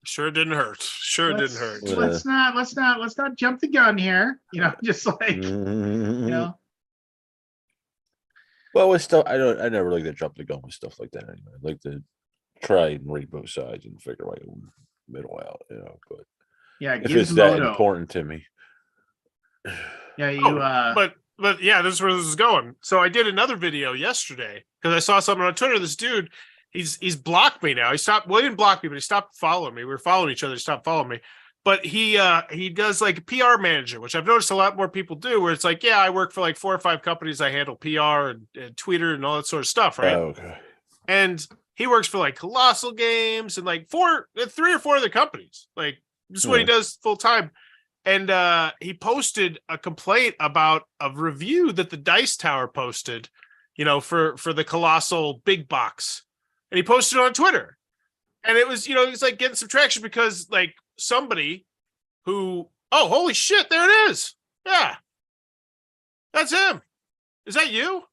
Sure didn't hurt. Let's not jump the gun here, just like, Well, with stuff, I never like to jump the gun with stuff like that anyway. I like to try and read both sides and figure my own middle out, but yeah, if it's that important to me. Yeah, But yeah, this is where this is going. So I did another video yesterday because I saw something on Twitter. This dude, he's blocked me now. He didn't block me, but he stopped following me. We were following each other. He stopped following me. But he does like a PR manager, which I've noticed a lot more people do, where it's like, yeah, I work for like 4 or 5 companies. I handle PR and Twitter and all that sort of stuff, right? Oh, okay. And he works for like Colossal Games and like 3 or 4 other companies. Like, this is what he does full time. And he posted a complaint about a review that the Dice Tower posted, for the Colossal big box. And he posted it on Twitter. And it was, he's like getting some traction because like somebody who, oh, holy shit, there it is. Yeah. That's him. Is that you?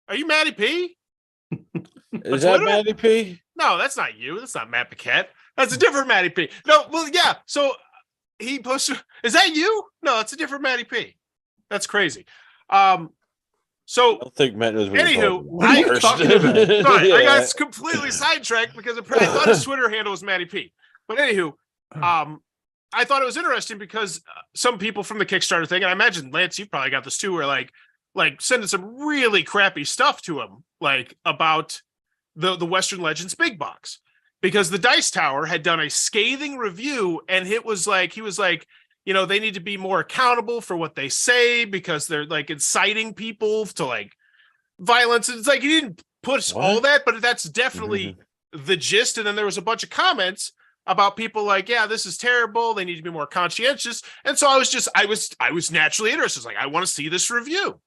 Are you Matty P? Is that Matty P? No, that's not you. That's not Matt Paquette. That's a different Matty P. No, well, yeah. So he posted, is that you? No, it's a different Matty P. That's crazy. So I don't think Matt knows what anywho, I got completely sidetracked because I thought his Twitter handle was Matty P. But anywho, I thought it was interesting because some people from the Kickstarter thing, and I imagine Lance, you probably got this too, where like sending some really crappy stuff to him, like about the Western Legends big box, because the Dice Tower had done a scathing review, and he was like, they need to be more accountable for what they say because they're like inciting people to like violence. It's like he didn't put all that, but that's definitely the gist. And then there was a bunch of comments about people like, yeah, this is terrible. They need to be more conscientious. And so I was naturally interested. Like, I want to see this review.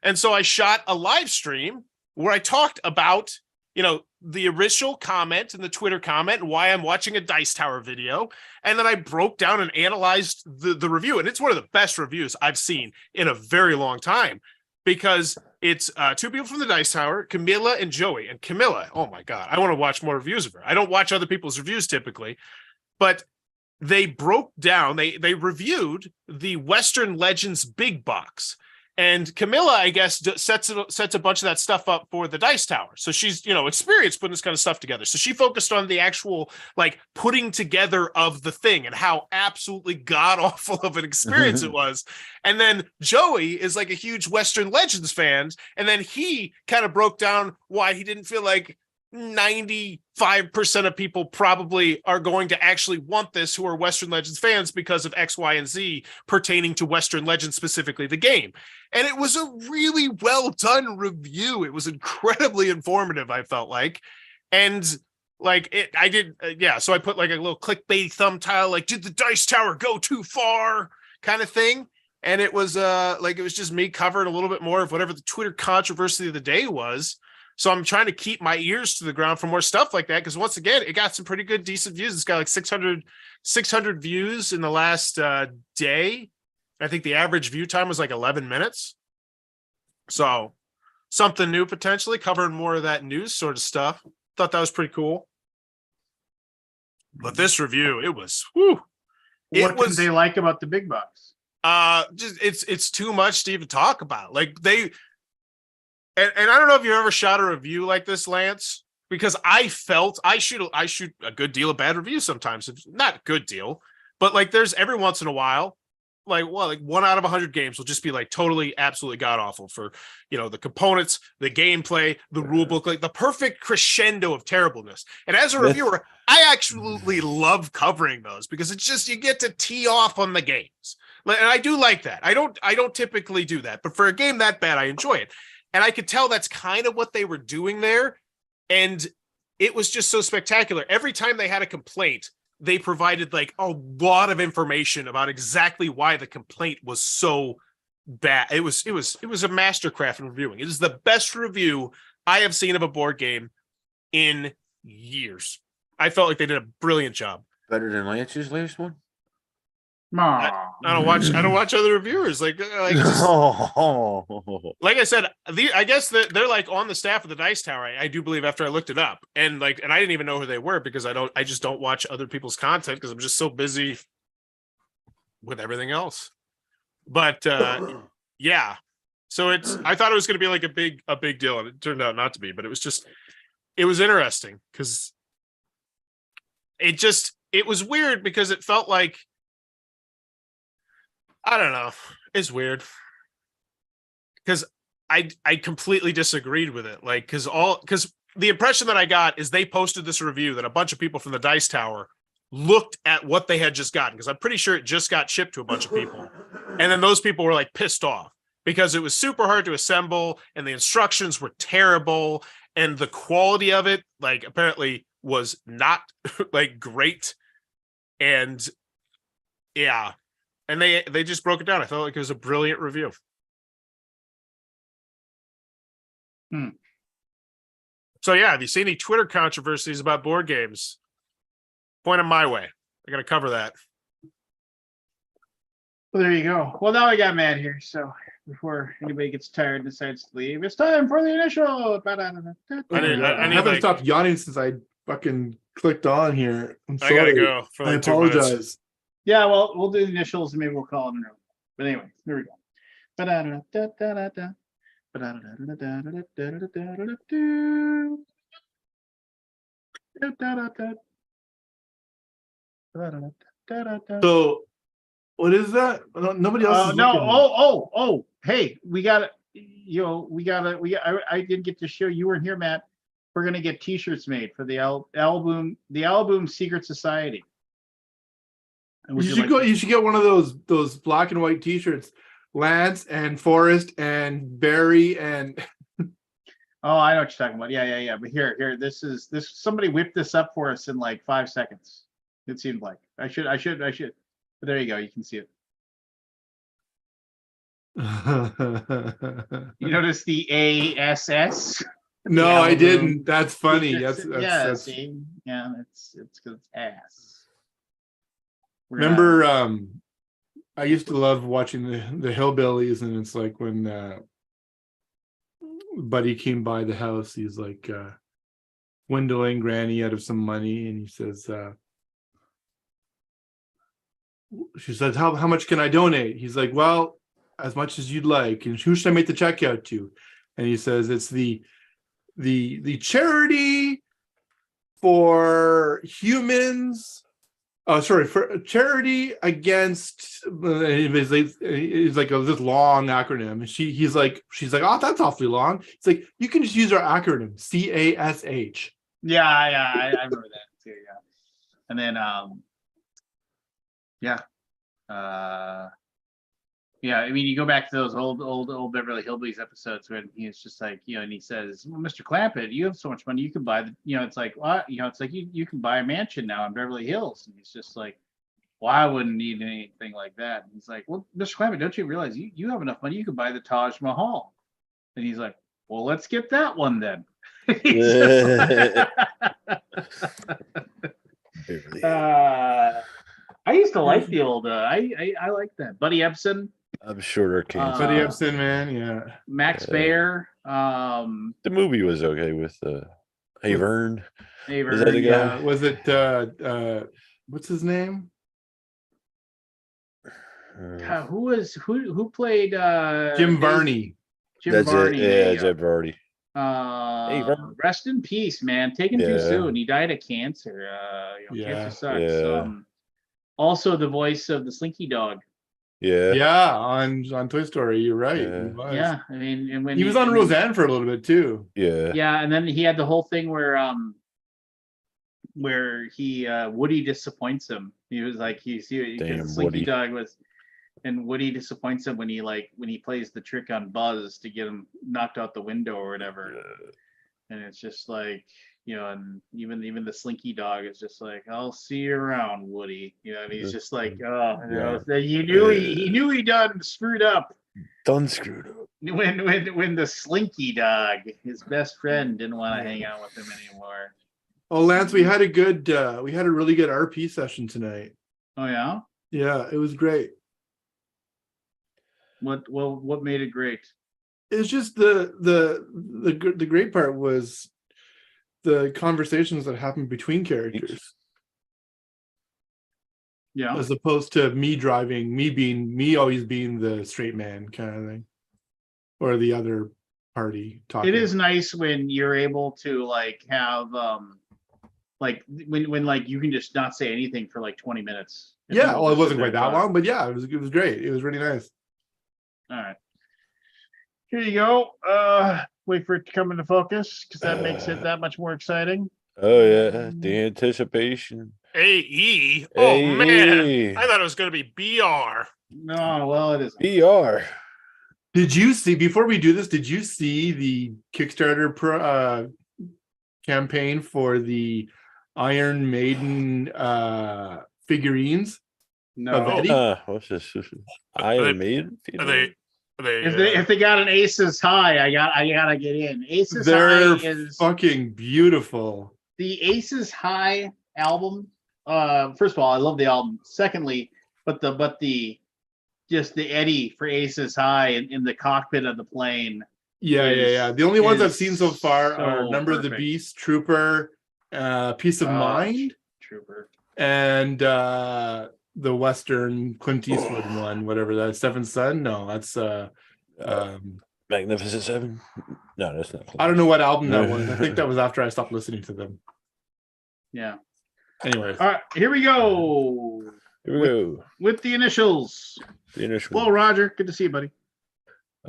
And so I shot a live stream where I talked about, the original comment and the Twitter comment and why I'm watching a Dice Tower video. And then I broke down and analyzed the review. And it's one of the best reviews I've seen in a very long time, because it's two people from the Dice Tower, Camilla and Joey. And Camilla, oh my God, I want to watch more reviews of her. I don't watch other people's reviews typically, but they broke down, they reviewed the Western Legends big box. And Camilla, I guess, sets a bunch of that stuff up for the Dice Tower. So she's, experienced putting this kind of stuff together. So she focused on the actual, like, putting together of the thing and how absolutely god-awful of an experience it was. And then Joey is, like, a huge Western Legends fan. And then he kind of broke down why he didn't feel like 95% of people probably are going to actually want this who are Western Legends fans because of X, Y, and Z pertaining to Western Legends, specifically the game. And it was a really well done review. It was incredibly informative, I felt like. And like so I put like a little clickbait thumbtail, like, did the Dice Tower go too far kind of thing. And it was it was just me covering a little bit more of whatever the Twitter controversy of the day was. So I'm trying to keep my ears to the ground for more stuff like that, because once again, it got some pretty good, decent views. It's got like 600 views in the last day. I think the average view time was like 11 minutes. So something new, potentially covering more of that news sort of stuff. Thought that was pretty cool. But this review, it was, whew. What did they like about the big box? Just it's too much to even talk about. Like And I don't know if you ever shot a review like this, Lance, because I felt I shoot a good deal of bad reviews sometimes. It's not a good deal, but like there's every once in a while, like 1 out of 100 games will just be like totally, absolutely god awful for, the components, the gameplay, the rule book, like the perfect crescendo of terribleness. And as a reviewer, I absolutely love covering those because it's just, you get to tee off on the games. And I do like that. I don't typically do that, but for a game that bad, I enjoy it. And I could tell that's kind of what they were doing there. And it was just so spectacular. Every time they had a complaint, they provided like a lot of information about exactly why the complaint was so bad. It was a mastercraft in reviewing. It is the best review I have seen of a board game in years. I felt like they did a brilliant job. Better than Lance's latest one? I don't watch other reviewers like I said, I guess that they're like on the staff of the Dice Tower. I do believe, after I looked it up, and I didn't even know who they were because I just don't watch other people's content because I'm just so busy with everything else. But yeah, so I thought it was going to be like a big deal, and it turned out not to be. But it was interesting because it was weird because it felt like, I don't know. It's weird because I completely disagreed with it. Like, because the impression that I got is they posted this review that a bunch of people from the Dice Tower looked at what they had just gotten, because I'm pretty sure it just got shipped to a bunch of people. And then those people were like pissed off because it was super hard to assemble and the instructions were terrible. And the quality of it, like, apparently was not like great. And yeah. And they just broke it down. I felt like it was a brilliant review. So yeah, have you seen any Twitter controversies about board games? Point them my way. I got to cover that. Well, there you go. Well, now I got Matt here, so before anybody gets tired and decides to leave, it's time for the initial. I haven't stopped yawning since I fucking clicked on here. I'm sorry. I gotta go. For like I apologize. Yeah, well, we'll do the initials and maybe we'll call it an early. But anyway, here we go. So, what is that? Nobody else is no. looking. Hey, we got it. I didn't get to show you weren't here, Matt. we're gonna get T-shirts made for the Alaboom Secret Society. And would You should go. You should get one of those black and white T-shirts. Lance and Forrest and Barry and. Oh, I know what you're talking about. Yeah. But here. This. Somebody whipped this up for us in like 5 seconds. It seemed like I should. But there you go. You can see it. You notice the ASS? No, Yeah, I didn't. That's funny. Yeah, That's see? Yeah, it's because it's ass. Remember, I used to love watching the Hillbillies, and it's like when Buddy came by the house, he's like dwindling Granny out of some money, and he says, she says, how much can I donate? He's like, well, as much as you'd like. And who should I make the check out to? And he says, it's the charity for humans. Oh, sorry, for charity against. It's like this long acronym. She's like, oh, that's awfully long. It's like, you can just use our acronym, CASH. Yeah, I remember that too. Yeah, and then yeah. I mean, you go back to those old Beverly Hillbillies episodes when he's just like, and he says, well, Mr. Clampett, you have so much money, you can buy it's like, what? It's like you can buy a mansion now in Beverly Hills. And he's just like, well, I wouldn't need anything like that. And he's like, well, Mr. Clampett, don't you realize you have enough money, you can buy the Taj Mahal? And he's like, well, let's get that one then. I used to like the old, I like that. Buddy Ebsen. I'm sure they're canceled. Buddy Ebsen, man, yeah. Max Baer. The movie was okay with Avern. Avern, that the guy? Was it what's his name? Who played Jim Varney. Jim That's Varney. it. Yeah, Jim Varney. Rest in peace, man. Taken too soon. He died of cancer. Cancer sucks. Yeah. Also, the voice of the Slinky Dog. Yeah. On Toy Story. You're right. Yeah. He was. Yeah, I mean, and when he was on Roseanne for a little bit too. Yeah. Yeah, and then he had the whole thing where he Woody disappoints him. He was like, Damn, Slinky Woody. Dog was, and Woody disappoints him when he plays the trick on Buzz to get him knocked out the window or whatever. And it's just like, and even the Slinky Dog is just like, I'll see you around, Woody. And he's just like, he knew he done screwed up. Done screwed up. When the Slinky Dog, his best friend, didn't want to hang out with him anymore. Oh, Lance, we had a really good RP session tonight. Oh yeah? Yeah, it was great. What made it great? It's just the great part was the conversations that happened between characters. Yeah. As opposed to me always being the straight man kind of thing. Or the other party talking. It is nice when you're able to have when you can just not say anything for 20 minutes. Yeah, well, it wasn't quite that long, but yeah, it was great. It was really nice. All right. Here you go. Wait for it to come into focus because that makes it that much more exciting. Oh yeah, the anticipation. AE. Oh AE. man, I thought it was going to be BR. No, well, it isn't. BR. Did you see, before we do this, did you see the Kickstarter campaign for the Iron Maiden figurines? No. What's this? Iron Maiden? Are they If they got an Aces High, I gotta get in. Aces They're High is fucking beautiful. the Aces High album. First of all, I love the album. Secondly, but the Eddie for Aces High in the cockpit of the plane. Yeah. The only ones I've seen so far so are Number of the perfect. Beast, Trooper, Peace of Mind, Trooper. and the Western Clint Eastwood one, whatever that is. Seventh Son. No, that's Magnificent Seven. No, that's not. I don't know what album that was. I think that was after I stopped listening to them. Yeah. Anyways, All right, here we go. Here we go. With the initials. The initial. Hello, Roger. Good to see you, buddy.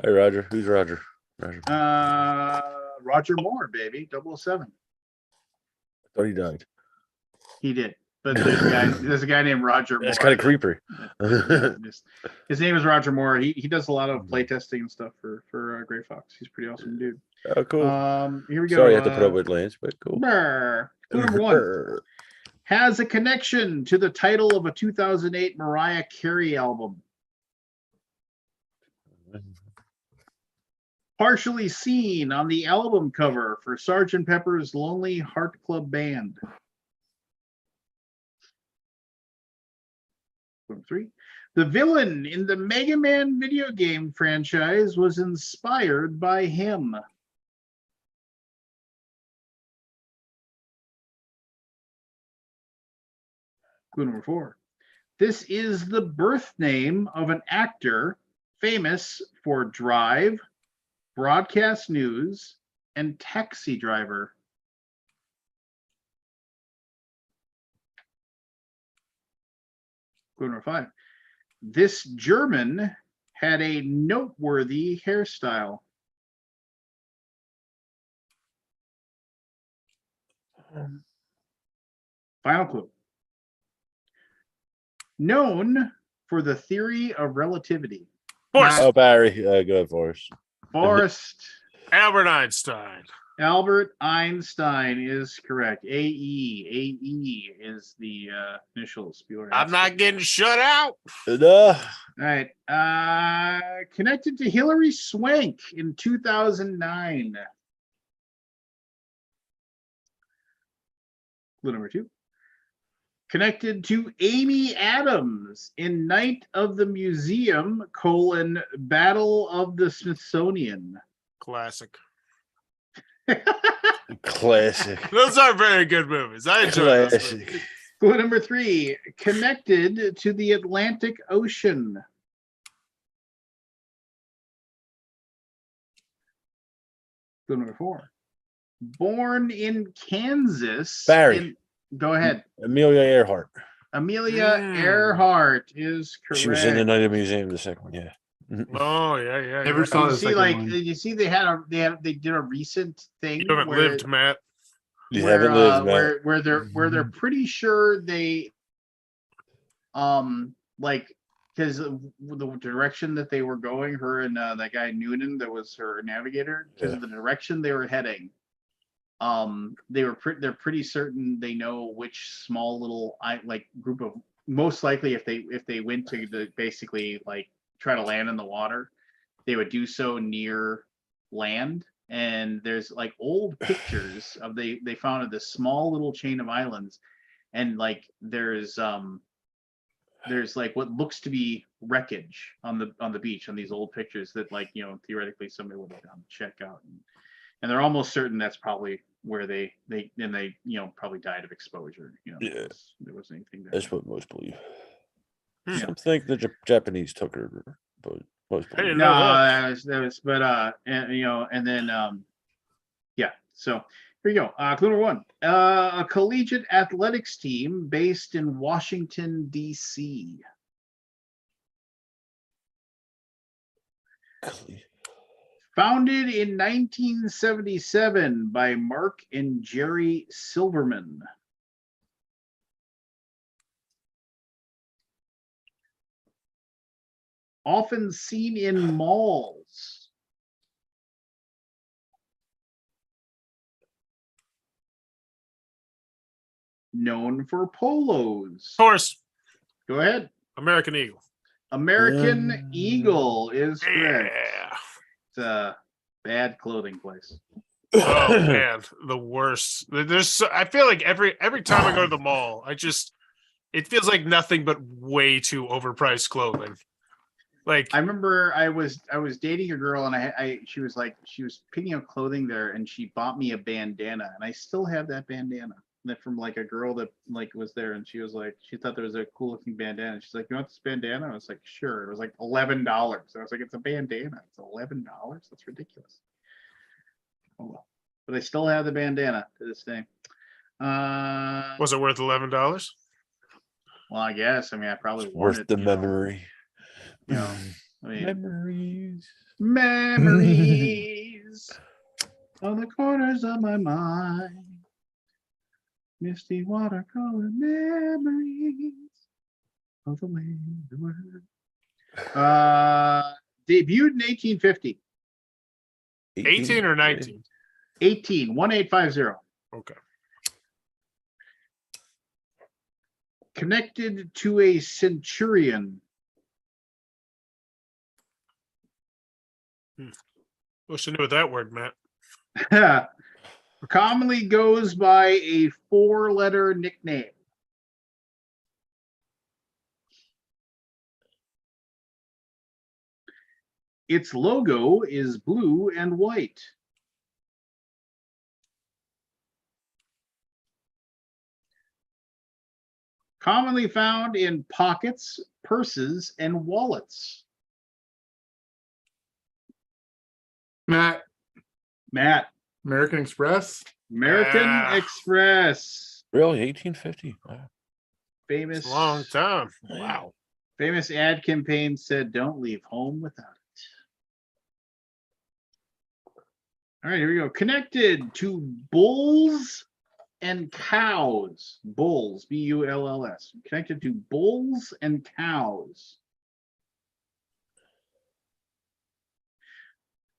Hi, Roger. Who's Roger? Roger. Roger Moore, baby, 007. I thought he died. He did, but there's a guy named Roger Moore. That's kind of creepy. His name is Roger Moore. He does a lot of playtesting and stuff for Gray Fox. He's a pretty awesome dude. Oh, cool. Here we go. Sorry, I had to put up with Lance, but cool. Clue number 1 has a connection to the title of a 2008 Mariah Carey album. Partially seen on the album cover for Sgt. Pepper's Lonely Heart Club Band. Number 3. The villain in the Mega Man video game franchise was inspired by him. Clue number 4. This is the birth name of an actor famous for Drive, Broadcast News, and Taxi Driver. Clue number 5. This German had a noteworthy hairstyle. Final clue. Known for the theory of relativity. Forrest. Oh, Barry, go ahead, Forrest. Forrest. Albert Einstein. Albert Einstein is correct. AE is the initials. I'm not getting shut out. Enough. All right. Connected to Hilary Swank in 2009. Clue number 2. Connected to Amy Adams in Night of the Museum, Battle of the Smithsonian. Classic. Classic. Those are very good movies. I enjoy those Classic. movies. Clue number 3. Connected to the Atlantic Ocean. Clue number 4. Born in Kansas. Barry. Go ahead. Amelia Earhart. Amelia Earhart is correct. She was in the Night of the Museum, the second one, yeah. Oh yeah. Never saw You the see, second like one. you see, they did a recent thing. You haven't where, lived, Matt. You where, haven't lived, man. where they're pretty sure they like, because the direction that they were going, her and that guy Noonan, that was her navigator, because of the direction they were heading, they're pretty certain they know which small little group of, most likely if they went to the basically like try to land in the water, they would do so near land. And there's like old pictures of they found of this small little chain of islands, and like there's like what looks to be wreckage on the beach on these old pictures that, like, you know, theoretically somebody would have gone to check out, and they're almost certain that's probably where they you know, probably died of exposure. You know, Yeah. there wasn't anything there. That's what most believe. Hmm. Some think the Japanese took her, but most I believe. didn't No, know that. that was, but and you know, and then yeah. So here you go. Clue number 1: a collegiate athletics team based in Washington, D.C. Founded in 1977 by Mark and Jerry Silverman. Often seen in malls. Known for polos. Forrest. Go ahead. American Eagle. American Eagle is correct. Yeah. It's a bad clothing place. Oh man, the worst. I feel like every time I go to the mall, it feels like nothing but way too overpriced clothing. Like, I remember I was dating a girl, and she was picking up clothing there, and she bought me a bandana, and I still have that bandana from like a girl that like was there, and she was like, she thought there was a cool looking bandana. She's like, "You want this bandana?" I was like, "Sure." It was like $11. I was like, "It's a bandana. It's $11. That's ridiculous." Oh well, but I still have the bandana to this day. was it worth $11? Well, I guess. I mean, I probably Worth wanted, the you know, memory. you know, I mean, Memories. memories. on the corners of my mind. Misty watercolor memories of the way we were. Debuted in 1850. 18 or 19? 1850. Okay. Connected to a centurion. Wish I knew what that word meant. Commonly goes by a 4-letter nickname. Its logo is blue and white. Commonly found in pockets, purses, and wallets. Matt, Matt, American Express. American Ah. Express. Really, 1850? Wow. Famous, It's a long time. Wow. famous ad campaign said, "Don't leave home without it." All right, here we go. Connected to bulls and cows. Bulls, B-U-L-L-S. Connected to bulls and cows.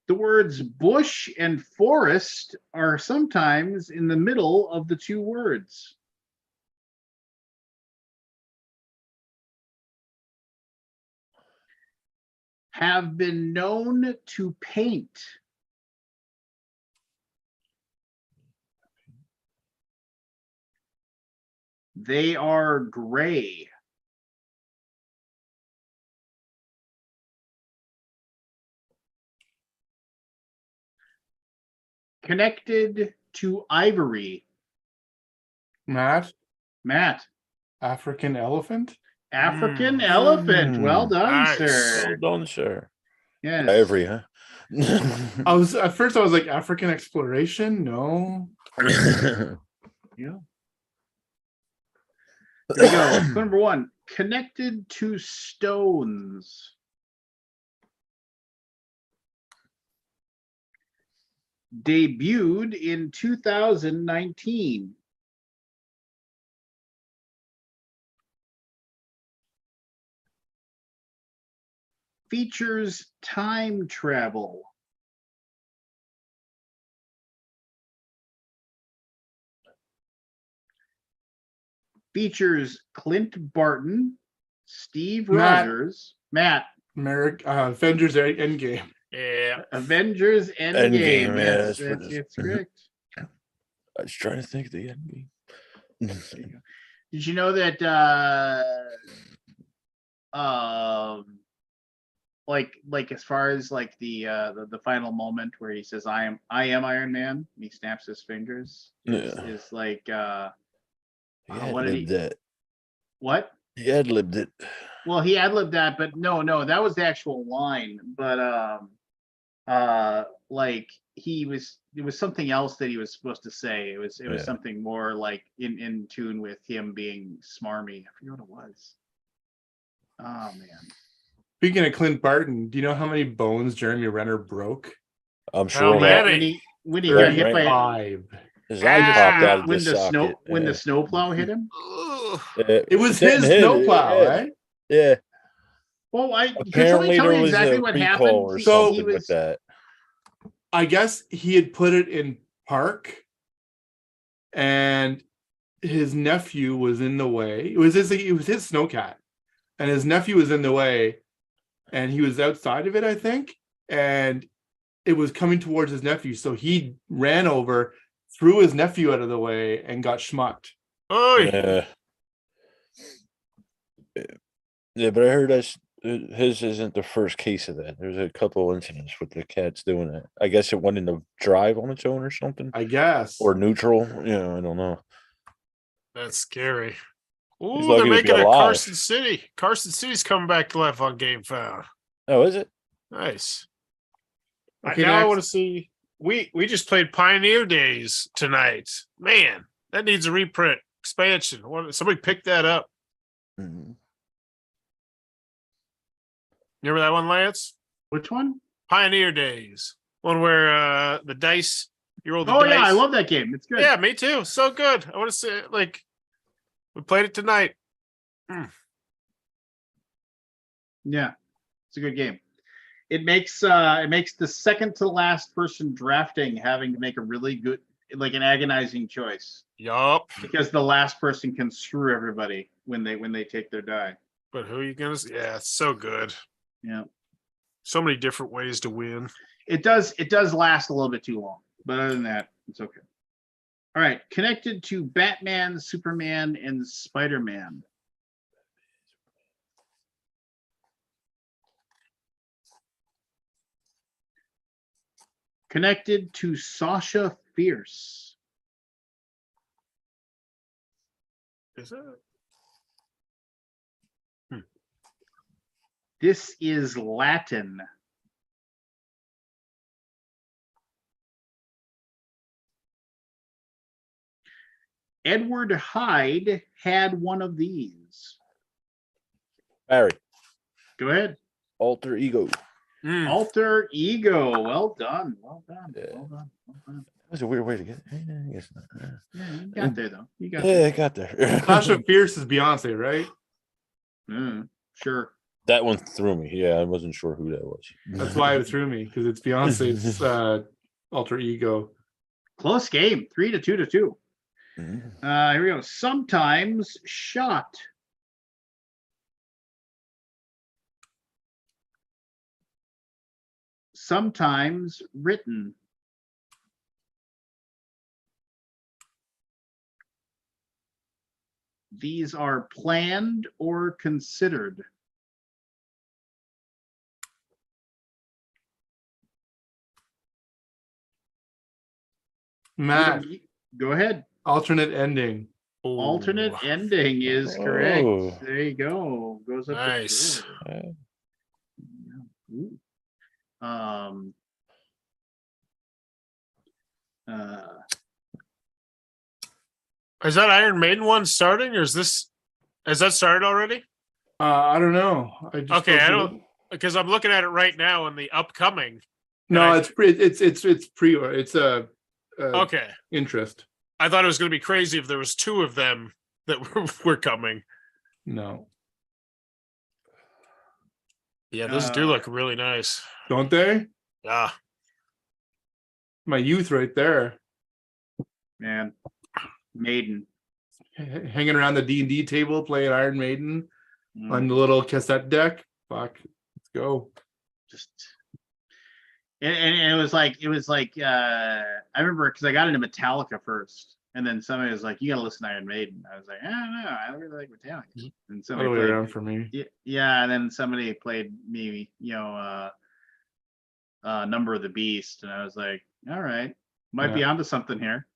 The words bush and forest are sometimes in the middle of the two words. Have been known to paint. They are gray. Connected to ivory. Matt, Matt, African elephant. African elephant. Well done, Nice. sir. Well done, sir. Yes. Ivory, huh? I was at first I was like African exploration. No. Yeah. Here we go. Clue number 1. Connected to stones. Debuted in 2019. Features time travel. Features Clint Barton, Steve Matt. Rogers, Matt. Avengers Endgame. Yeah. Avengers Endgame. Endgame, yeah, Yes, that's what that's it is. it's correct. I was trying to think of the end game. There you go. Did you know that like as far as like the final moment where he says I am Iron Man and he snaps his fingers is like He what had did lived that. what? He had lived it. Well, he ad-libbed that, but no, that was the actual line. But like it was something else that he was supposed to say. It was Yeah. something more like in tune with him being smarmy. I forget what it was. Oh man. Speaking of Clint Barton, do you know how many bones Jeremy Renner broke? I'm How sure many? When he Right, got hit right. by 5. his eye popped out of when the the socket. when the snowplow hit him. Ugh. It was didn't his hit it, snowplow, yeah. right? Yeah. Well, could somebody Apparently tell there me was exactly a what recall happened? or So- something with that. I guess he had put it in park and his nephew was in the way. It was his snowcat. And his nephew was in the way and he was outside of it, I think. And it was coming towards his nephew. So he ran over, threw his nephew out of the way, and got schmucked. Oy. Yeah. Yeah, but I heard his isn't the first case of that. There's a couple incidents with the cats doing that. I guess it went into drive on its own or something, I guess. or neutral. I don't know. That's scary. He's Ooh, lucky they're to be making a alive. Carson City. Carson City's coming back to life on Game Found. Oh, is it? Nice. Okay, Now I next. want to see. We just played Pioneer Days tonight. Man, that needs a reprint expansion. Somebody pick that up. Mhm. You remember that one, Lance? Which one? Pioneer Days. One where the dice You roll the Oh dice. yeah, I love that game. It's good. Yeah, me too. So good. I want to say like we played it tonight. Yeah, it's a good game. It makes the second to last person drafting having to make a really good, like an agonizing choice, Yup. because the last person can screw everybody when they take their die. But who are you gonna? Yeah, it's so good. Yeah, So many different ways to win. it does last a little bit too long, but other than that, it's okay. All right, connected to Batman, Superman, and Spider-Man. Connected to Sasha Fierce. Is it? This is Latin. Edward Hyde had one of these. Barry, Go ahead. alter ego. Alter ego. Well done. Well done. Yeah. Well done. Well done. That's a weird way to get. I guess not. Yeah, you got there though. You got Yeah, there. I got there. Sasha Fierce is Beyonce, right? Sure. That one threw me. Yeah, I wasn't sure who that was. That's why it threw me, because it's Beyonce's alter ego. Close game. 3-2. Mhm. Here we go. Sometimes shot. Sometimes written. These are planned or considered. Matt, Go ahead. alternate ending. Ooh. Alternate ending is correct. Oh. There you go. Goes up to Nice. 4. Ooh. Is that Iron Maiden one starting, or is that started already? I don't know. I just Okay, I don't, because I'm looking at it right now in the upcoming. No, and it's pre. It's a Okay, interest. I thought it was going to be crazy if there was 2 of them that were coming. No, Yeah, those do look really nice. don't they? Yeah. My youth right there, Man. Maiden. hanging around the D&D table playing Iron Maiden on the little cassette deck. Fuck, let's go. Just and it was like I remember because I got into Metallica first, and then somebody was like, you gotta listen to Iron Maiden. I was like, I don't know, I don't really like Metallica. And Other somebody way played, around for me. yeah, and then somebody played me, Number of the Beast, and I was like, all right, might be onto something here.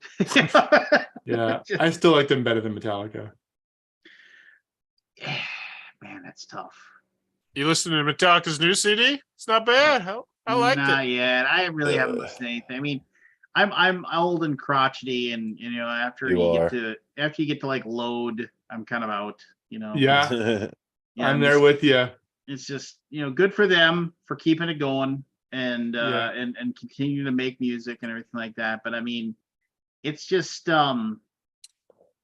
Yeah, I still like them better than Metallica. Man, that's tough. You listen to Metallica's new CD? It's not bad. I liked Not it. yet. I really haven't listened to anything. I mean, I'm old and crotchety, and after you get to like Load, I'm kind of out. Yeah, Yeah, I'm there with you. It's just good for them for keeping it going and Yeah. and continue to make music and everything like that. But I mean, it's just I mean,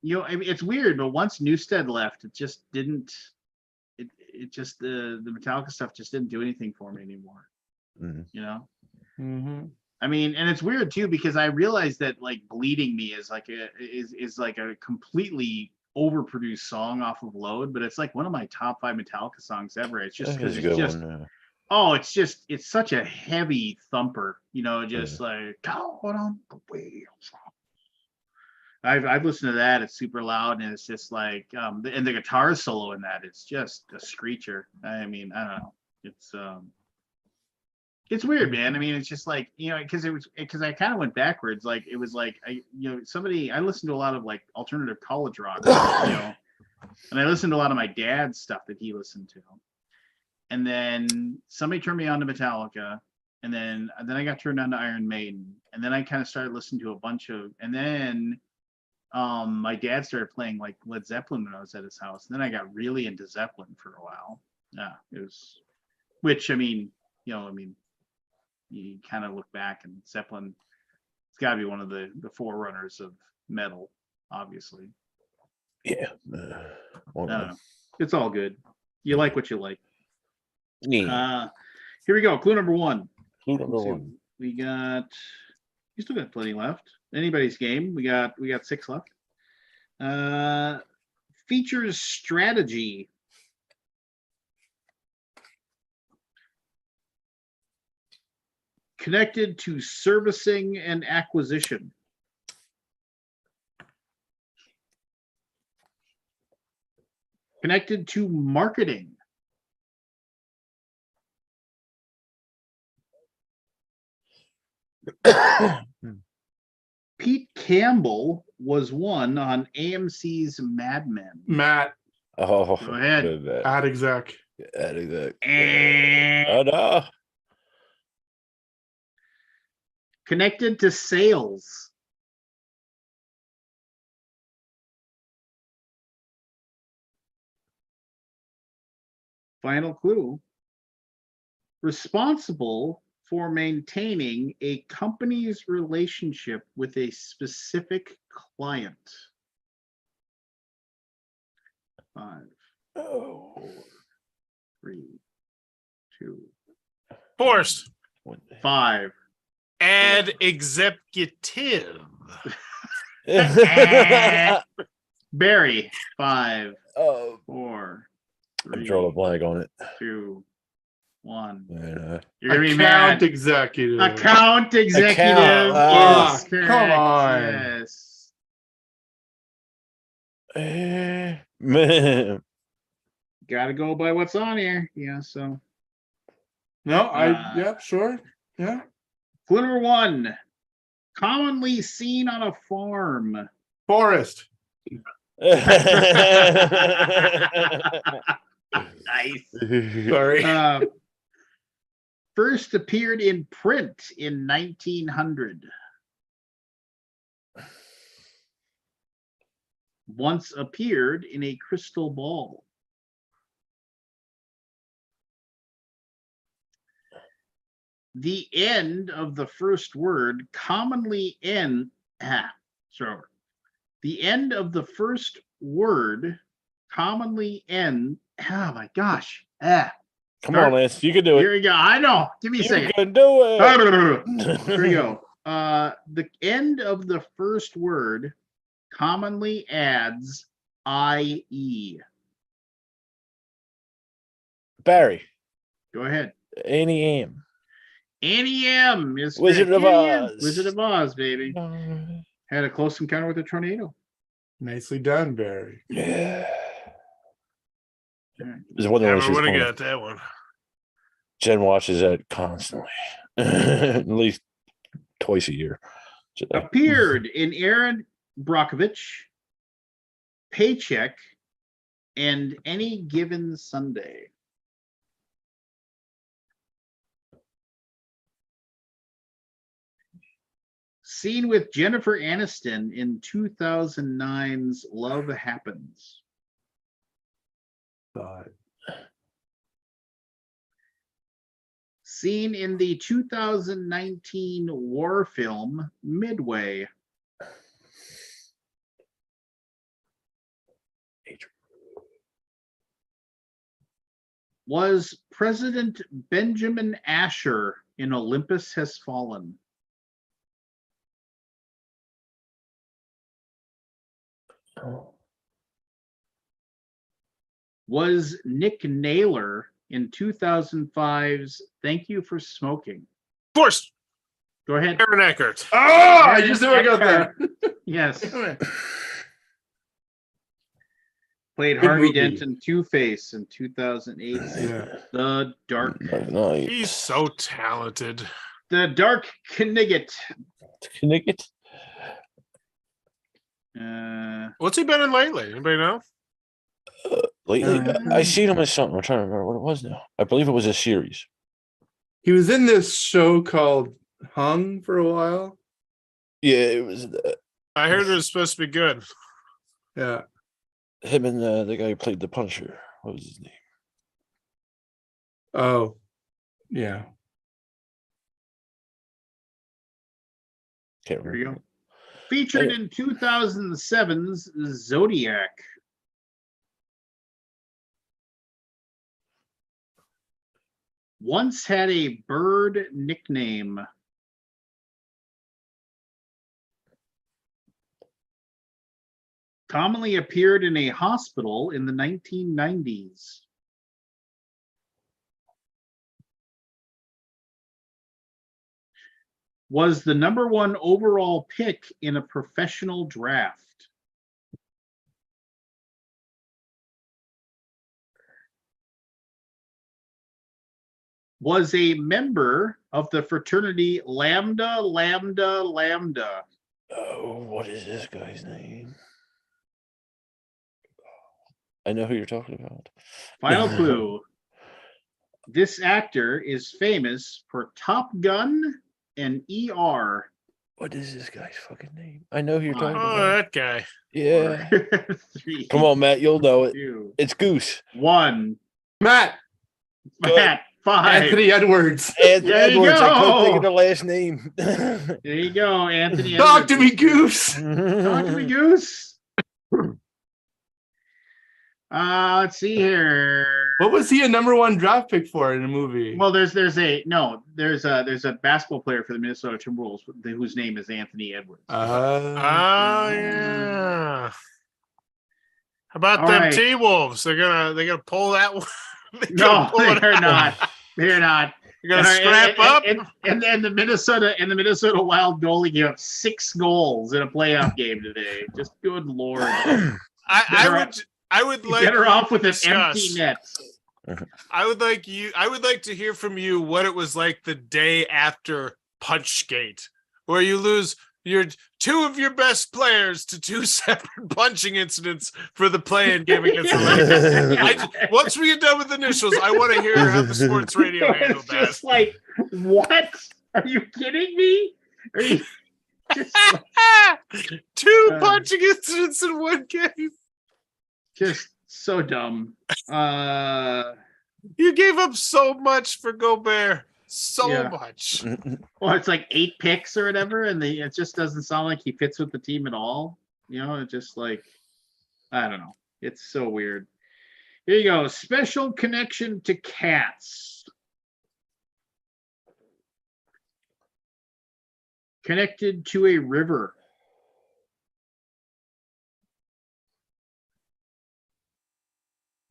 it's weird. But once Newstead left, it just didn't. It just the Metallica stuff just didn't do anything for me anymore. Mm-hmm. I mean, and it's weird too because I realized that like Bleeding Me is like a completely overproduced song off of Load, but it's like one of my top 5 Metallica songs ever. It's just because it's just it's such a heavy thumper, just like down on the wheels. I've listened to that. It's super loud and it's just like and the guitar solo in that, it's just a screecher. I mean, I don't know. It's weird, man. I mean, it's just like, because I kind of went backwards. Like it was like I listened to a lot of like alternative college rock, and I listened to a lot of my dad's stuff that he listened to. And then somebody turned me on to Metallica, and then I got turned on to Iron Maiden, and then I kind of started listening to a bunch of, and then my dad started playing like Led Zeppelin when I was at his house. And then I got really into Zeppelin for a while. Yeah, it was, which I mean, you kind of look back and Zeppelin's It's got to be one of the forerunners of metal, obviously. Yeah. I don't know. It's all good. You like what you like. Yeah. Here we go. Clue number 1. Clue number Let's see. 1. We got. You still got plenty left. Anybody's game. We got 6 left. Features strategy. Connected to servicing and acquisition. Connected to marketing. Pete Campbell was one on AMC's Mad Men. Matt, Oh, Go ahead. good. ad exec. Adding that. Eh. Oh, no. Connected to sales. Final clue. Responsible for maintaining a company's relationship with a specific client. 5, Oh. 4, 3, 2, Forced. 5. Ad executive. Barry. 5, Oh, 4, I'm 3, drawing a blank on it. 2, 1. Yeah. You're gonna be Account mad. executive. Account executive Account, is come correct. on. Yes. Man. Got to go by what's on here. Yeah. So No, Uh, yeah, sure. Yeah. clue number 1, commonly seen on a farm. Forest. Nice. Sorry. First appeared in print in 1900. Once appeared in a crystal ball. The end of the first word commonly end. Sorry. The end of the first word commonly end. Oh my gosh. Come Start- on, Lance. You can do Here it. we go. I know. Give me a You second. can do it. Here we go. The end of the first word commonly adds IE. Barry. Go ahead. Annie M. Annie M is Wizard correct. of Annie M. Oz. Wizard of Oz, baby. Had a close encounter with a tornado. Nicely done, Barry. Yeah. All right. There's one of Never those would have one- got that one. Jen watches that constantly. At least twice a year. So- Appeared in Aaron Brockovich, Paycheck, and Any Given Sunday. Seen with Jennifer Aniston in 2009's Love Happens. Thought. Seen in the 2019 war film Midway. Was President Benjamin Asher in Olympus Has Fallen. Was Nick Naylor in 2005's Thank You for Smoking. Forced. Go ahead. Aaron Eckert. Oh, I just knew I got that. Yes. Good Played Harvey movie. Dent in Two-Face in 2008. Yeah. The Dark. Night. He's so talented. The Dark Knigget. Can I get? What's he been in lately? Anybody know? Lately, I seen him as something. I'm trying to remember what it was now. I believe it was a series. He was in this show called Hung for a while. Yeah, it was I heard it was supposed to be good. Yeah. him and the guy who played the Punisher. What was his name? Oh, yeah. Can't Here we remember. go. Featured in 2007's Zodiac. Once had a bird nickname. Commonly appeared in a hospital in the 1990s. Was the #1 overall pick in a professional draft. Was a member of the fraternity Lambda Lambda Lambda. Oh, what is this guy's name? I know who you're talking about. Final clue. This actor is famous for Top Gun and ER. What is this guy's fucking name? I know who you're talking Oh, about. that guy. Yeah. 3, Come on, Matt. You'll know it. 2, It's Goose. 1. Matt, Go ahead. Matt, 5. Anthony Edwards. Anthony There you Edwards. I couldn't go. think of the last name. There you go, Anthony. Talk to Edwards. me, Goose. Talk to me, Goose. Let's see here. What was he a #1 draft pick for in a movie? Well, there's a basketball player for the Minnesota Timberwolves whose name is Anthony Edwards. Oh, yeah. How about All them right. T-Wolves? They're gonna pull that one. No, they're not. They're not. You're gonna scrap up. And then the Minnesota Wild goalie gave up 6 goals in a playoff game today. Just good lord. I would like Get her you off to with an discuss- empty net. I would like to hear from you what it was like the day after Punchgate, where you lose your 2 of your best players to 2 separate punching incidents for the play-in game against the Lakers. Once we get done with initials, I want to hear how the sports radio handled It's that. just like, what? Are you kidding me? Are you just, 2 punching incidents in one game. just so dumb? You gave up so much for Gobert. So Yeah. much. Well, it's like 8 picks or whatever, and it just doesn't sound like he fits with the team at all. You know, it's just like, I don't know. It's so weird. Here you go. Special connection to cats. Connected to a river.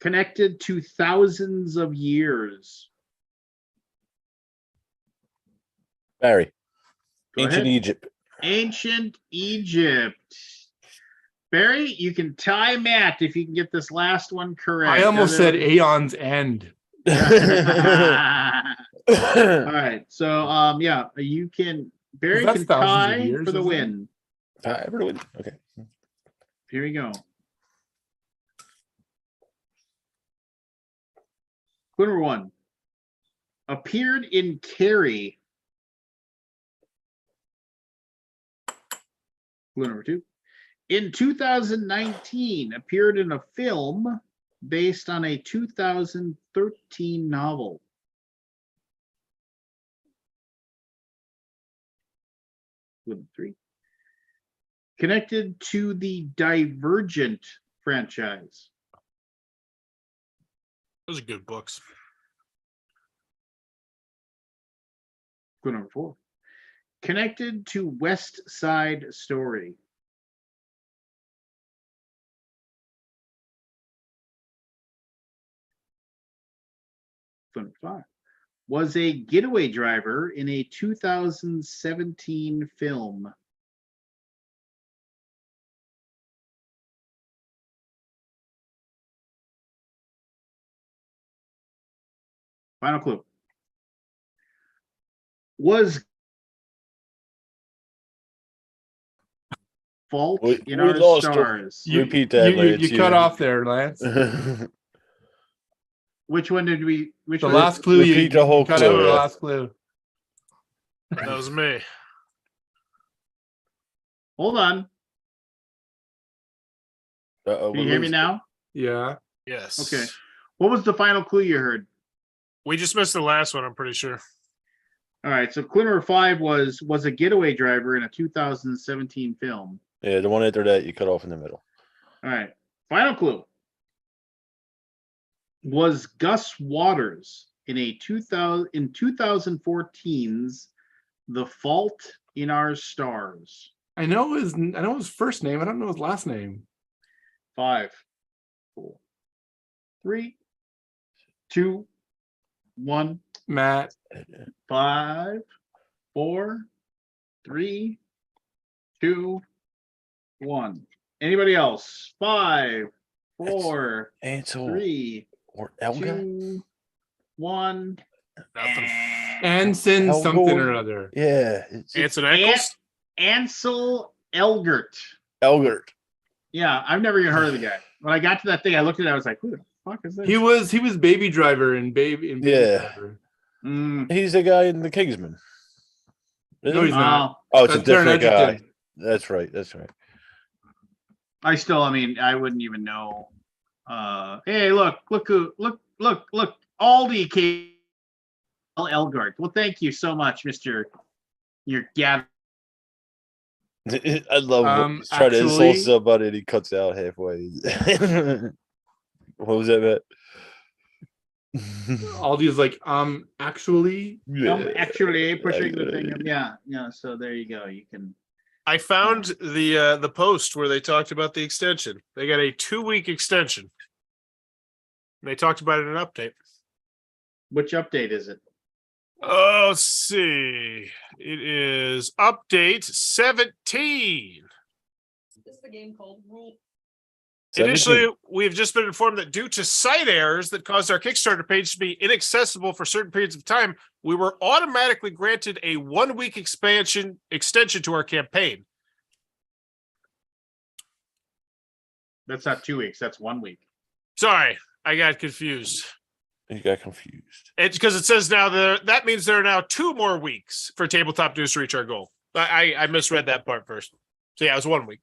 Connected to thousands of years. Barry. Go Ancient ahead. Egypt. Ancient Egypt. Barry, you can tie Matt if you can get this last one correct. I almost said Aeon's End. All right. So yeah, you can Barry That's can thousands of tie years, for the isn't it? win. Okay. Here we go. Clue number 1. Appeared in Carrie. Clue number 2. In 2019, appeared in a film based on a 2013 novel. Clue number 3. Connected to the Divergent franchise. Those are good books. Clue number 4. Connected to West Side Story. Clue number 5. Was a getaway driver in a 2017 film. Final clue. Was fault We in our lost her. stars. Repeat that, Lance. You cut off there, Lance. Which one did we? Which The one? last clue you Repeat the whole cut clue, out the yeah. last clue. That was me. Hold on. Uh-oh, Can you hear me now? Yeah. Yes. Okay. What was the final clue you heard? We just missed the last one, I'm pretty sure. All right, so clue number 5 was a getaway driver in a 2017 film. Yeah, the one after that you cut off in the middle. All right, final clue. Was Gus Waters in 2014's The Fault in Our Stars? I know his first name. I don't know his last name. 5, 4, 3, 2, 1. Matt. 5, 4, 3, 2, 1. Anybody else? 5, 4, Ansel 3, or Elga? 2, 1. Nothing. Anson Elgort. something or other. Yeah, it's Anson Eccles? Ansel Elgert. Elgert. Yeah, I've never even heard of the guy. When I got to that thing, I looked at it. I was like, "Who the fuck is this?" He was Baby Driver in Baby Yeah. Driver. He's the guy in the Kingsman. No, he's not. Oh, it's a That's Taron different guy. Egerton. That's right. That's right. I wouldn't even know. Hey, look, Aldi came. Elgart. Well, thank you so much, Mr. Your Gavin. I love when he's trying to insult actually- somebody and he cuts out halfway. What was that, Matt? Aldi's like, actually, Actually pushing the thing. Yeah. So there you go. You can. I found the post where they talked about the extension. They got a 2-week extension. They talked about it in an update. Which update is it? Oh, let's see. It is update 17. Is this the game called Rule? Initially, we have just been informed that due to site errors that caused our Kickstarter page to be inaccessible for certain periods of time, we were automatically granted a 1-week extension to our campaign. That's not 2 weeks. That's 1 week. Sorry, I got confused. You got confused. It's because it says now that means there are now 2 more weeks for Tabletop News to reach our goal. I misread that part first. So yeah, it was 1 week.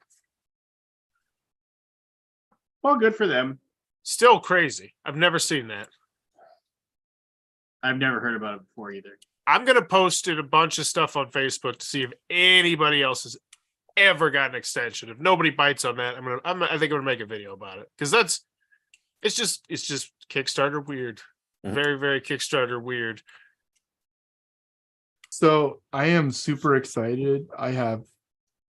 Well, good for them. Still crazy. I've never seen that. I've never heard about it before either. I'm gonna post it a bunch of stuff on Facebook to see if anybody else has ever got an extension. If nobody bites on that, I think I'm gonna make a video about it because it's just Kickstarter weird. Mhm. Very, very Kickstarter weird. so I am super excited. I have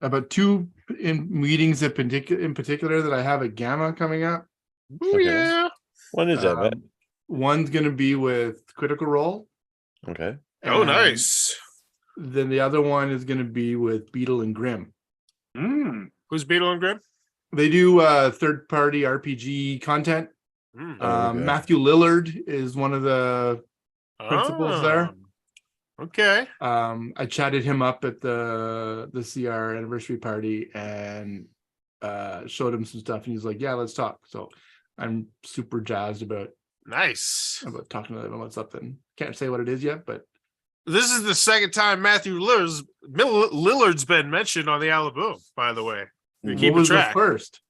about 2 meetings in particular that I have at Gamma coming up. Ooh, Okay. yeah. When is that, Matt? One's going to be with Critical Role. Okay. Oh, and nice. Then the other one is going to be with Beetle and Grimm. Who's Beetle and Grim? They do third-party RPG content. Mm. Okay. Matthew Lillard is one of the principals there. Okay. I chatted him up at the CR anniversary party and showed him some stuff, and he's like, "Yeah, let's talk." So I'm super jazzed about Nice. talking to them about something. Can't say what it is yet, but This is the second time Matthew Lillard's been mentioned on the Alaboom, by the way. We Mhm. keep what was the track. first?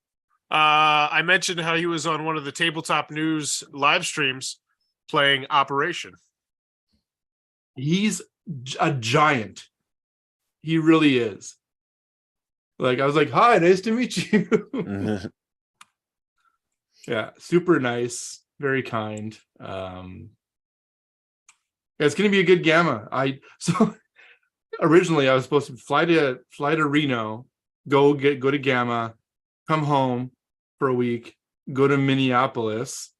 I mentioned how he was on one of the Tabletop News live streams playing Operation. He's a giant. He really is. Like I was like, "Hi, nice to meet you." Mhm. Yeah, super nice, very kind. Yeah, it's gonna be a good Gamma. So originally I was supposed to fly to Reno, go to Gamma, come home for a week, go to Minneapolis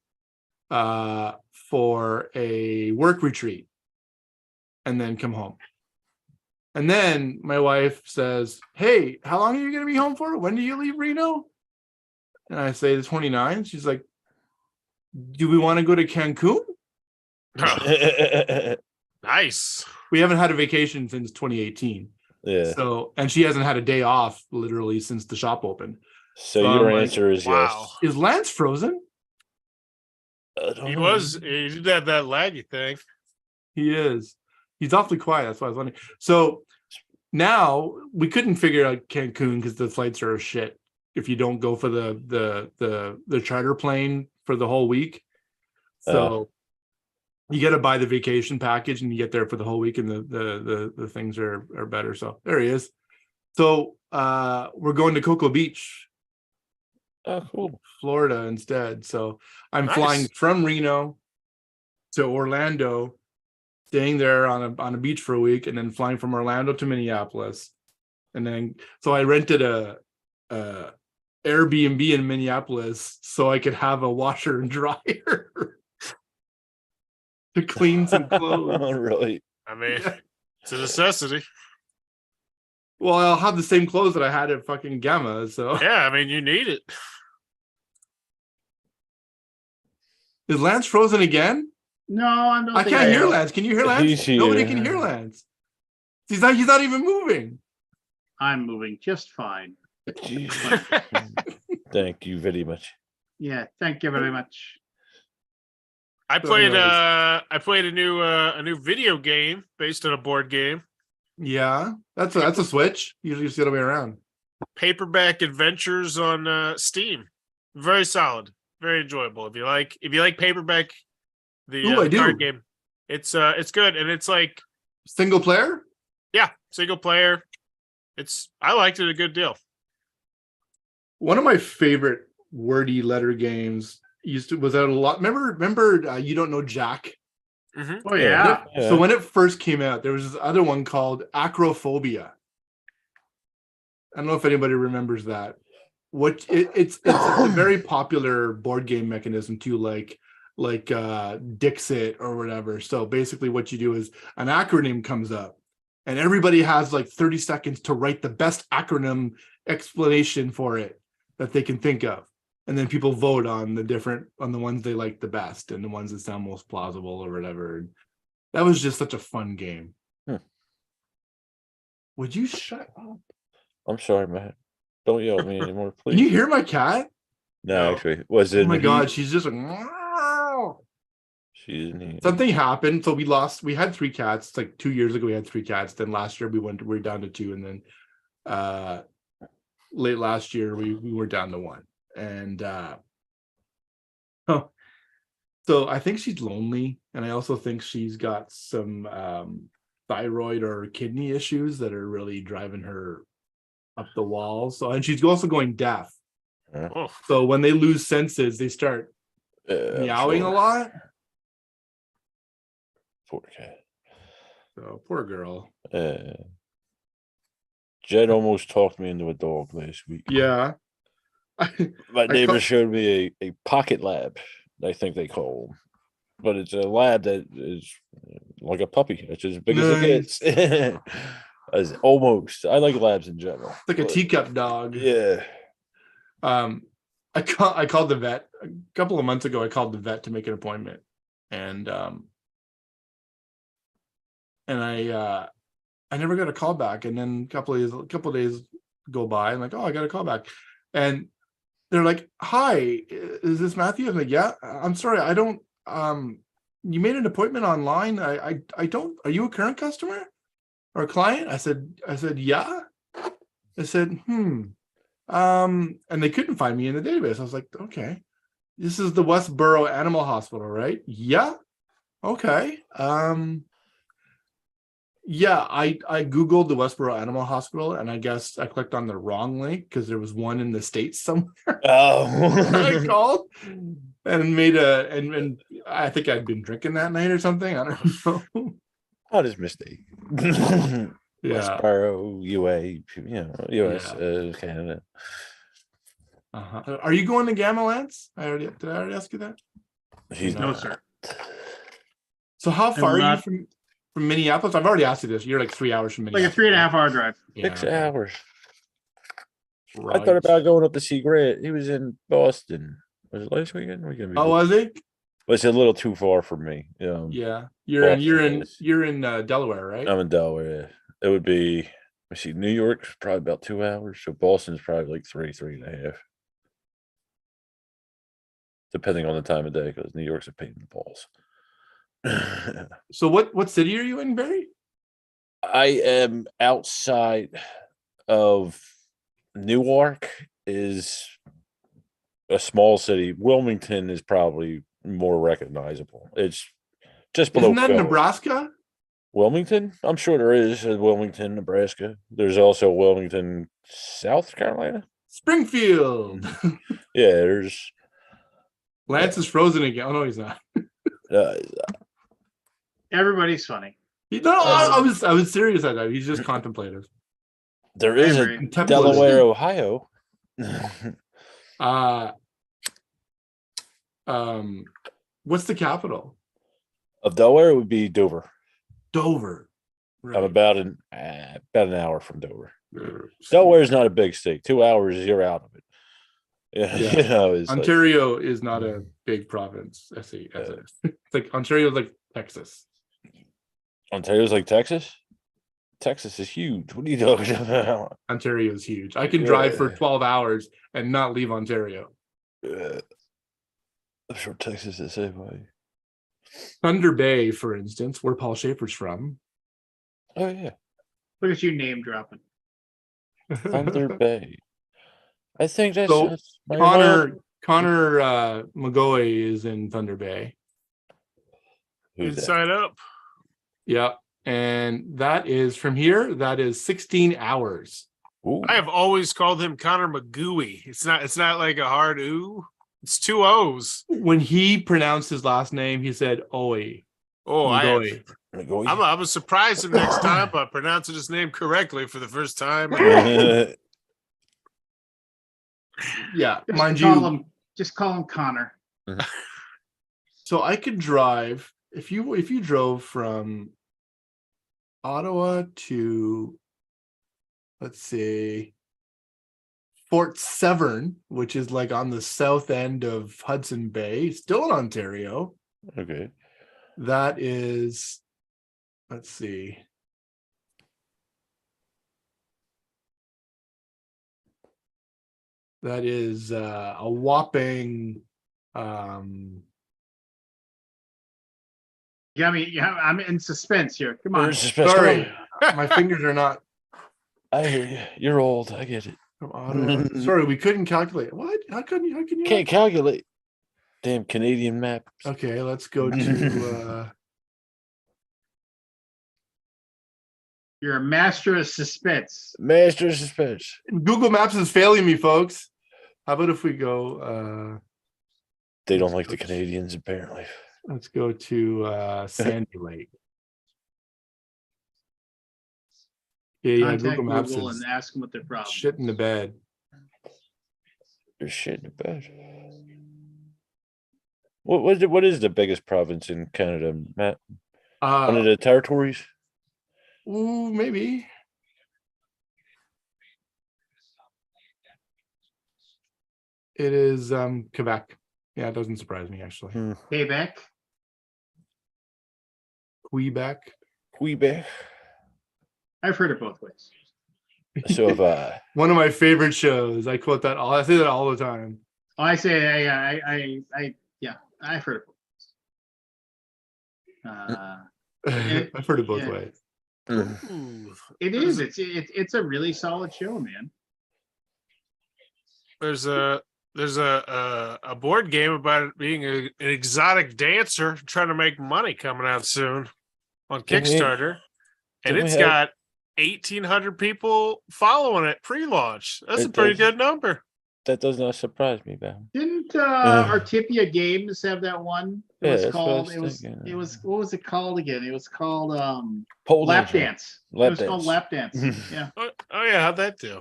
for a work retreat, and then come home. And then my wife says, "Hey, how long are you gonna be home for? When do you leave Reno?" And I say the 29th. She's like, "Do we want to go to Cancun?" Nice. We haven't had a vacation since 2018. Yeah. So, and she hasn't had a day off literally since the shop opened. So your like, answer is wow. yes. Is Lance frozen? I don't He know. did have that laggy thing. He is. He's awfully quiet. That's why I was wondering. So now we couldn't figure out Cancun because the flights are shit if you don't go for the charter plane for the whole week. So You got to buy the vacation package and you get there for the whole week, and the things are better. So there he is. So we're going to Cocoa Beach, Oh, cool. Florida instead. So I'm Nice. flying from Reno to Orlando, staying there on a beach for a week, and then flying from Orlando to Minneapolis. And then so I rented a Airbnb in Minneapolis so I could have a washer and dryer to clean some clothes. Really? I mean, Yeah. it's a necessity. Well, I'll have the same clothes that I had at fucking Gamma. So Yeah, I mean, you need it. is Lance frozen again? No, I don't I think can't hear am. Lance. Can you hear Lance? He's here. Nobody can hear Lance. He's not even moving. I'm moving just fine. Thank you very much. Yeah, thank you very much. I So played anyways. I played a new video game based on a board game. Yeah, that's a switch. Usually it's the other way around. Paperback Adventures on Steam. Very solid, very enjoyable. If you like paperback, Ooh, I do. card game, it's good, and it's like, Single player? yeah, single player. I liked it a good deal. One of my favorite wordy letter games was out a lot. Remember You Don't Know Jack? Mm-hmm. Oh yeah. Yeah. So when it first came out, there was this other one called Acrophobia. I don't know if anybody remembers that. It's a very popular board game mechanism too, like Dixit or whatever. So basically what you do is an acronym comes up and everybody has like 30 seconds to write the best acronym explanation for it that they can think of. And then people vote on the ones they like the best and the ones that sound most plausible or whatever. That was just such a fun game. Would you shut up? I'm sorry, man. Don't yell at me anymore, please. Can you hear my cat? No, No. actually, was it? Oh my god, she's just like, She's in here. something happened. So we had 3 cats. Like 2 years ago, we had 3 cats. Then last year we were down to 2, and then late last year we were down to 1. And so I think she's lonely, and I also think she's got some thyroid or kidney issues that are really driving her up the wall. So, and she's also going deaf. Oh, So when they lose senses, they start I'm meowing a sorry. lot. Poor cat. So poor girl. Jed almost talked me into a dog last week. Yeah. My neighbor ca- showed me a pocket lab, I think they call them. But it's a lab that is like a puppy. It's as big as it gets. As almost. I like labs in general. It's like a but teacup dog. Yeah. I called the vet a couple of months ago. I called the vet to make an appointment, and I never got a call back. And then a couple of days go by. I'm like, oh, I got a call back, and they're like, "Hi, is this Matthew?" I'm like, "Yeah." I'm sorry, I don't. You made an appointment online. I don't. Are you a current customer or a client? I said, yeah. I said, and they couldn't find me in the database. I was like, okay, this is the Westboro Animal Hospital, right? Yeah. Okay. Yeah, I Googled the Westboro Animal Hospital, and I guess I clicked on the wrong link because there was one in the States somewhere. And I Oh. called and made and I think I'd been drinking that night or something. I don't know. Honest mistake. Yeah. Westboro, UA, US, Yeah. Canada. Are you going to Gamma, Lance? Did I already ask you that? He's No, not. sir. So how far are you not- from Minneapolis? I've already asked you this. You're like 3 hours from Like Minneapolis. a 3.5 hour drive. Yeah, 6 okay. hours. I Right. thought about going up to see Grant. He was in Boston. Was it last weekend? Oh, was it? Well, it's a little too far for me. Yeah. You're Boston is. in Delaware, right? I'm in Delaware. Yeah. It would be. Let's see. New York's probably about 2 hours. So Boston's probably like 3.5. Depending on the time of day, because New York's a pain in the balls. So what city are you in, Barry? I am outside of Newark. Is a small city. Wilmington is probably more recognizable. It's just below Isn't that Philly. Nebraska? Wilmington? I'm sure there is a Wilmington, Nebraska. There's also Wilmington, South Carolina. Springfield. Yeah, there's Lance is frozen again. Oh no, he's not. uh, Everybody's funny. No, I was serious at that. He's just contemplative. there is a Every- Delaware, Ohio. What's the capital? Of Delaware would be Dover. Dover. I'm about an hour from Dover. Delaware is not a big state. 2 hours, you're out of it. Yeah, Yeah. you know, it's like, Ontario is not a big province. I see. It's like Ontario is like Texas. Ontario's like Texas. Texas is huge. What are you talking about? Ontario is huge. I can drive for Yeah. 12 hours and not leave Ontario. I'm sure Texas is the same way. Thunder Bay, for instance, where Paul Schaefer's from. Oh yeah, Look at you name dropping. Thunder Bay. I think that's, So, that's my Connor McGoey is in Thunder Bay. Who's that? Inside up. Yeah. And that is from here, that is 16 hours. Ooh. I have always called him Connor McGooey. It's not like a hard ooh. It's 2 O's. When he pronounced his last name, he said Oi. Oh, McGoey. I was surprised him next time by pronouncing his name correctly for the first time. Yeah, Just mind call you. him. Just call him Connor. So I could drive if you drove from Ottawa to, let's see, Fort Severn, which is like on the south end of Hudson Bay, still in Ontario. Okay. That is, let's see. That is a whopping Yeah, I mean, yeah, I'm in suspense here. Come on. There's suspense. sorry, my fingers are not I hear you. You're old. I get it. from Ottawa. Sorry, we couldn't calculate. What? How can you Can't calculate. Damn Canadian map. Okay, let's go to You're a master of suspense. Master suspense. Google Maps is failing me, folks. How about if we go They don't like the Canadians, apparently. let's go to Sandy Lake. Yeah, Contact Google Maps Google is and ask them what their problem. shit in the bed. There's shit in the bed. What is the biggest province in Canada, Matt? One of the territories? Ooh, maybe. It is Quebec. Yeah, it doesn't surprise me actually. Quebec. Quebec. Quebec. I've heard it both ways. So if One of my favorite shows. I quote that all. I say that all the time. Oh, I say, yeah, I've heard it both ways. I've heard it both yeah. ways. Ooh. It is. It's a really solid show, man. There's a board game about it being an exotic dancer trying to make money coming out soon on Didn't we- Kickstarter, and didn't we it's have- got 1,800 people following it pre-launch. That's a It pretty does. good number. that does not surprise me, man. Didn't Artipia Games have that one? It Yeah, was that's what I called. was It was. thinking. It was. What was it called again? It was called Pole Lap dancing. Dance. Lap It was called dance. Lap Dance. Yeah. Oh yeah, how'd that do?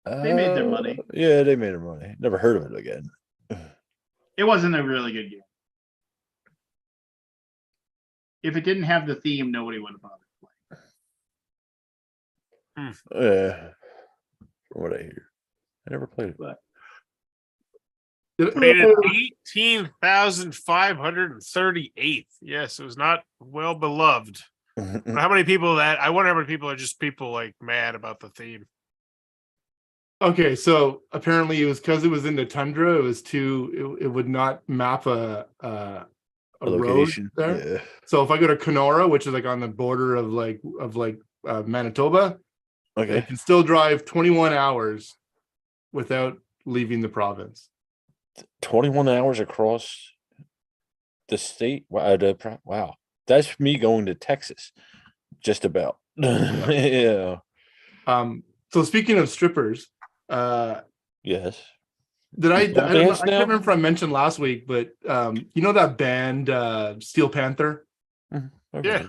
They made their money. Yeah, they made their money. Never heard of it again. It wasn't a really good game. If it didn't have the theme, nobody would have bothered playing. Yeah. From what I hear. I never played it. But Rated 18,538. Yes, it was not well beloved. How many people I wonder how many people are just people like mad about the theme. Okay, so apparently it was because it was in the tundra. It was it would not map a location. road there. Yeah. So if I go to Kenora, which is like on the border of Manitoba, I Okay. can still drive 21 hours without leaving the province. 21 hours across. the state. Wow, that's me going to Texas. Just about. Yeah. So speaking of strippers, Yes. did I Don't don't know, dance I can't now? remember if I mentioned last week, but you know that band Steel Panther? Yeah.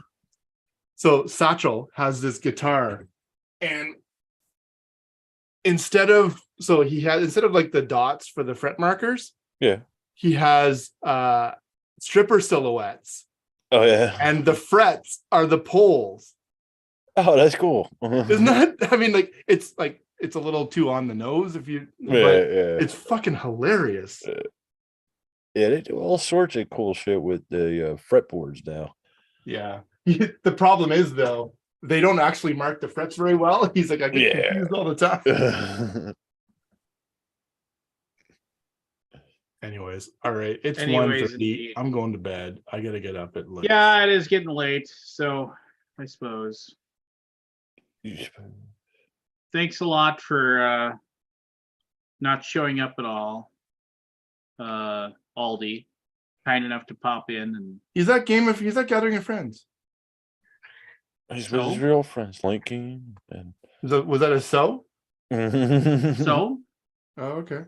So Satchel has this guitar, and instead of like the dots for the fret markers, Yeah. he has stripper silhouettes, Oh yeah. and the frets are the poles. Oh, that's cool. Isn't that? I mean, it's a little too on the nose if you, Yeah, but yeah. it's fucking hilarious. Yeah, they do all sorts of cool shit with the fretboards now. Yeah. The problem is though, they don't actually mark the frets very well. He's like, I get Yeah. confused all the time. Yeah. Anyways, all right. It's Anyways, 1:30. indeed. I'm going to bed. I gotta get up at like Yeah, it is getting late, so I suppose. Thanks a lot for not showing up at all. Aldi, kind enough to pop in and he's at Gathering of Friends. He's with his So? real friends, Lincoln, and Was that a so? so Oh, okay.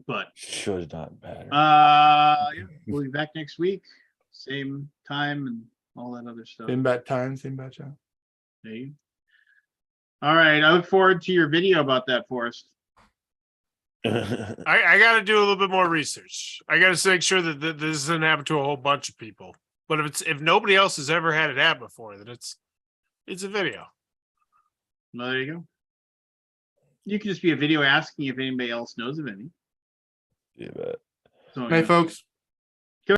but should not matter. yeah, we'll be back next week, same time and all that other stuff. Same bat time, same bat time. Hey. All right, I look forward to your video about that, Forrest. I got to do a little bit more research. I got to make sure that this doesn't happen to a whole bunch of people. But if nobody else has ever had it happen before, then it's a video. Well, there you go. You can just be a video asking if anybody else knows of any. Yeah, but So, Night, folks.